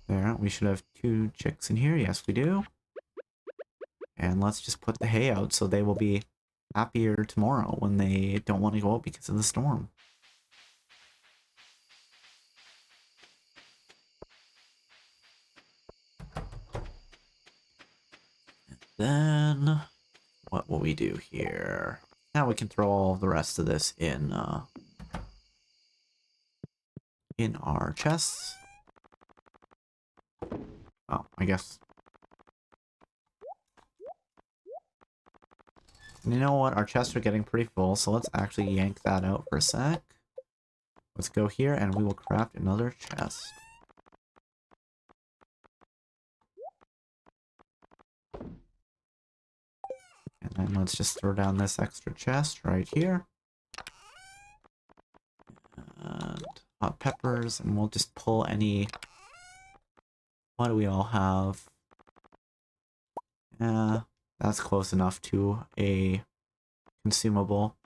There, we should have 2 chicks in here. Yes, we do. And let's just put the hay out so they will be happier tomorrow when they don't want to go out because of the storm. Then, what will we do here? Now we can throw all the rest of this in our chests. Oh, I guess. You know what? Our chests are getting pretty full, so let's actually yank that out for a sec. Let's go here and we will craft another chest. And then let's just throw down this extra chest right here. And hot peppers, and we'll just pull any... What do we all have? Yeah, that's close enough to a consumable.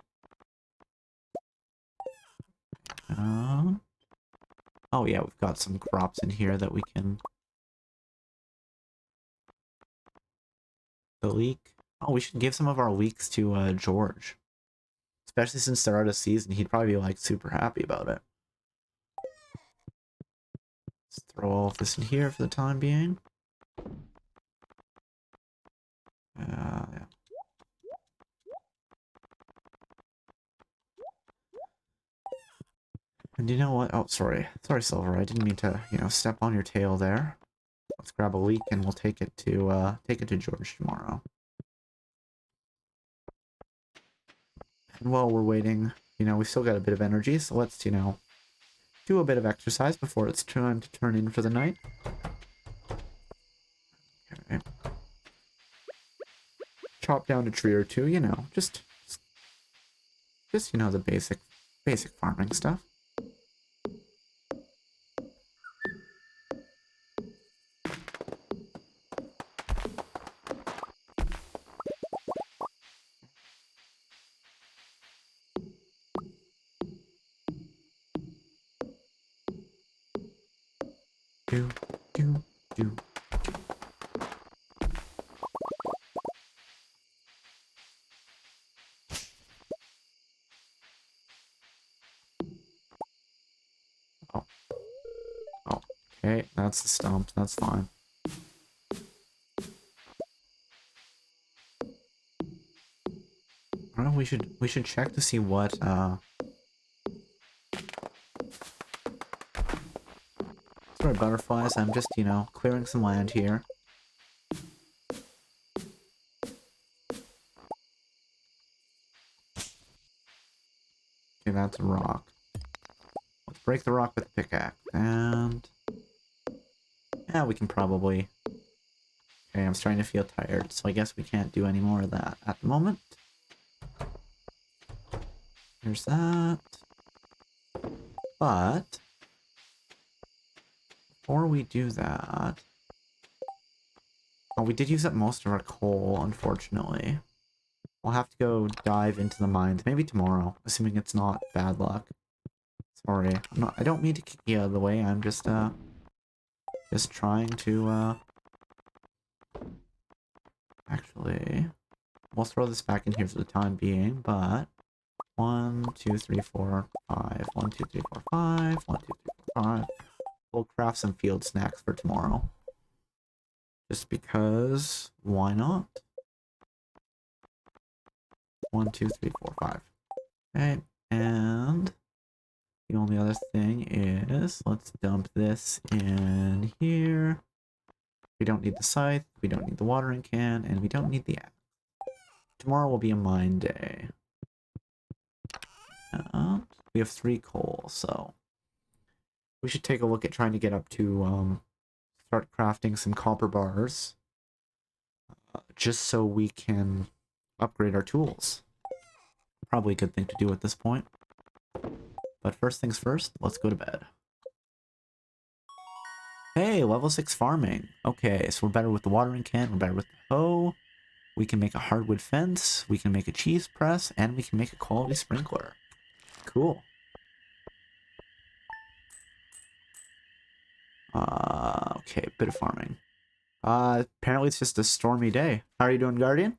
Oh yeah, we've got some crops in here that we can... The leek. Oh, we should give some of our leeks to George. Especially since they're out of season, he'd probably be like super happy about it. Let's throw all of this in here for the time being. Yeah. And you know what? Oh, sorry. Sorry, Silver. I didn't mean to, step on your tail there. Let's grab a leek and we'll take it to George tomorrow. And while we're waiting, we've still got a bit of energy, so let's, do a bit of exercise before it's time to turn in for the night. Okay. Chop down a tree or two, just the basic farming stuff. Do. Oh. Okay, that's the stump. That's fine. I don't know, we should check to see what sorry, butterflies. I'm just, clearing some land here. Okay, that's a rock. Let's break the rock with a pickaxe. And... yeah, we can probably... Okay, I'm starting to feel tired, so I guess we can't do any more of that at the moment. There's that. But... before we do that... oh, we did use up most of our coal, unfortunately. We'll have to go dive into the mines, maybe tomorrow, assuming it's not bad luck. Sorry, I don't mean to kick you out of the way, I'm just trying to, actually, we'll throw this back in here for the time being, but 1, 2, 3, 4, 5, 1, 2, 3, 4, 5, 1, 2, 3, 4, 5. We'll craft some field snacks for tomorrow. Just because, why not? 1, 2, 3, 4, 5. Okay, and the only other thing is, let's dump this in here. We don't need the scythe, we don't need the watering can, and we don't need the axe. Tomorrow will be a mine day. And we have 3 coal, so we should take a look at trying to get up to start crafting some copper bars, just so we can upgrade our tools. Probably a good thing to do at this point. But first things first, let's go to bed. Hey, level 6 farming. Okay, so we're better with the watering can, we're better with the hoe. We can make a hardwood fence, we can make a cheese press, and we can make a quality sprinkler. Cool. Okay, bit of farming. Apparently it's just a stormy day. How are you doing, Guardian?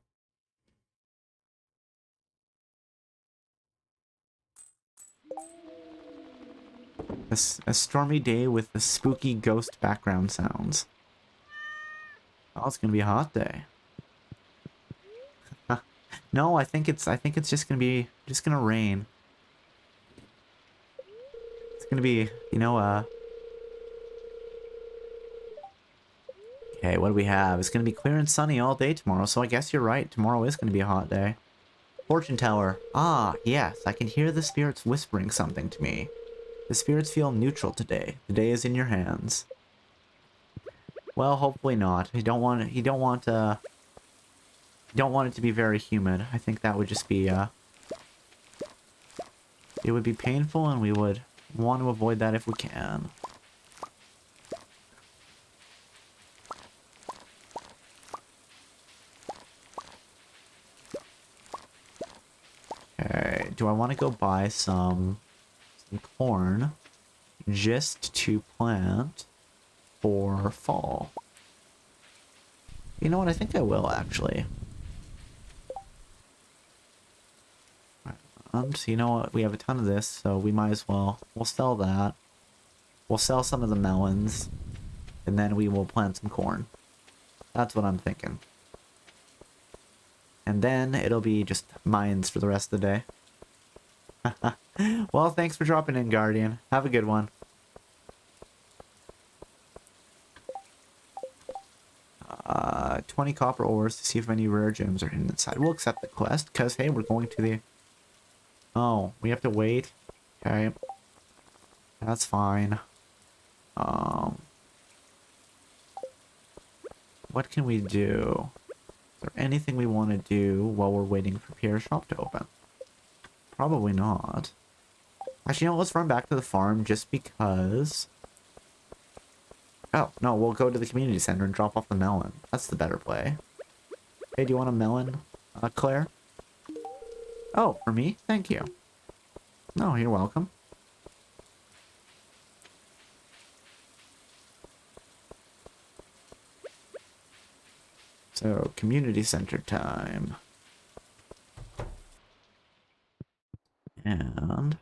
A stormy day with the spooky ghost background sounds. Oh, it's gonna be a hot day. No, I think it's just gonna rain. It's gonna be, okay, what do we have? It's gonna be clear and sunny all day tomorrow, so I guess you're right. Tomorrow is gonna be a hot day. Fortune teller. Ah, yes, I can hear the spirits whispering something to me. The spirits feel neutral today. The day is in your hands. Well, hopefully not. You don't want it to be very humid. I think that would just be, it would be painful, and we would want to avoid that if we can. Okay, do I want to go buy some corn just to plant for fall? You know what? I think I will, actually. So you know what? We have a ton of this, so we might as well. We'll sell that. We'll sell some of the melons, and then we will plant some corn. That's what I'm thinking. And then it'll be just mines for the rest of the day. Well, thanks for dropping in, Guardian. Have a good one. 20 copper ores to see if any rare gems are hidden inside. We'll accept the quest, because, hey, we're going to the... Oh, we have to wait. Okay. That's fine. What can we do? Is there anything we want to do while we're waiting for Pierre's shop to open? Probably not. Actually, you know, let's run back to the farm just because... Oh, no, we'll go to the community center and drop off the melon. That's the better play. Hey, do you want a melon, Claire? Oh, for me? Thank you. No, you're welcome. So, community center time. And...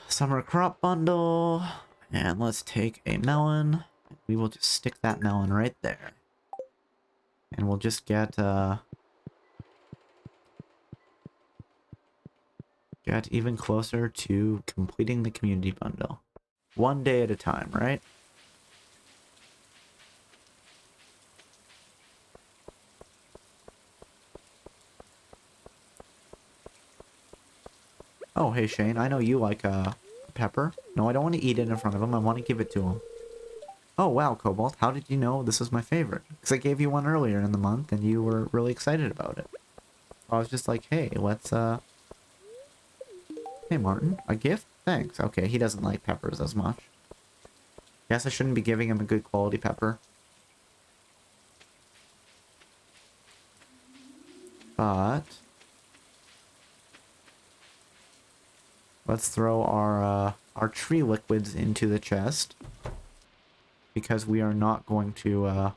summer crop bundle. And let's take a melon. We will just stick that melon right there. And we'll just get even closer to completing the community bundle. One day at a time, right? Oh, hey Shane, I know you like pepper. No, I don't want to eat it in front of him. I want to give it to him. Oh wow, Cobalt, how did you know this was my favorite? Because I gave you one earlier in the month and you were really excited about it. I was just like, hey, let's hey Martin, a gift? Thanks. Okay, he doesn't like peppers as much. Guess I shouldn't be giving him a good quality pepper. But let's throw our tree liquids into the chest, because we are not going to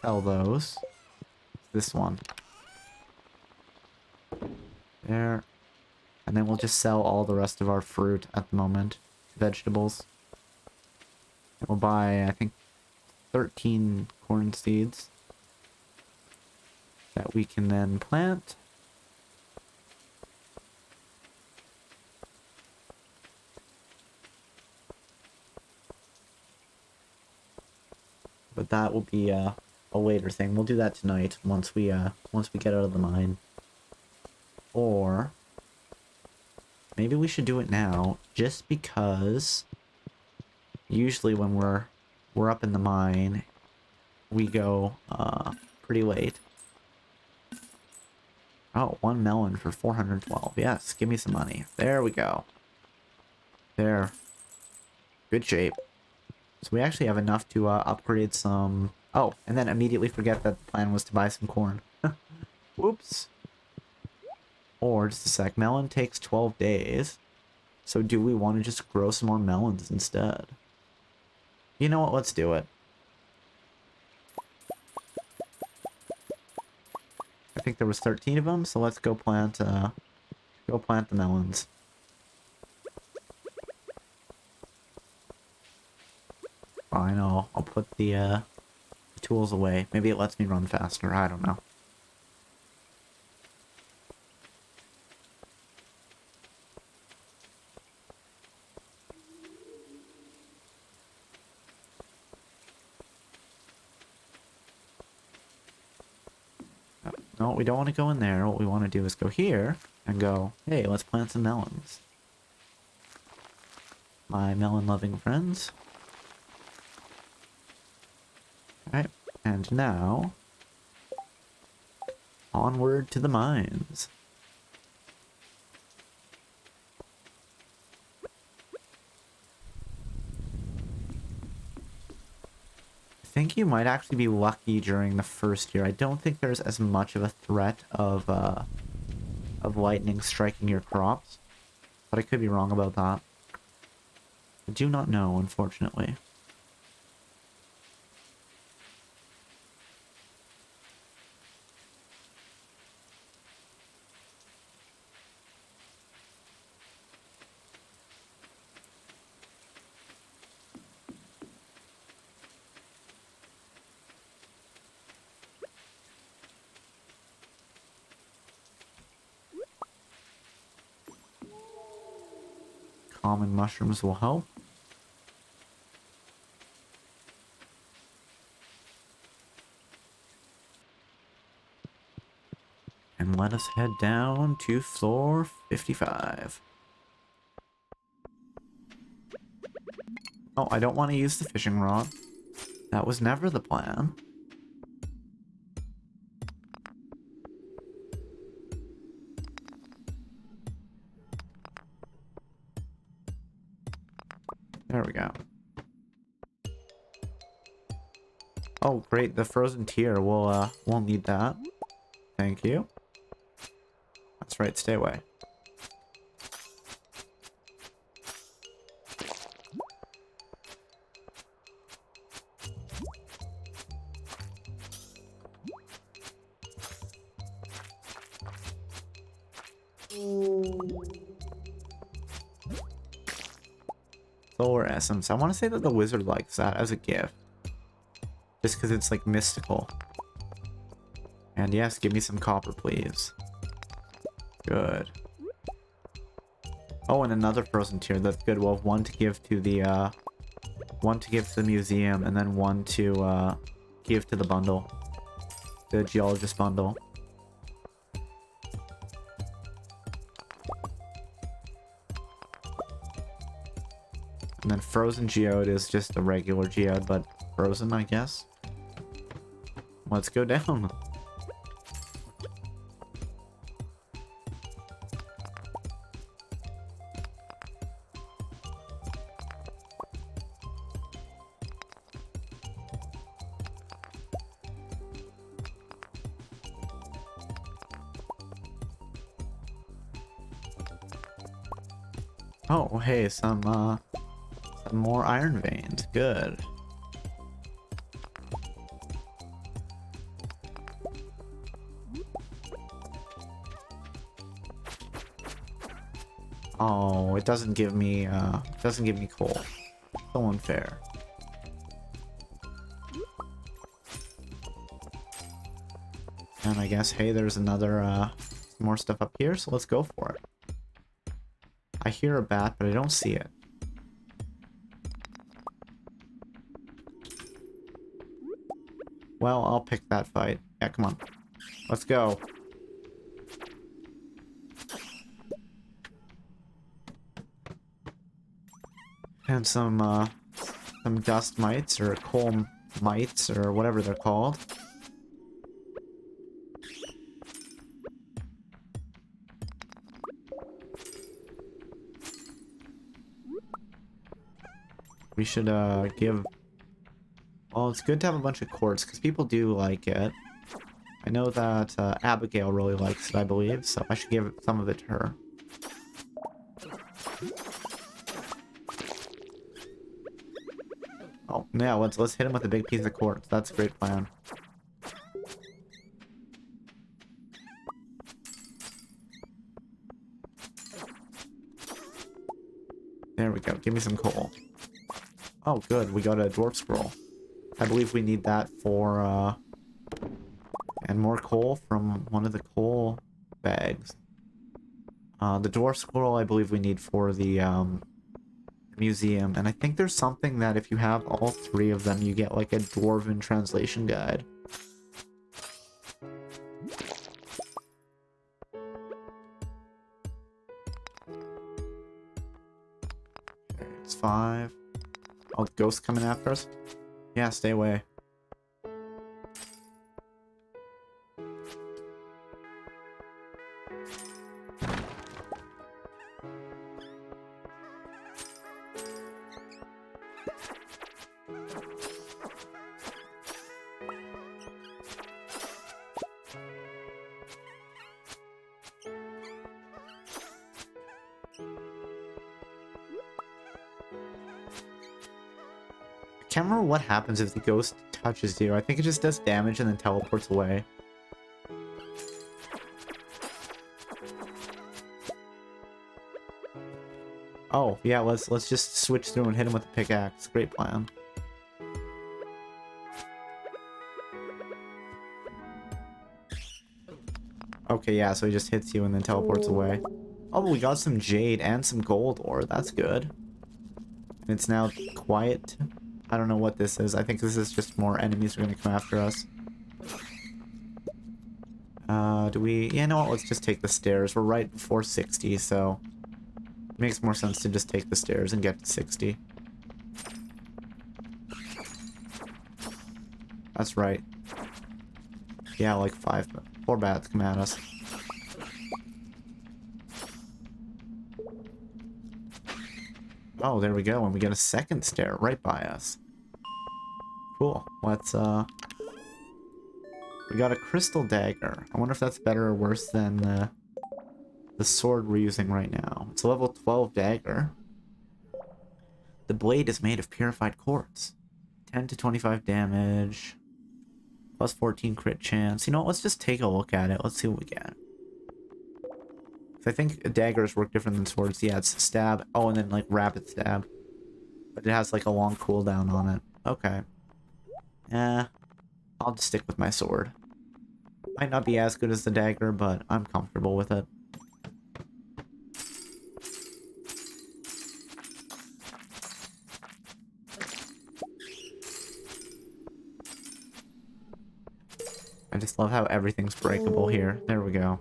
sell those. This one. There. And then we'll just sell all the rest of our fruit at the moment. Vegetables. And we'll buy, I think, 13 corn seeds that we can then plant. But that will be a later thing. We'll do that tonight once we get out of the mine. Or maybe we should do it now, just because usually when we're up in the mine, we go pretty late. Oh, one melon for 412. Yes, give me some money. There we go. There. Good shape. So we actually have enough to upgrade some... Oh, and then immediately forget that the plan was to buy some corn. Whoops. Or, just a sec, melon takes 12 days. So do we want to just grow some more melons instead? You know what, let's do it. I think there was 13 of them, so let's go plant the melons. fine. I'll put the tools away. Maybe it lets me run faster. I don't know. No, we don't want to go in there. What we want to do is go here and go, hey, let's plant some melons. My melon-loving friends. Alright, and now, onward to the mines. I think you might actually be lucky during the first year. I don't think there's as much of a threat of lightning striking your crops, but I could be wrong about that. I do not know, unfortunately. Common mushrooms will help. And let us head down to floor 55. Oh, I don't want to use the fishing rod. That was never the plan. There we go. Oh, great. The frozen tier. We'll need that. Thank you. That's right. Stay away. Solar essence. I want to say that the wizard likes that as a gift. Just because it's like mystical. And yes, give me some copper, please. Good. Oh, and another frozen tier. That's good. We'll have one to give to the museum, and then one to give to the bundle. The geologist bundle. And then frozen geode is just a regular geode, but frozen, I guess. Let's go down. Oh, hey, some more iron veins. Good. Oh, it doesn't give me coal. So unfair. And I guess, hey, there's another more stuff up here, so let's go for it. I hear a bat, but I don't see it. Well, I'll pick that fight. Yeah, come on. Let's go. And some dust mites, or coal mites, or whatever they're called. We should give... Well, it's good to have a bunch of quartz, because people do like it. I know that Abigail really likes it, I believe, so I should give some of it to her. Oh, yeah, let's hit him with a big piece of quartz. That's a great plan. There we go. Give me some coal. Oh, good. We got a dwarf scroll. I believe we need that for, and more coal from one of the coal bags. The dwarf scroll I believe we need for the, museum. And I think there's something that if you have all three of them, you get, like, a dwarven translation guide. It's 5. Oh, ghosts coming after us? Yeah, stay away. I can't remember what happens if the ghost touches you. I think it just does damage and then teleports away. Oh, yeah, let's just switch through and hit him with a pickaxe. Great plan. Okay, yeah, so he just hits you and then teleports away. Oh, we got some jade and some gold ore. That's good. And it's now quiet. I don't know what this is. I think this is just more enemies are going to come after us. Do we... Yeah, no, let's just take the stairs. We're right before 60, so... It makes more sense to just take the stairs and get to 60. That's right. Yeah, like 4 bats come at us. Oh, there we go, and we get a second stair right by us. Cool. Let's, we got a crystal dagger. I wonder if that's better or worse than the sword we're using right now. It's a level 12 dagger. The blade is made of purified quartz. 10 to 25 damage. Plus 14 crit chance. You know what? Let's just take a look at it. Let's see what we get. I think daggers work different than swords. Yeah, it's stab. Oh, and then, like, rapid stab. But it has, like, a long cooldown on it. Okay. I'll just stick with my sword. Might not be as good as the dagger, but I'm comfortable with it. I just love how everything's breakable here. There we go.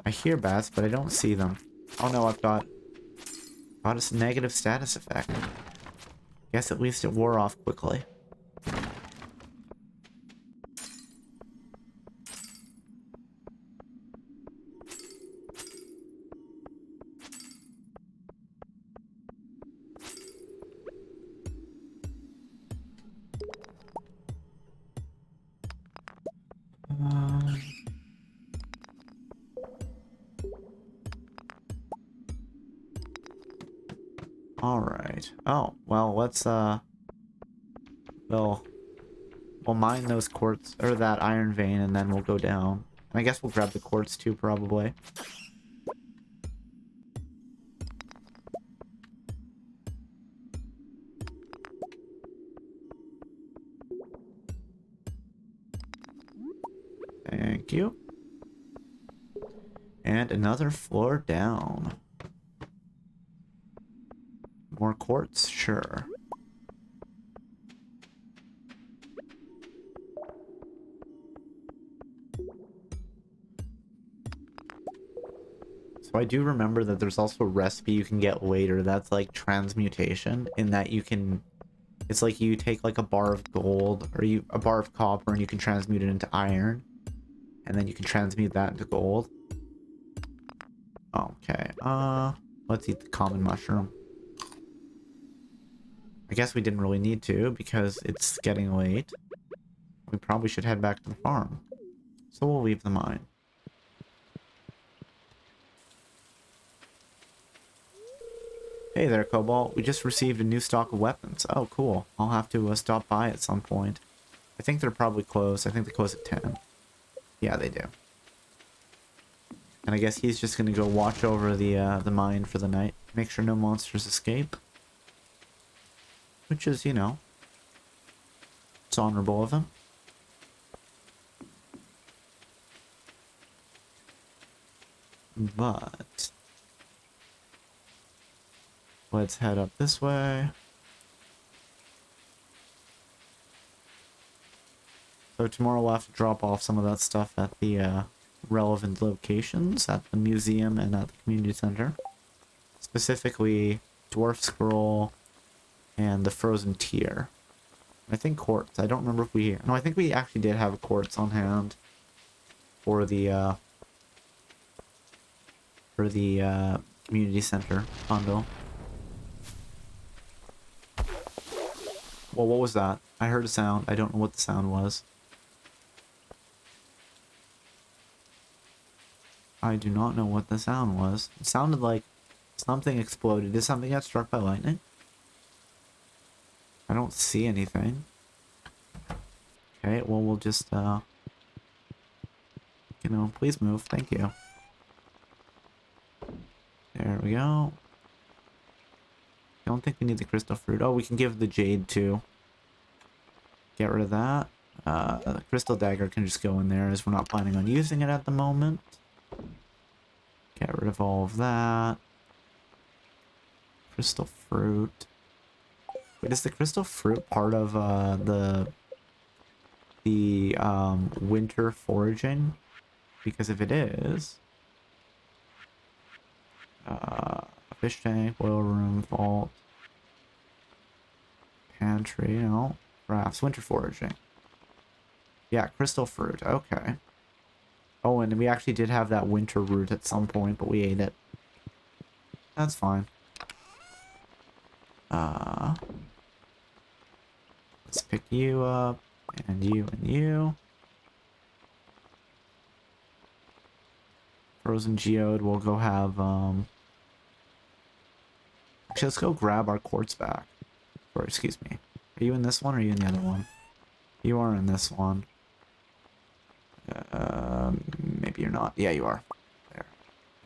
I hear bats, but I don't see them. Oh no, I've got a negative status effect. Guess at least it wore off quickly. Alright. Oh, well, let's, we'll mine those quartz, or that iron vein, and then we'll go down. And I guess we'll grab the quartz too, probably. Thank you. And another floor down. More quartz? Sure. So I do remember that there's also a recipe you can get later that's like transmutation, in that you can... It's like you take like a bar of gold, or a bar of copper, and you can transmute it into iron. And then you can transmute that into gold. Okay, let's eat the common mushroom. I guess we didn't really need to, because it's getting late. We probably should head back to the farm. So we'll leave the mine. Hey there, Cobalt. We just received a new stock of weapons. Oh, cool. I'll have to stop by at some point. I think they're probably closed. I think they close at 10. Yeah, they do. And I guess he's just gonna go watch over the mine for the night. Make sure no monsters escape. Which is, you know, it's honorable of him. But let's head up this way. So tomorrow we'll have to drop off some of that stuff at the relevant locations, at the museum and at the community center. Specifically, Dwarf Scroll and the Frozen Tear. I think quartz. I don't remember if we... No, I think we actually did have a quartz on hand for the community center bundle. Well, what was that? I heard a sound. I don't know what the sound was. I do not know what the sound was. It sounded like something exploded. Did something get struck by lightning? I don't see anything. Okay, well, we'll just, you know, please move. Thank you. There we go. Don't think we need the crystal fruit. Oh, we can give the jade too. Get rid of that. The crystal dagger can just go in there as we're not planning on using it at the moment. Get rid of all of that. Crystal fruit. Wait, is the crystal fruit part of the winter foraging? Because if it is, fish tank, oil room, vault, pantry, you know, crafts, winter foraging. Yeah, crystal fruit. Okay. Oh, and we actually did have that winter root at some point, but we ate it. That's fine. Let's pick you up, and you, and you. Frozen Geode, we'll go have, actually, let's go grab our quartz back. Or, excuse me. Are you in this one, or are you in the other one? You are in this one. Maybe you're not. Yeah, you are. There.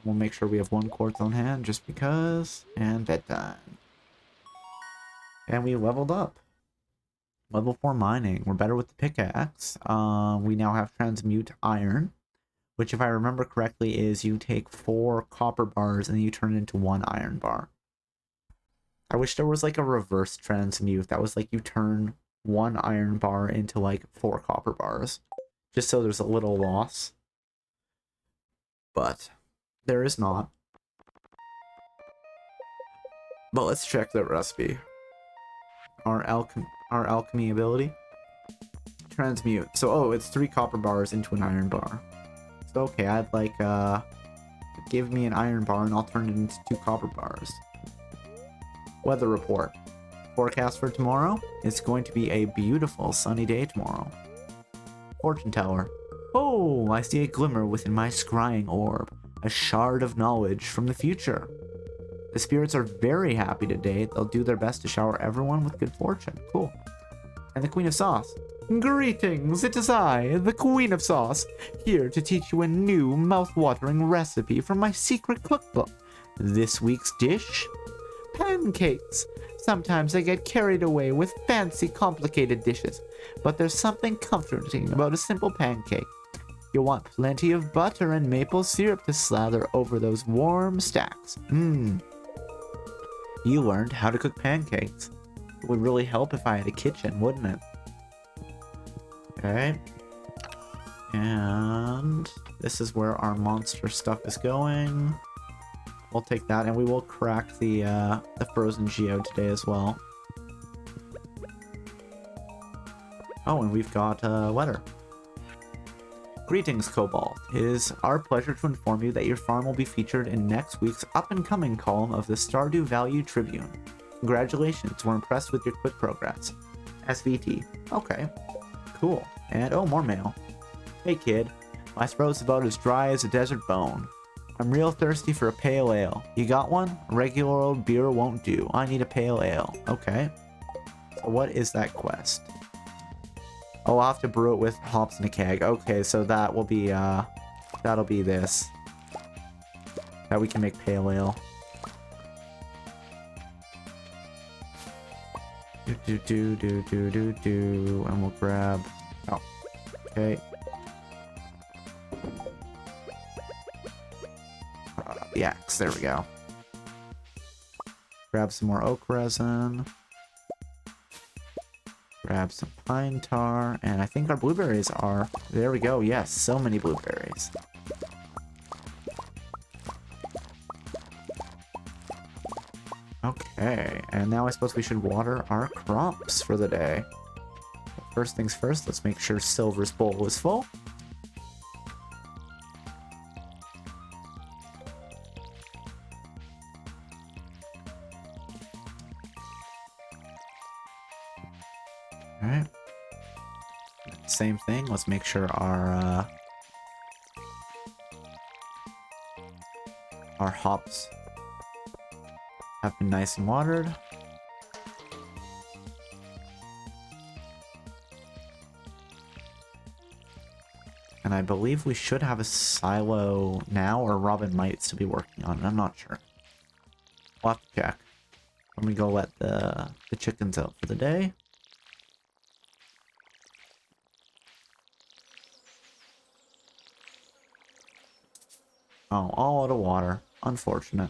We'll make sure we have one quartz on hand, just because. And bedtime. And we leveled up. Level 4 mining. We're better with the pickaxe. We now have transmute iron, which, if I remember correctly, is you take 4 copper bars and you turn it into 1 iron bar. I wish there was like a reverse transmute. That was like you turn 1 iron bar into like 4 copper bars. Just so there's a little loss. But there is not. But let's check the recipe. Our alchemy ability. Transmute. So, oh, it's 3 copper bars into an iron bar. So, okay, I'd like, give me an iron bar and I'll turn it into 2 copper bars. Weather report. Forecast for tomorrow. It's going to be a beautiful sunny day tomorrow. Fortune teller. Oh, I see a glimmer within my scrying orb. A shard of knowledge from the future. The spirits are very happy today. They'll do their best to shower everyone with good fortune. Cool. And the Queen of Sauce. Greetings, it is I, the Queen of Sauce, here to teach you a new mouth-watering recipe from my secret cookbook. This week's dish? Pancakes. Sometimes I get carried away with fancy, complicated dishes, but there's something comforting about a simple pancake. You'll want plenty of butter and maple syrup to slather over those warm stacks. You learned how to cook pancakes. It would really help if I had a kitchen, wouldn't it? Okay. And this is where our monster stuff is going. We'll take that, and we will crack the frozen geode today as well. Oh, and we've got a letter. Greetings, Cobalt. It is our pleasure to inform you that your farm will be featured in next week's up-and-coming column of the Stardew Value Tribune. Congratulations, we're impressed with your quick progress. SVT. Okay. Cool. And, oh, more mail. Hey, kid. My throat's about as dry as a desert bone. I'm real thirsty for a pale ale. You got one? A regular old beer won't do. I need a pale ale. Okay. So what is that quest? Oh, I'll have to brew it with hops and a keg. Okay, so that will be, that'll be this. That we can make pale ale. Do. And we'll grab... Oh, okay. The axe, there we go. Grab some more oak resin. Grab some pine tar. And I think our blueberries are... There we go, yes, so many blueberries. Okay, and now I suppose we should water our crops for the day. First things first, let's make sure Silver's bowl is full. Alright. Same thing, let's make sure our hops have been nice and watered. And I believe we should have a silo now, or Robin might still be working on it. I'm not sure. We'll have to check. Let me go let the chickens out for the day. Oh, all out of water. Unfortunate.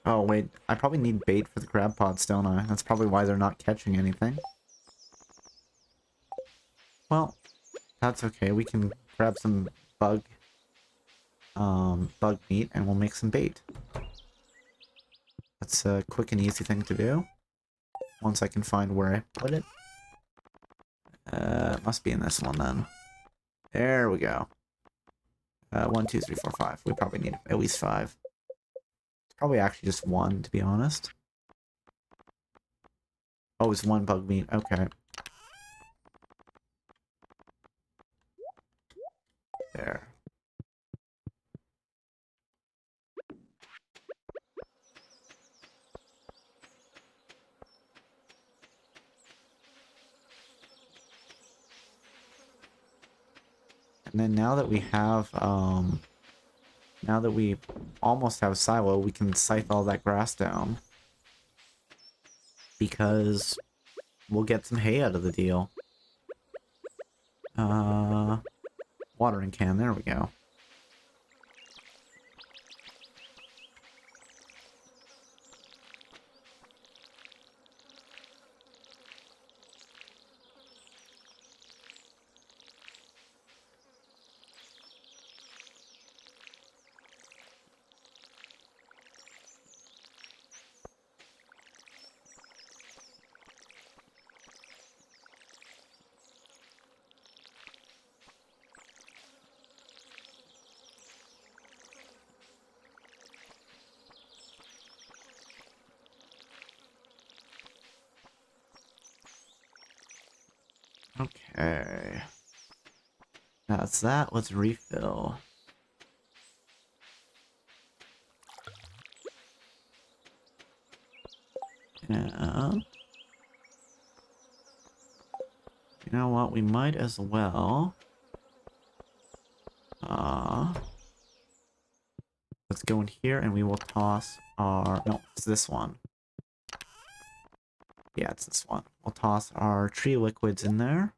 Oh, wait. I probably need bait for the crab pots, don't I? That's probably why they're not catching anything. Well, that's okay. We can grab some bug meat and we'll make some bait. That's a quick and easy thing to do. Once I can find where I put it. It must be in this one then. There we go. 1, 2, 3, 4, 5. We probably need at least 5. Probably actually just 1, to be honest. Oh, it's 1 bug meat. Okay. There. And then now that we have, now that we almost have a silo, we can scythe all that grass down. Because we'll get some hay out of the deal. Watering can, there we go. Okay. That's that. Let's refill. Yeah. You know what? We might as well. Let's go in here and we will toss our... No, it's this one. Yeah, it's this one. We'll toss our tree liquids in there.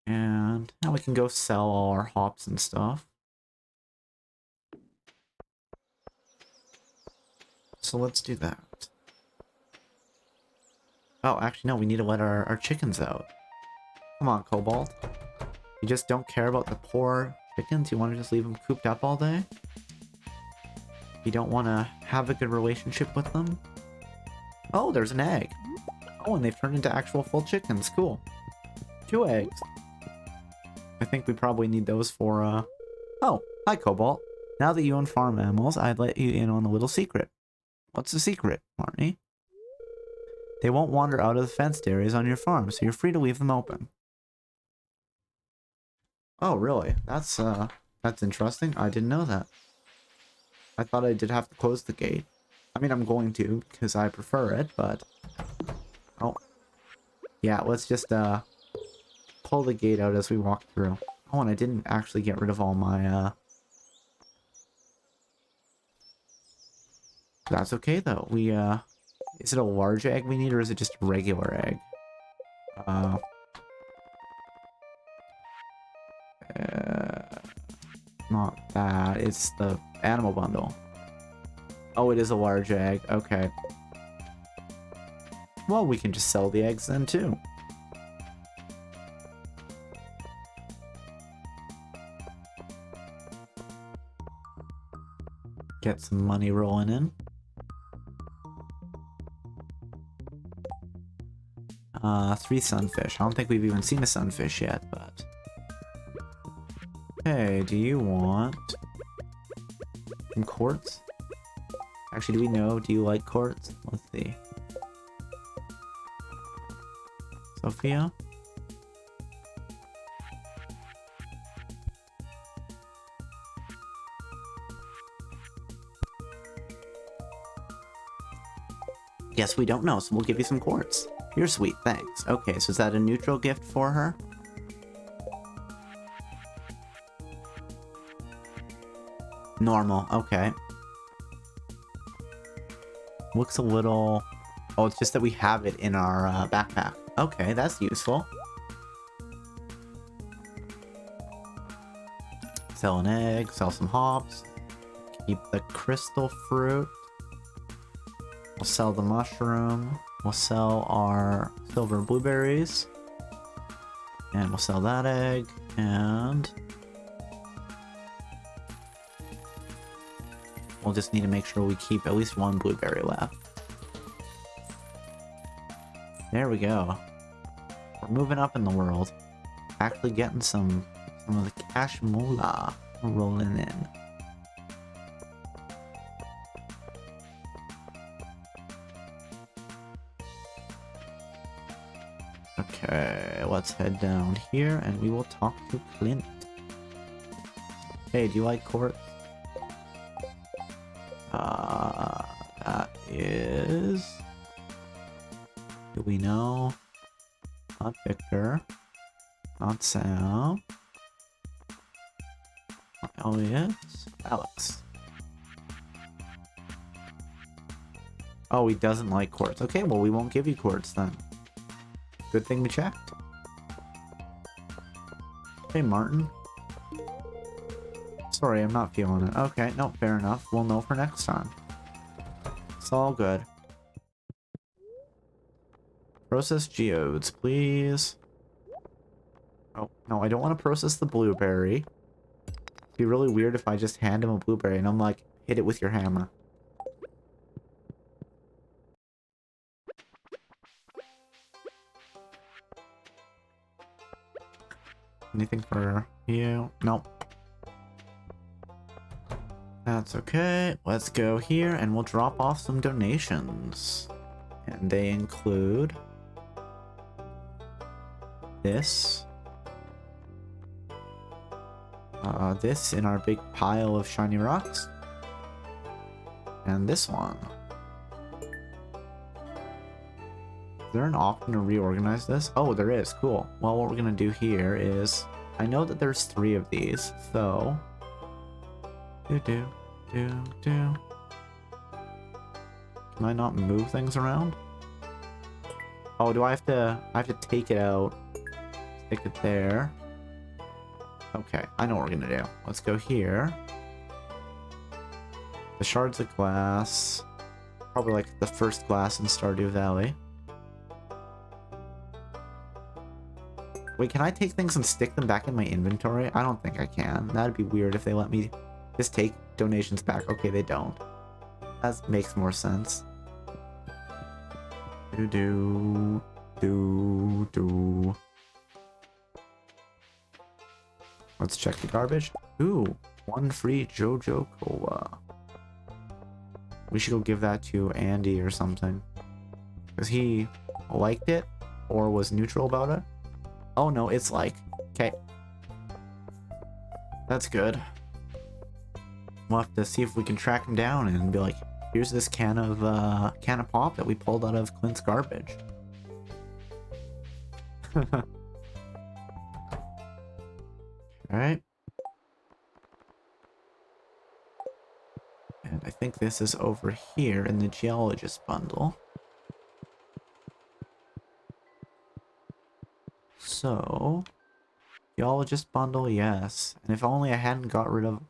And now we can go sell all our hops and stuff. So let's do that. Oh, actually, no, we need to let our chickens out. Come on, Cobalt. You just don't care about the poor chickens? You want to just leave them cooped up all day? You don't want to have a good relationship with them? Oh, there's an egg. Oh, and they've turned into actual full chickens. Cool. 2 eggs. I think we probably need those for, Oh, hi, Cobalt. Now that you own farm animals, I'd let you in on a little secret. What's the secret, Marnie? They won't wander out of the fenced areas on your farm, so you're free to leave them open. Oh, really? That's interesting. I didn't know that. I thought I did have to close the gate. I mean, I'm going to, because I prefer it, but... Oh. Yeah, let's just, pull the gate out as we walk through. Oh, and I didn't actually get rid of all my, That's okay, though. We, Is it a large egg we need, or is it just a regular egg? Not that. It's the animal bundle. Oh, it is a large egg. Okay. Well, we can just sell the eggs then, too. Get some money rolling in. 3 sunfish. I don't think we've even seen a sunfish yet, but... Hey, do you want... some quartz? Actually, do we know? Do you like quartz? Let's see. Sophia? Yes, we don't know, so we'll give you some quartz. You're sweet, thanks. Okay, so is that a neutral gift for her? Normal, okay. Looks a little... Oh, it's just that we have it in our backpack. Okay, that's useful. Sell an egg, sell some hops. Keep the crystal fruit. We'll sell the mushroom. We'll sell our silver blueberries. And we'll sell that egg. And... we'll just need to make sure we keep at least 1 blueberry left. There we go. We're moving up in the world. Actually getting some of the cash moolah rolling in. Okay, let's head down here and we will talk to Clint. Hey, do you like quartz? That is... do we know? Not Victor. Not Sam. Not Elliot. Alex. Oh, he doesn't like quartz. Okay, well, we won't give you quartz then. Good thing we checked. Hey, Martin. Sorry, I'm not feeling it. Okay, no, fair enough. We'll know for next time. It's all good. Process geodes, please. Oh, no, I don't want to process the blueberry. It'd be really weird if I just hand him a blueberry and I'm like, hit it with your hammer. Anything for you? Nope. That's okay. Let's go here and we'll drop off some donations. And they include this. This in our big pile of shiny rocks. And this one. Is there an option to reorganize this? Oh, there is. Cool. Well, what we're gonna do here is... I know that there's 3 of these, so... Can I not move things around? Oh, do I have to... I have to take it out. Stick it there. Okay, I know what we're gonna do. Let's go here. The shards of glass. Probably like the first glass in Stardew Valley. Wait, can I take things and stick them back in my inventory? I don't think I can. That'd be weird if they let me just take donations back. Okay, they don't. That makes more sense. Do. Let's check the garbage. Ooh, 1 free JoJo Cola. We should go give that to Andy or something. Because he liked it or was neutral about it. Oh no, it's like. Okay. That's good. We'll have to see if we can track him down and be like, Here's this can of pop that we pulled out of Clint's garbage. Alright. And I think this is over here in the geologist bundle. So, geologist bundle, yes. And if only I hadn't got rid of...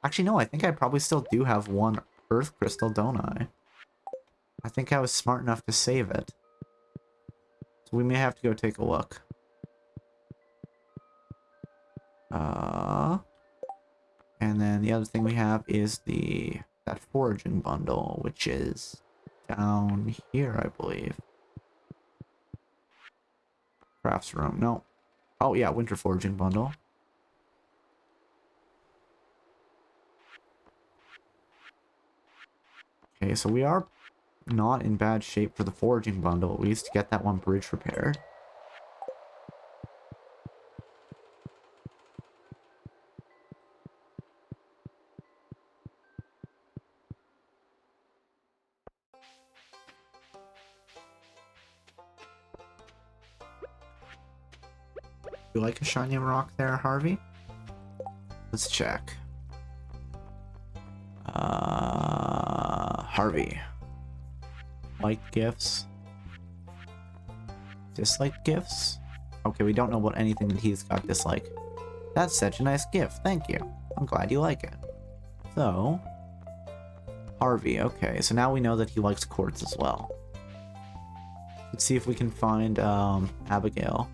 Actually, no, I think I probably still do have one earth crystal, don't I? I think I was smart enough to save it. So we may have to go take a look. And then the other thing we have is that foraging bundle, which is down here, I believe. Crafts room, no. Oh yeah, winter foraging bundle. Okay, so we are not in bad shape for the foraging bundle, at least to get that one bridge repaired. You like a shiny rock there, Harvey? Let's check. Harvey. Like gifts? Dislike gifts? Okay, we don't know about anything that he's got dislike. That's such a nice gift, thank you. I'm glad you like it. So... Harvey, okay, so now we know that he likes quartz as well. Let's see if we can find, Abigail.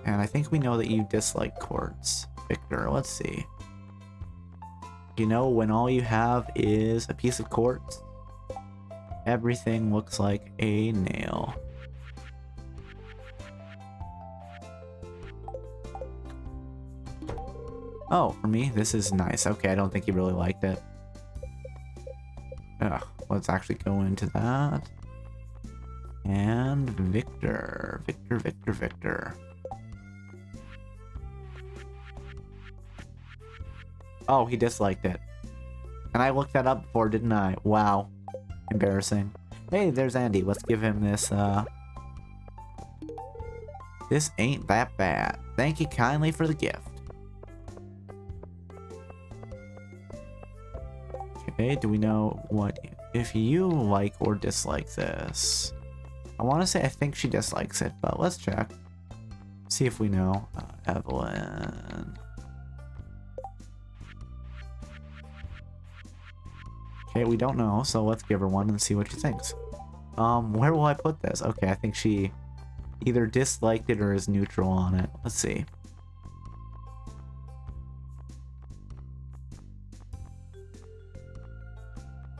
And I think we know that you dislike quartz. Victor, let's see. You know, when all you have is a piece of quartz, everything looks like a nail. Oh, for me, this is nice. Okay, I don't think he really liked it. Ugh, let's actually go into that. And Victor. Victor. Oh, he disliked it. And I looked that up before, didn't I? Wow. Embarrassing. Hey, there's Andy. Let's give him this, This ain't that bad. Thank you kindly for the gift. Okay, do we know what... If you like or dislike this... I want to say I think she dislikes it, but let's check. See if we know. Evelyn... Okay, we don't know, so let's give her one and see what she thinks. Where will I put this? Okay, I think she either disliked it or is neutral on it. Let's see.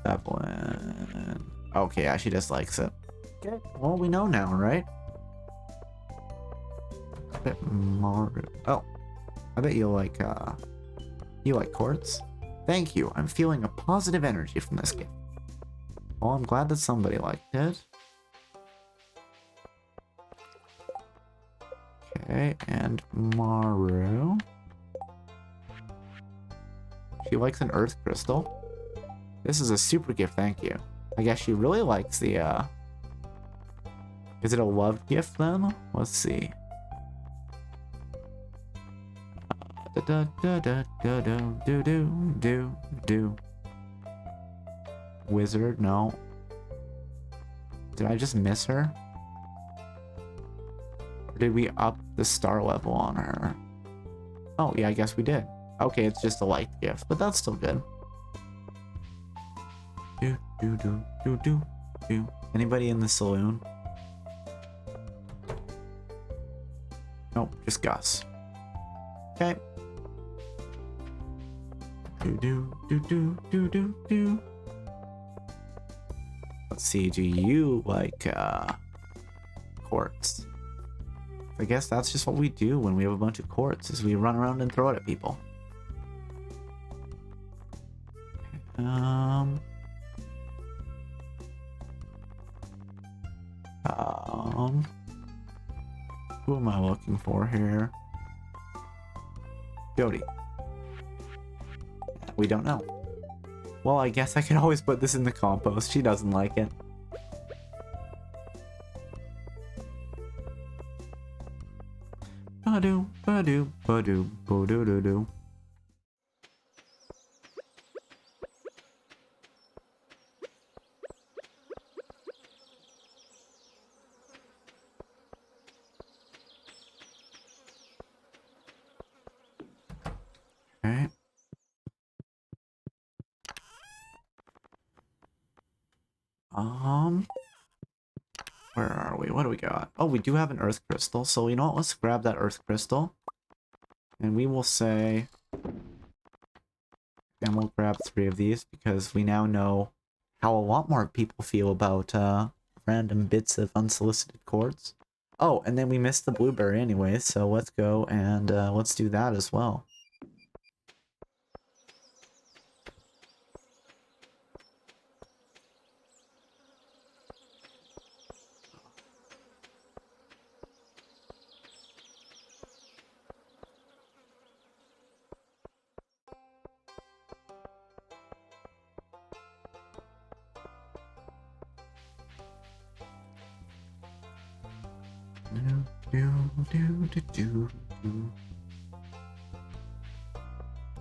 Evelyn. Okay, yeah, she dislikes it. Okay, well, we know now, right? A bit more... Oh, I bet you like quartz. Thank you. I'm feeling a positive energy from this gift. Well, I'm glad that somebody liked it. Okay, and Maru. She likes an earth crystal. This is a super gift, thank you. I guess she really likes the, Is it a love gift then? Let's see. Wizard, no. Did I just miss her? Or did we up the star level on her? Oh, yeah, I guess we did. Okay, it's just a light gift, but that's still good. Anybody in the saloon? Nope, just Gus. Okay. Let's see, do you like quartz? I guess that's just what we do when we have a bunch of quartz, is we run around and throw it at people. Who am I looking for here? Jody. We don't know. Well, I guess I could always put this in the compost. She doesn't like it. Ba-do, ba-do, ba-do, ba-do-do-do. Okay. Where are we? What do we got? Oh, we do have an earth crystal. So you know what? Let's grab that earth crystal. And we will say... And we'll grab 3 of these because we now know how a lot more people feel about random bits of unsolicited quartz. Oh, and then we missed the blueberry anyway, so let's go and let's do that as well.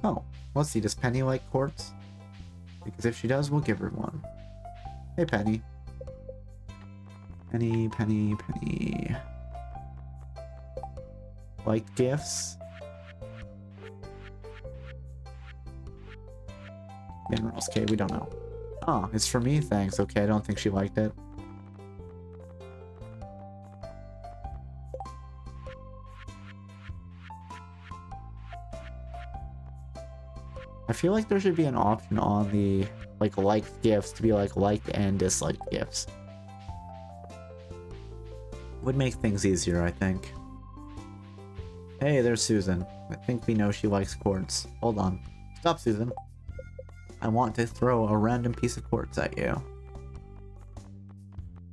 Oh, let's see, does Penny like quartz? Because if she does, we'll give her one. Hey, Penny. Penny, Penny, Penny. Like gifts? Minerals, okay, we don't know. Oh, it's for me, thanks. Okay, I don't think she liked it. I feel like there should be an option on the liked gifts to be liked and disliked gifts. Would make things easier, I think. Hey, there's Susan. I think we know she likes quartz. Hold on. Stop, Susan. I want to throw a random piece of quartz at you.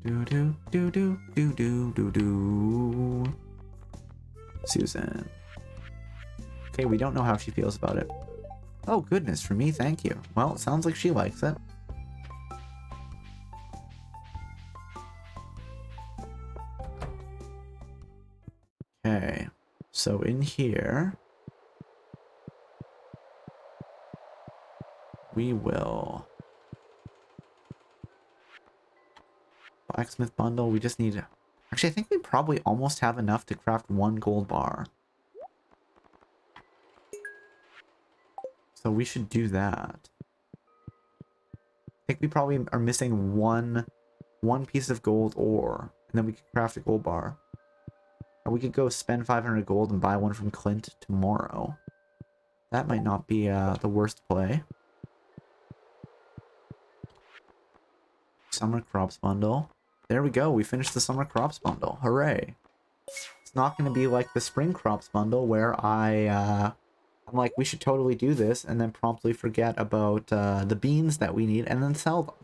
Do do do do do do do do. Susan. Okay, we don't know how she feels about it. Oh, goodness, for me, thank you. Well, it sounds like she likes it. Okay, so in here, we will... Blacksmith bundle, we just need... Actually, I think we probably almost have enough to craft 1 gold bar. So we should do that. I think we probably are missing one piece of gold ore, and then we can craft a gold bar. Or we could go spend 500 gold and buy one from Clint tomorrow. That might not be the worst play. Summer crops bundle. There we go, we finished the summer crops bundle. Hooray. It's not going to be like the spring crops bundle where I'm like, we should totally do this, and then promptly forget about the beans that we need and then sell them.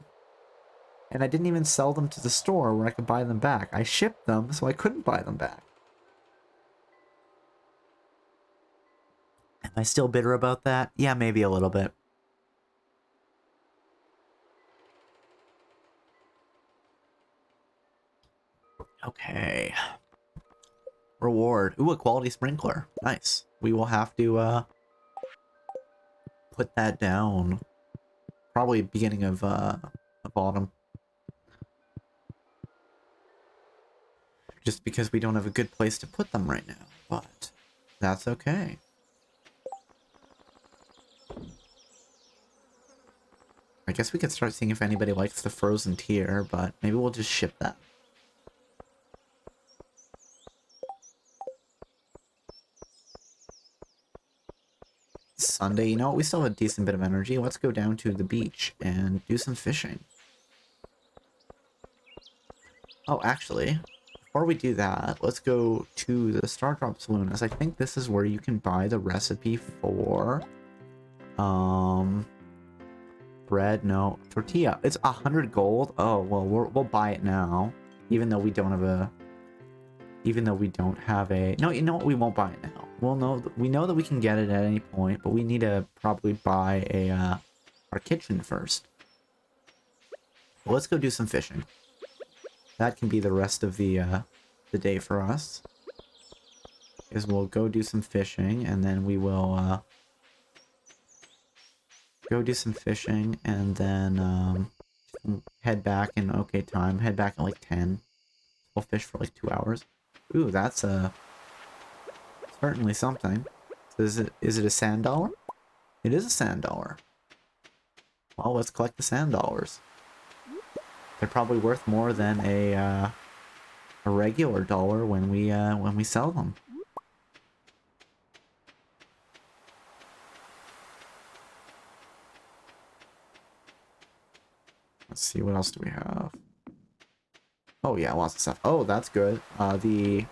And I didn't even sell them to the store where I could buy them back. I shipped them, so I couldn't buy them back. Am I still bitter about that? Yeah, maybe a little bit. Okay. Reward. Ooh, a quality sprinkler. Nice. We will have to put that down. Probably beginning of autumn. Just because we don't have a good place to put them right now. But that's okay. I guess we could start seeing if anybody likes the frozen tier, but maybe we'll just ship that. Sunday, you know what? We still have a decent bit of energy. Let's go down to the beach and do some fishing. Oh, actually, before we do that, let's go to the Star Drop Saloon, as I think this is where you can buy the recipe for... bread, no, tortilla. It's 100 gold. Oh, well, we'll buy it now, even though we don't have a... No, you know what? We won't buy it now. We know that we can get it at any point, but we need to probably buy a our kitchen first. Well, let's go do some fishing. That can be the rest of the day for us. Is we'll go do some fishing, and then we will go do some fishing, and then head back in okay time. Head back at like 10. We'll fish for like 2 hours. Ooh, that's certainly something. Is it a sand dollar? It is a sand dollar. Well, let's collect the sand dollars. They're probably worth more than a regular dollar when we sell them. Let's see, what else do we have? Oh yeah, lots of stuff. Oh, that's good. The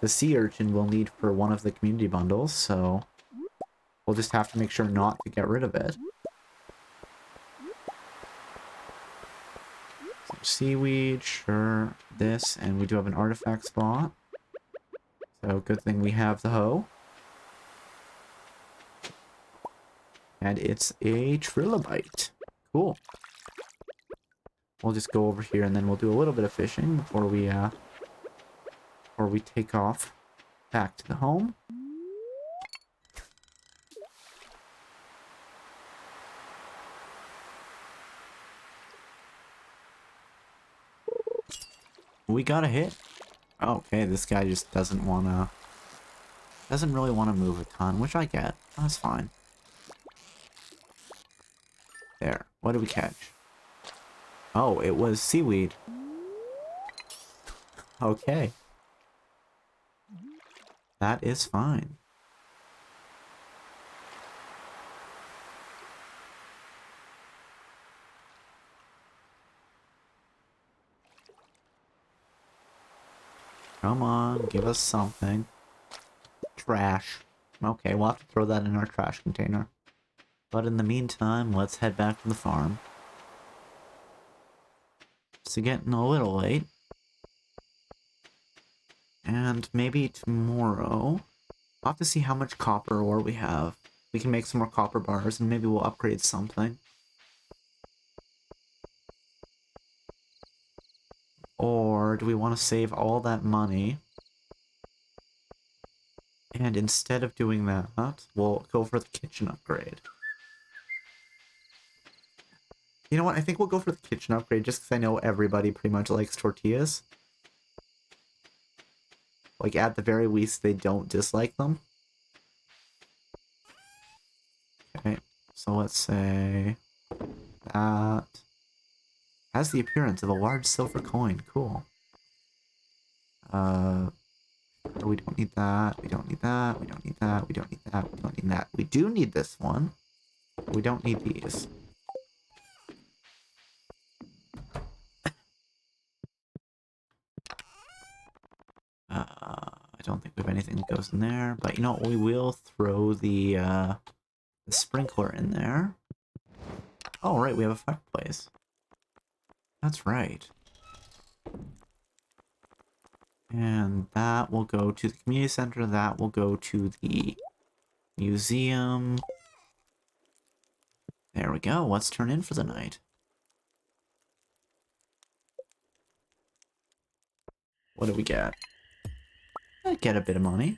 sea urchin we'll need for one of the community bundles, so we'll just have to make sure not to get rid of it. So seaweed, sure. This, and we do have an artifact spot. So good thing we have the hoe. And it's a trilobite. Cool. We'll just go over here and then we'll do a little bit of fishing before we take off back to the home. We got a hit. Okay, this guy just doesn't really want to move a ton, which I get. That's fine. There. What did we catch? Oh, it was seaweed. Okay. That is fine. Come on, give us something. Trash. Okay, we'll have to throw that in our trash container. But in the meantime, let's head back to the farm. It's getting a little late. And maybe tomorrow, I'll have to see how much copper ore we have. We can make some more copper bars and maybe we'll upgrade something. Or do we want to save all that money? And instead of doing that, we'll go for the kitchen upgrade. You know what? I think we'll go for the kitchen upgrade just because I know everybody pretty much likes tortillas. Like, at the very least, they don't dislike them. Okay, so let's say that has the appearance of a large silver coin. Cool. We don't need that. We don't need that. We don't need that. We don't need that. We don't need that. We do need this one. We don't need these. I don't think we have anything that goes in there, but you know what? We will throw the sprinkler in there. Oh, right, we have a fireplace. That's right. And that will go to the community center. That will go to the museum. There we go. Let's turn in for the night. What do we get? I get a bit of money.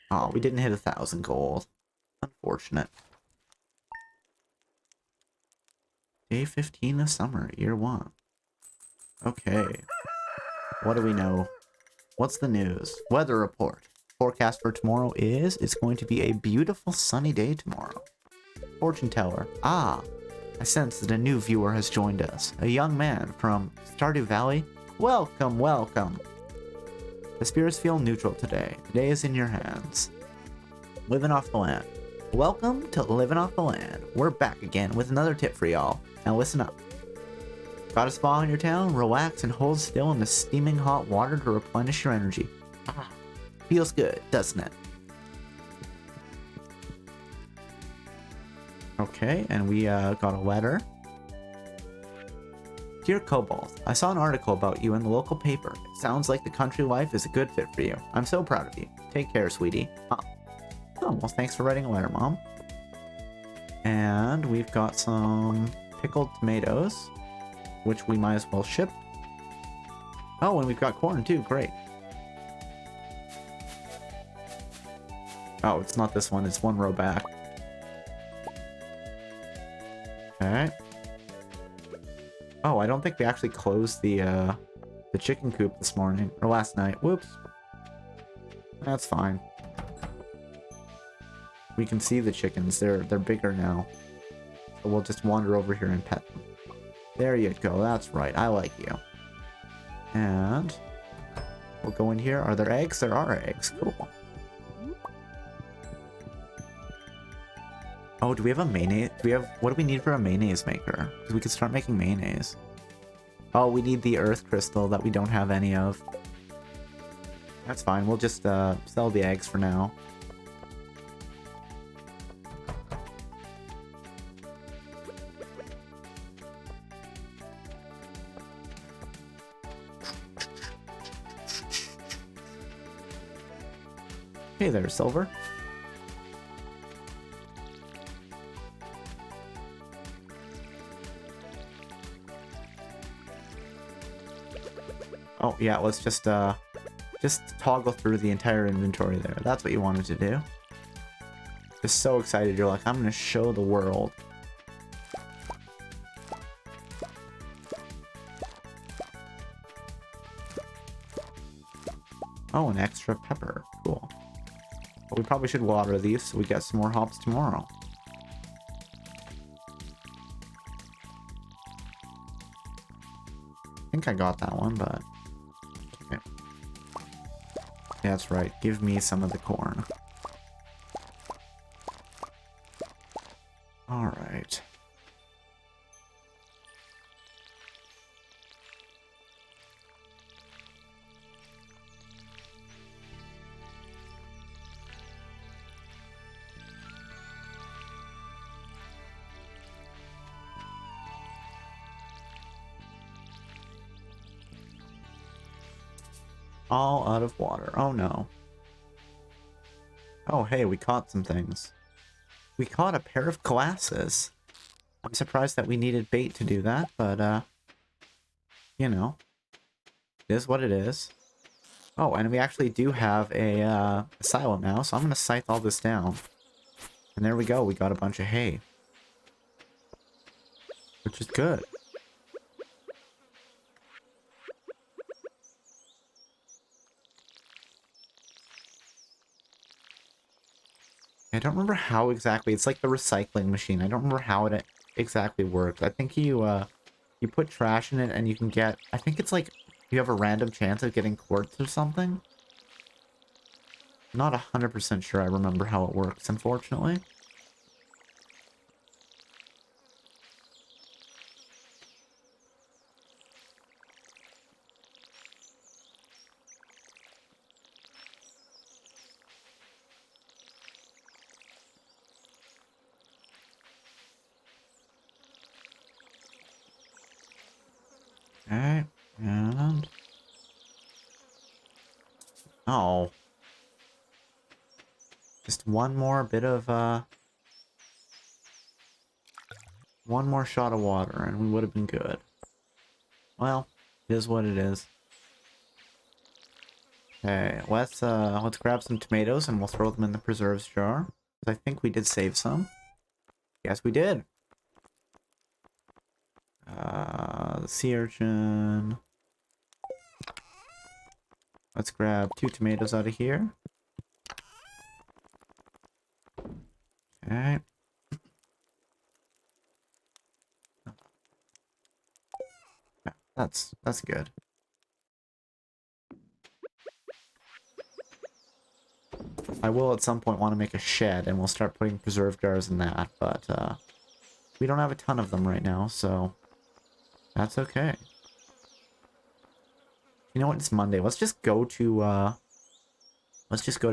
Oh, we didn't hit 1,000 gold. Unfortunate. Day 15 of summer, year 1. Okay. What do we know? What's the news? Weather report. Forecast for tomorrow is it's going to be a beautiful sunny day tomorrow. Fortune teller. Ah, I sense that a new viewer has joined us. A young man from Stardew Valley. Welcome, welcome. The spirits feel neutral today. The day is in your hands. Living off the land. Welcome to Living Off the Land. We're back again with another tip for y'all. Now listen up. Got a spa in your town? Relax and hold still in the steaming hot water to replenish your energy. Ah, feels good, doesn't it? Okay, and we got a letter. Dear Cobalt, I saw an article about you in the local paper. It sounds like the country life is a good fit for you. I'm so proud of you. Take care, sweetie. Oh, well, thanks for writing a letter, Mom. And we've got some pickled tomatoes, which we might as well ship. Oh, and we've got corn too, great. Oh, it's not this one, it's one row back. Okay. Oh, I don't think we actually closed the chicken coop this morning, or last night. Whoops. That's fine. We can see the chickens, they're bigger now. So we'll just wander over here and pet them. There you go, that's right, I like you. And we'll go in here. Are there eggs? There are eggs, cool. Oh, do we have a mayonnaise? What do we need for a mayonnaise maker? Because we could start making mayonnaise. Oh, we need the earth crystal that we don't have any of. That's fine, we'll just sell the eggs for now. Hey there, Silver. Oh, yeah, let's just toggle through the entire inventory there. That's what you wanted to do. Just so excited, you're like, I'm gonna show the world. Oh, an extra pepper. Cool. But we probably should water these so we get some more hops tomorrow. I think I got that one, but... Okay. Yeah, that's right. Give me some of the corn. Alright. All out of water. Oh no. Oh hey, we caught some things. We caught a pair of glasses. I'm surprised that we needed bait to do that, but you know, it is what it is. Oh, and we actually do have a asylum now, so I'm gonna scythe all this down. And there we go, we got a bunch of hay. Which is good. I don't remember how exactly, it's like the recycling machine. I don't remember how it exactly works. I think you put trash in it and you can get, I think it's like you have a random chance of getting quartz or something. Not 100% sure I remember how it works, unfortunately. Okay, and... Oh. Just one more bit of, one more shot of water and we would have been good. Well, it is what it is. Okay, let's grab some tomatoes and we'll throw them in the preserves jar. I think we did save some. Yes, we did. The sea urchin. Let's grab 2 tomatoes out of here. Okay. Yeah, that's good. I will at some point want to make a shed and we'll start putting preserve jars in that, but we don't have a ton of them right now, so that's okay. You know what? It's Monday. Let's just go to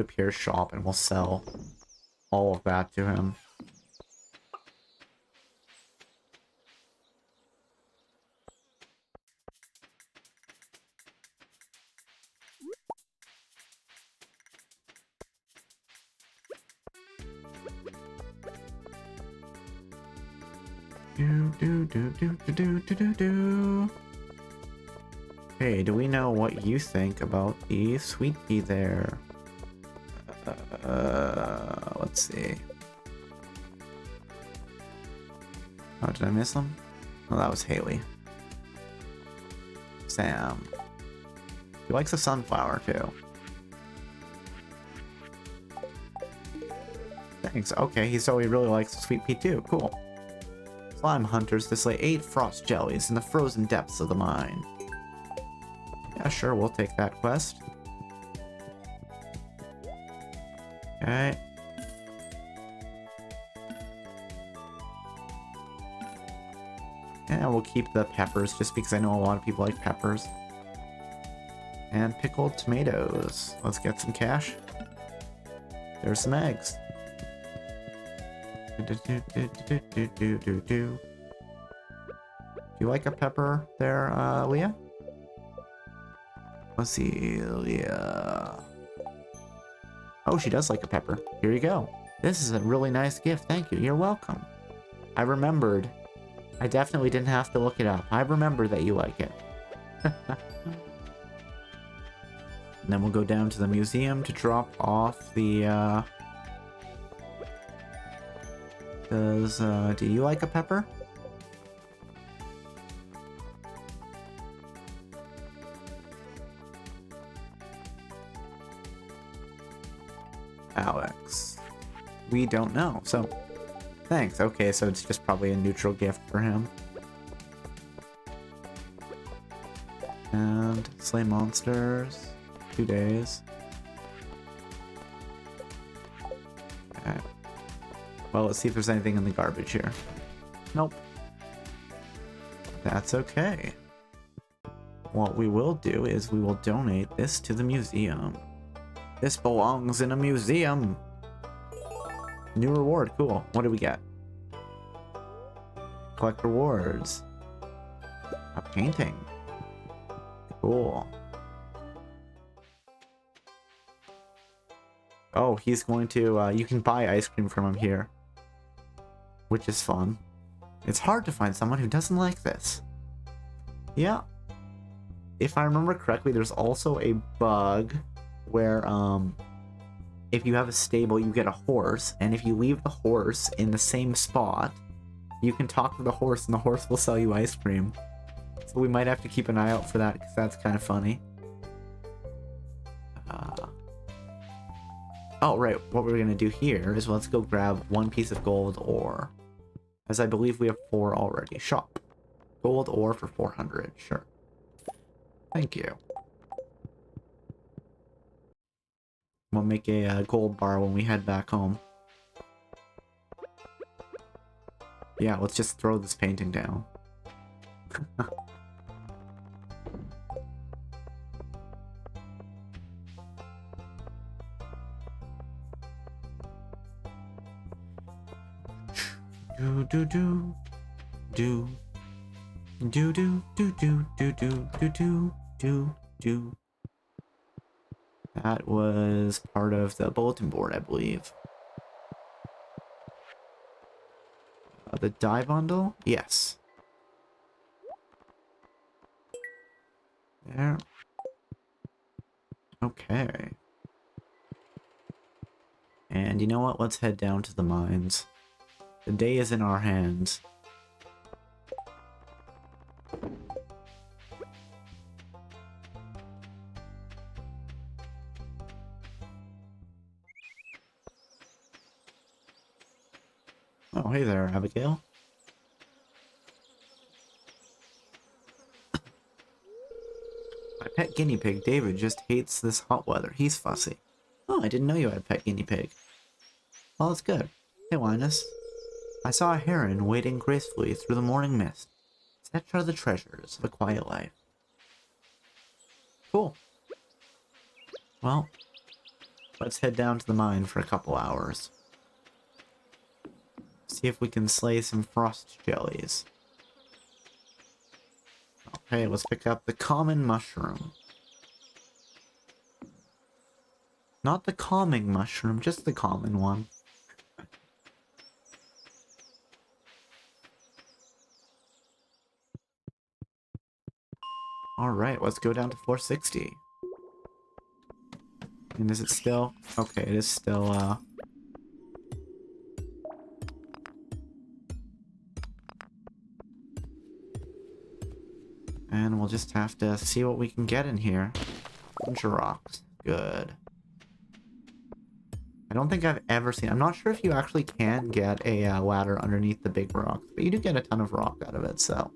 Pierre's shop and we'll sell all of that to him. Do, do, do, do, do, do, do, do, do. Hey, do we know what you think about the sweet pea there? Let's see. Oh, did I miss them? Oh, that was Haley. Sam. He likes a sunflower, too. Thanks. Okay, so he really likes the sweet pea, too. Cool. Slime hunters display 8 frost jellies in the frozen depths of the mine. Yeah, sure, we'll take that quest. Okay. And we'll keep the peppers, just because I know a lot of people like peppers. And pickled tomatoes. Let's get some cash. There's some eggs. Do you like a pepper there, Leah? Let's see, Leah. Oh, she does like a pepper. Here you go. This is a really nice gift. Thank you. You're welcome. I remembered. I definitely didn't have to look it up. I remember that you like it. And then we'll go down to the museum to drop off the, do you like a pepper? Alex. We don't know, so thanks. Okay, so it's just probably a neutral gift for him. And slay monsters. 2 days. Okay. Well, let's see if there's anything in the garbage here. Nope. That's okay. What we will do is we will donate this to the museum. This belongs in a museum. New reward, cool. What do we get? Collect rewards. A painting. Cool. Oh, he's going to, you can buy ice cream from him here. Which is fun. It's hard to find someone who doesn't like this. Yeah. If I remember correctly, there's also a bug where, if you have a stable, you get a horse, and if you leave the horse in the same spot, you can talk to the horse, and the horse will sell you ice cream. So we might have to keep an eye out for that, because that's kind of funny. Oh, right, what we're going to do here is let's go grab 1 piece of gold ore. As I believe we have 4 already. Shop. Gold ore for 400, sure. Thank you. We'll make a gold bar when we head back home. Yeah, let's just throw this painting down. Do do do do do do do do do do do do do. That was part of the bulletin board, I believe. The dye bundle? Yes. There. Okay. And you know what? Let's head down to the mines. The day is in our hands. Oh, hey there, Abigail. My pet guinea pig, David, just hates this hot weather. He's fussy. Oh, I didn't know you had a pet guinea pig. Well, that's good. Hey, Linus. I saw a heron wading gracefully through the morning mist. Such are the treasures of a quiet life. Cool. Well, let's head down to the mine for a couple hours. See if we can slay some frost jellies. Okay, let's pick up the common mushroom. Not the calming mushroom, just the common one. Alright, let's go down to 460. And is it still? Okay, it is still, And we'll just have to see what we can get in here. Bunch of rocks. Good. I don't think I've ever seen... I'm not sure if you actually can get a ladder underneath the big rocks, but you do get a ton of rock out of it, so...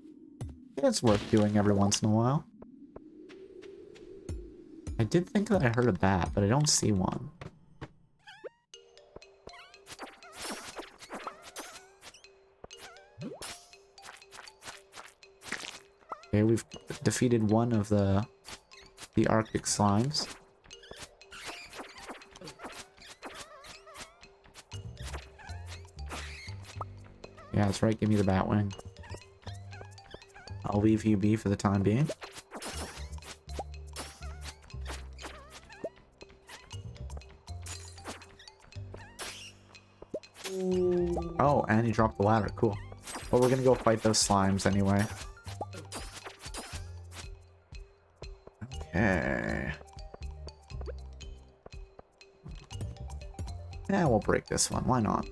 it's worth doing every once in a while. I did think that I heard a bat, but I don't see one. Okay, we've defeated one of the Arctic slimes. Yeah, that's right, give me the bat wing. I'll leave you be for the time being. Oh, and he dropped the ladder, cool. Well, we're gonna go fight those slimes anyway. Okay. Yeah, we'll break this one, why not?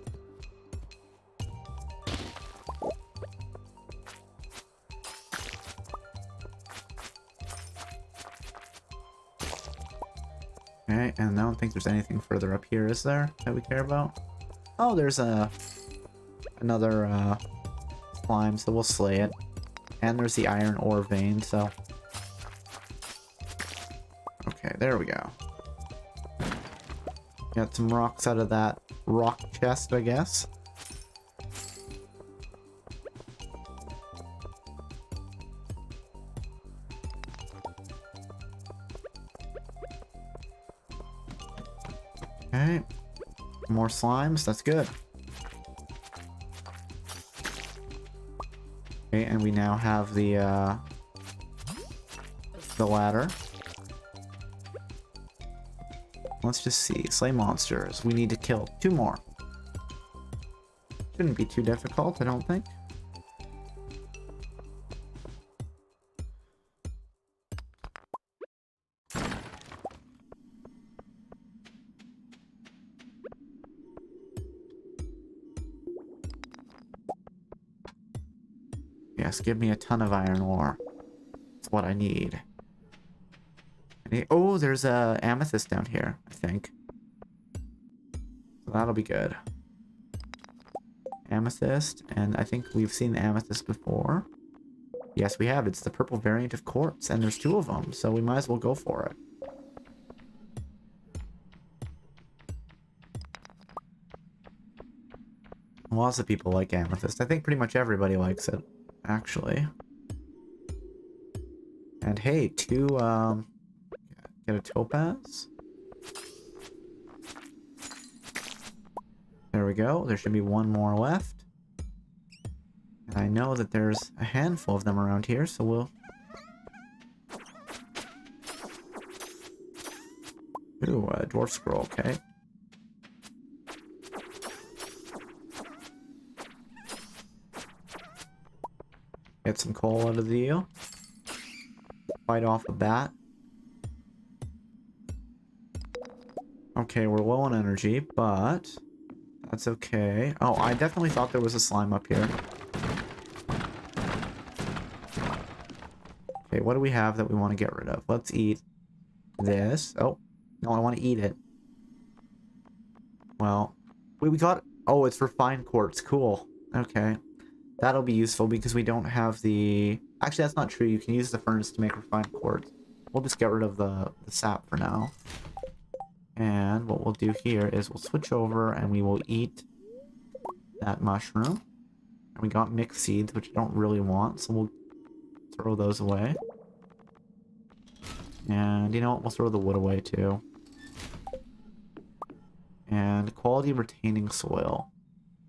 Okay, and I don't think there's anything further up here, is there, that we care about? Oh, there's another slime, so we'll slay it. And there's the iron ore vein, so... okay, there we go. Got some rocks out of that rock chest, I guess. Okay. More slimes, that's good. Okay, and we now have the ladder. Let's just see. Slay monsters. We need to kill 2 more. Shouldn't be too difficult, I don't think. Yes, give me a ton of iron ore. That's what I need. Oh, there's a amethyst down here, I think. So that'll be good. Amethyst, and I think we've seen the amethyst before. Yes, we have. It's the purple variant of quartz, and there's 2 of them, so we might as well go for it. Lots of people like amethyst. I think pretty much everybody likes it, actually. And hey, 2, get a topaz. There we go. There should be 1 more left. And I know that there's a handful of them around here, so we'll... ooh, a dwarf scroll, okay. Get some coal out of the deal. Fight off a bat. Okay, we're low on energy, but that's okay. Oh, I definitely thought there was a slime up here. Okay, what do we have that we want to get rid of? Let's eat this. Oh, no, I want to eat it. Well, wait, we got... oh, it's for fine quartz. Cool. Okay. That'll be useful because we don't have the... actually, that's not true. You can use the furnace to make refined quartz. We'll just get rid of the sap for now. And what we'll do here is we'll switch over and we will eat that mushroom. And we got mixed seeds, which I don't really want, so we'll throw those away. And you know what? We'll throw the wood away too. And quality retaining soil.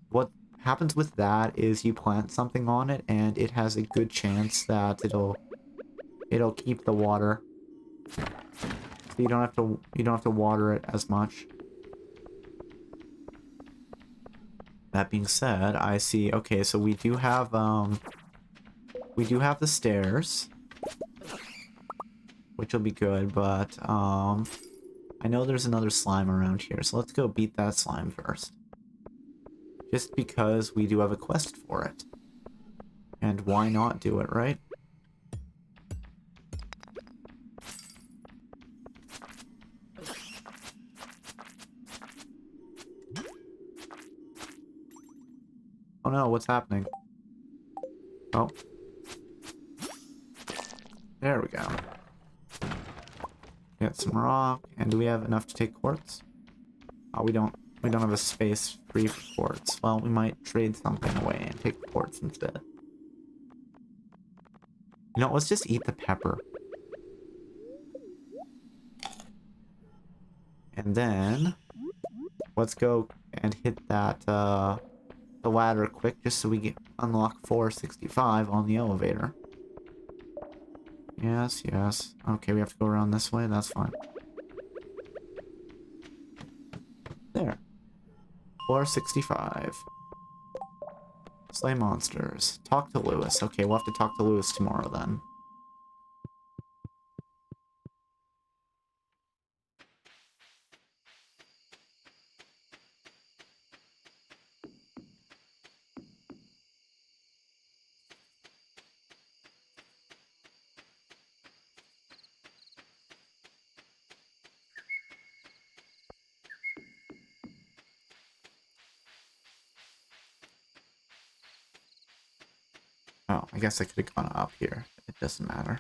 What happens with that is you plant something on it and it has a good chance that it'll keep the water. So you don't have to water it as much. That being said, I see, okay, so we do have the stairs. which will be good, but I know there's another slime around here, so let's go beat that slime first. Just because we do have a quest for it. And why not do it, right? Oh no, what's happening? Oh. There we go. Get some rock, and do we have enough to take quartz? Oh, we don't have a space free for quartz. Well, we might trade something away and take quartz instead. You know, let's just eat the pepper. And then let's go and hit that the ladder quick just so we get unlock 465 on the elevator. Yes, yes. Okay, we have to go around this way. That's fine. There. 465. Slay monsters. Talk to Lewis. Okay, we'll have to talk to Lewis tomorrow then. Oh, I guess I could have gone up here. It doesn't matter.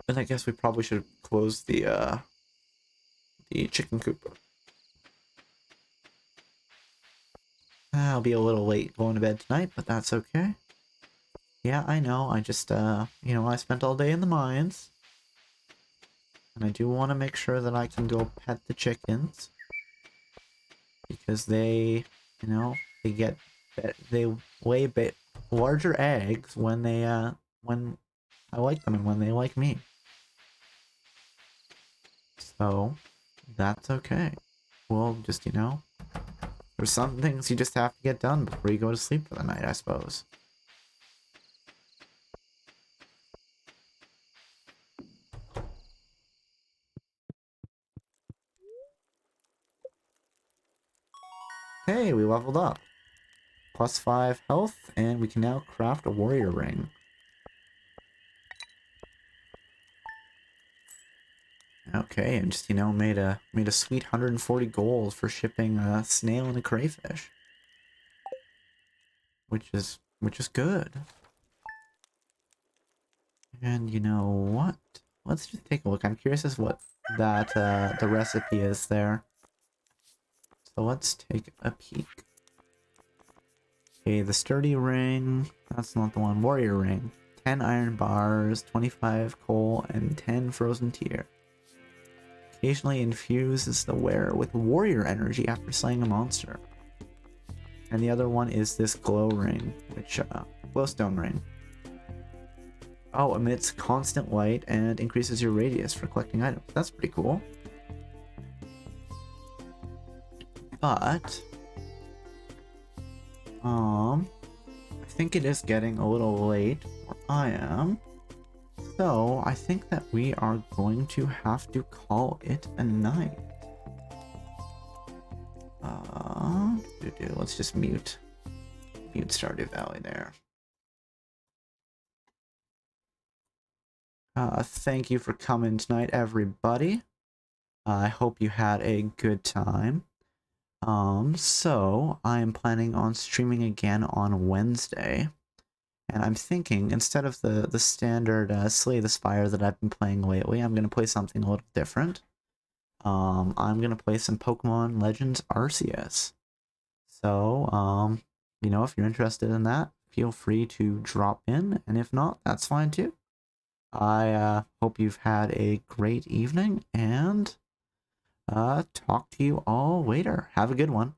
Then I guess we probably should close the chicken coop. I'll be a little late going to bed tonight, but that's okay. Yeah, I know. I just, you know, I spent all day in the mines. And I do want to make sure that I can go pet the chickens. Because they, you know, they lay larger eggs when when I like them and when they like me. So, that's okay. Well, just, you know, there's some things you just have to get done before you go to sleep for the night, I suppose. Hey, we leveled up. +5 health, and we can now craft a warrior ring. Okay, and just, you know, made a sweet 140 gold for shipping a snail and a crayfish. Which is good. And you know what? Let's just take a look. I'm curious as what that the recipe is there. So let's take a peek. Okay, the sturdy ring. That's not the one. Warrior ring. 10 iron bars, 25 coal, and 10 frozen tear. Occasionally infuses the wearer with warrior energy after slaying a monster. And the other one is this glow ring, which glowstone ring. Oh, emits constant light and increases your radius for collecting items. That's pretty cool. But I think it is getting a little late where I am. So I think that we are going to have to call it a night. Let's just mute Stardew Valley there. Thank you for coming tonight, everybody. I hope you had a good time. So I am planning on streaming again on Wednesday. And I'm thinking, instead of the standard Slay the Spire that I've been playing lately, I'm going to play something a little different. I'm going to play some Pokemon Legends Arceus. So, you know, if you're interested in that, feel free to drop in. And if not, that's fine too. I hope you've had a great evening, and talk to you all later. Have a good one.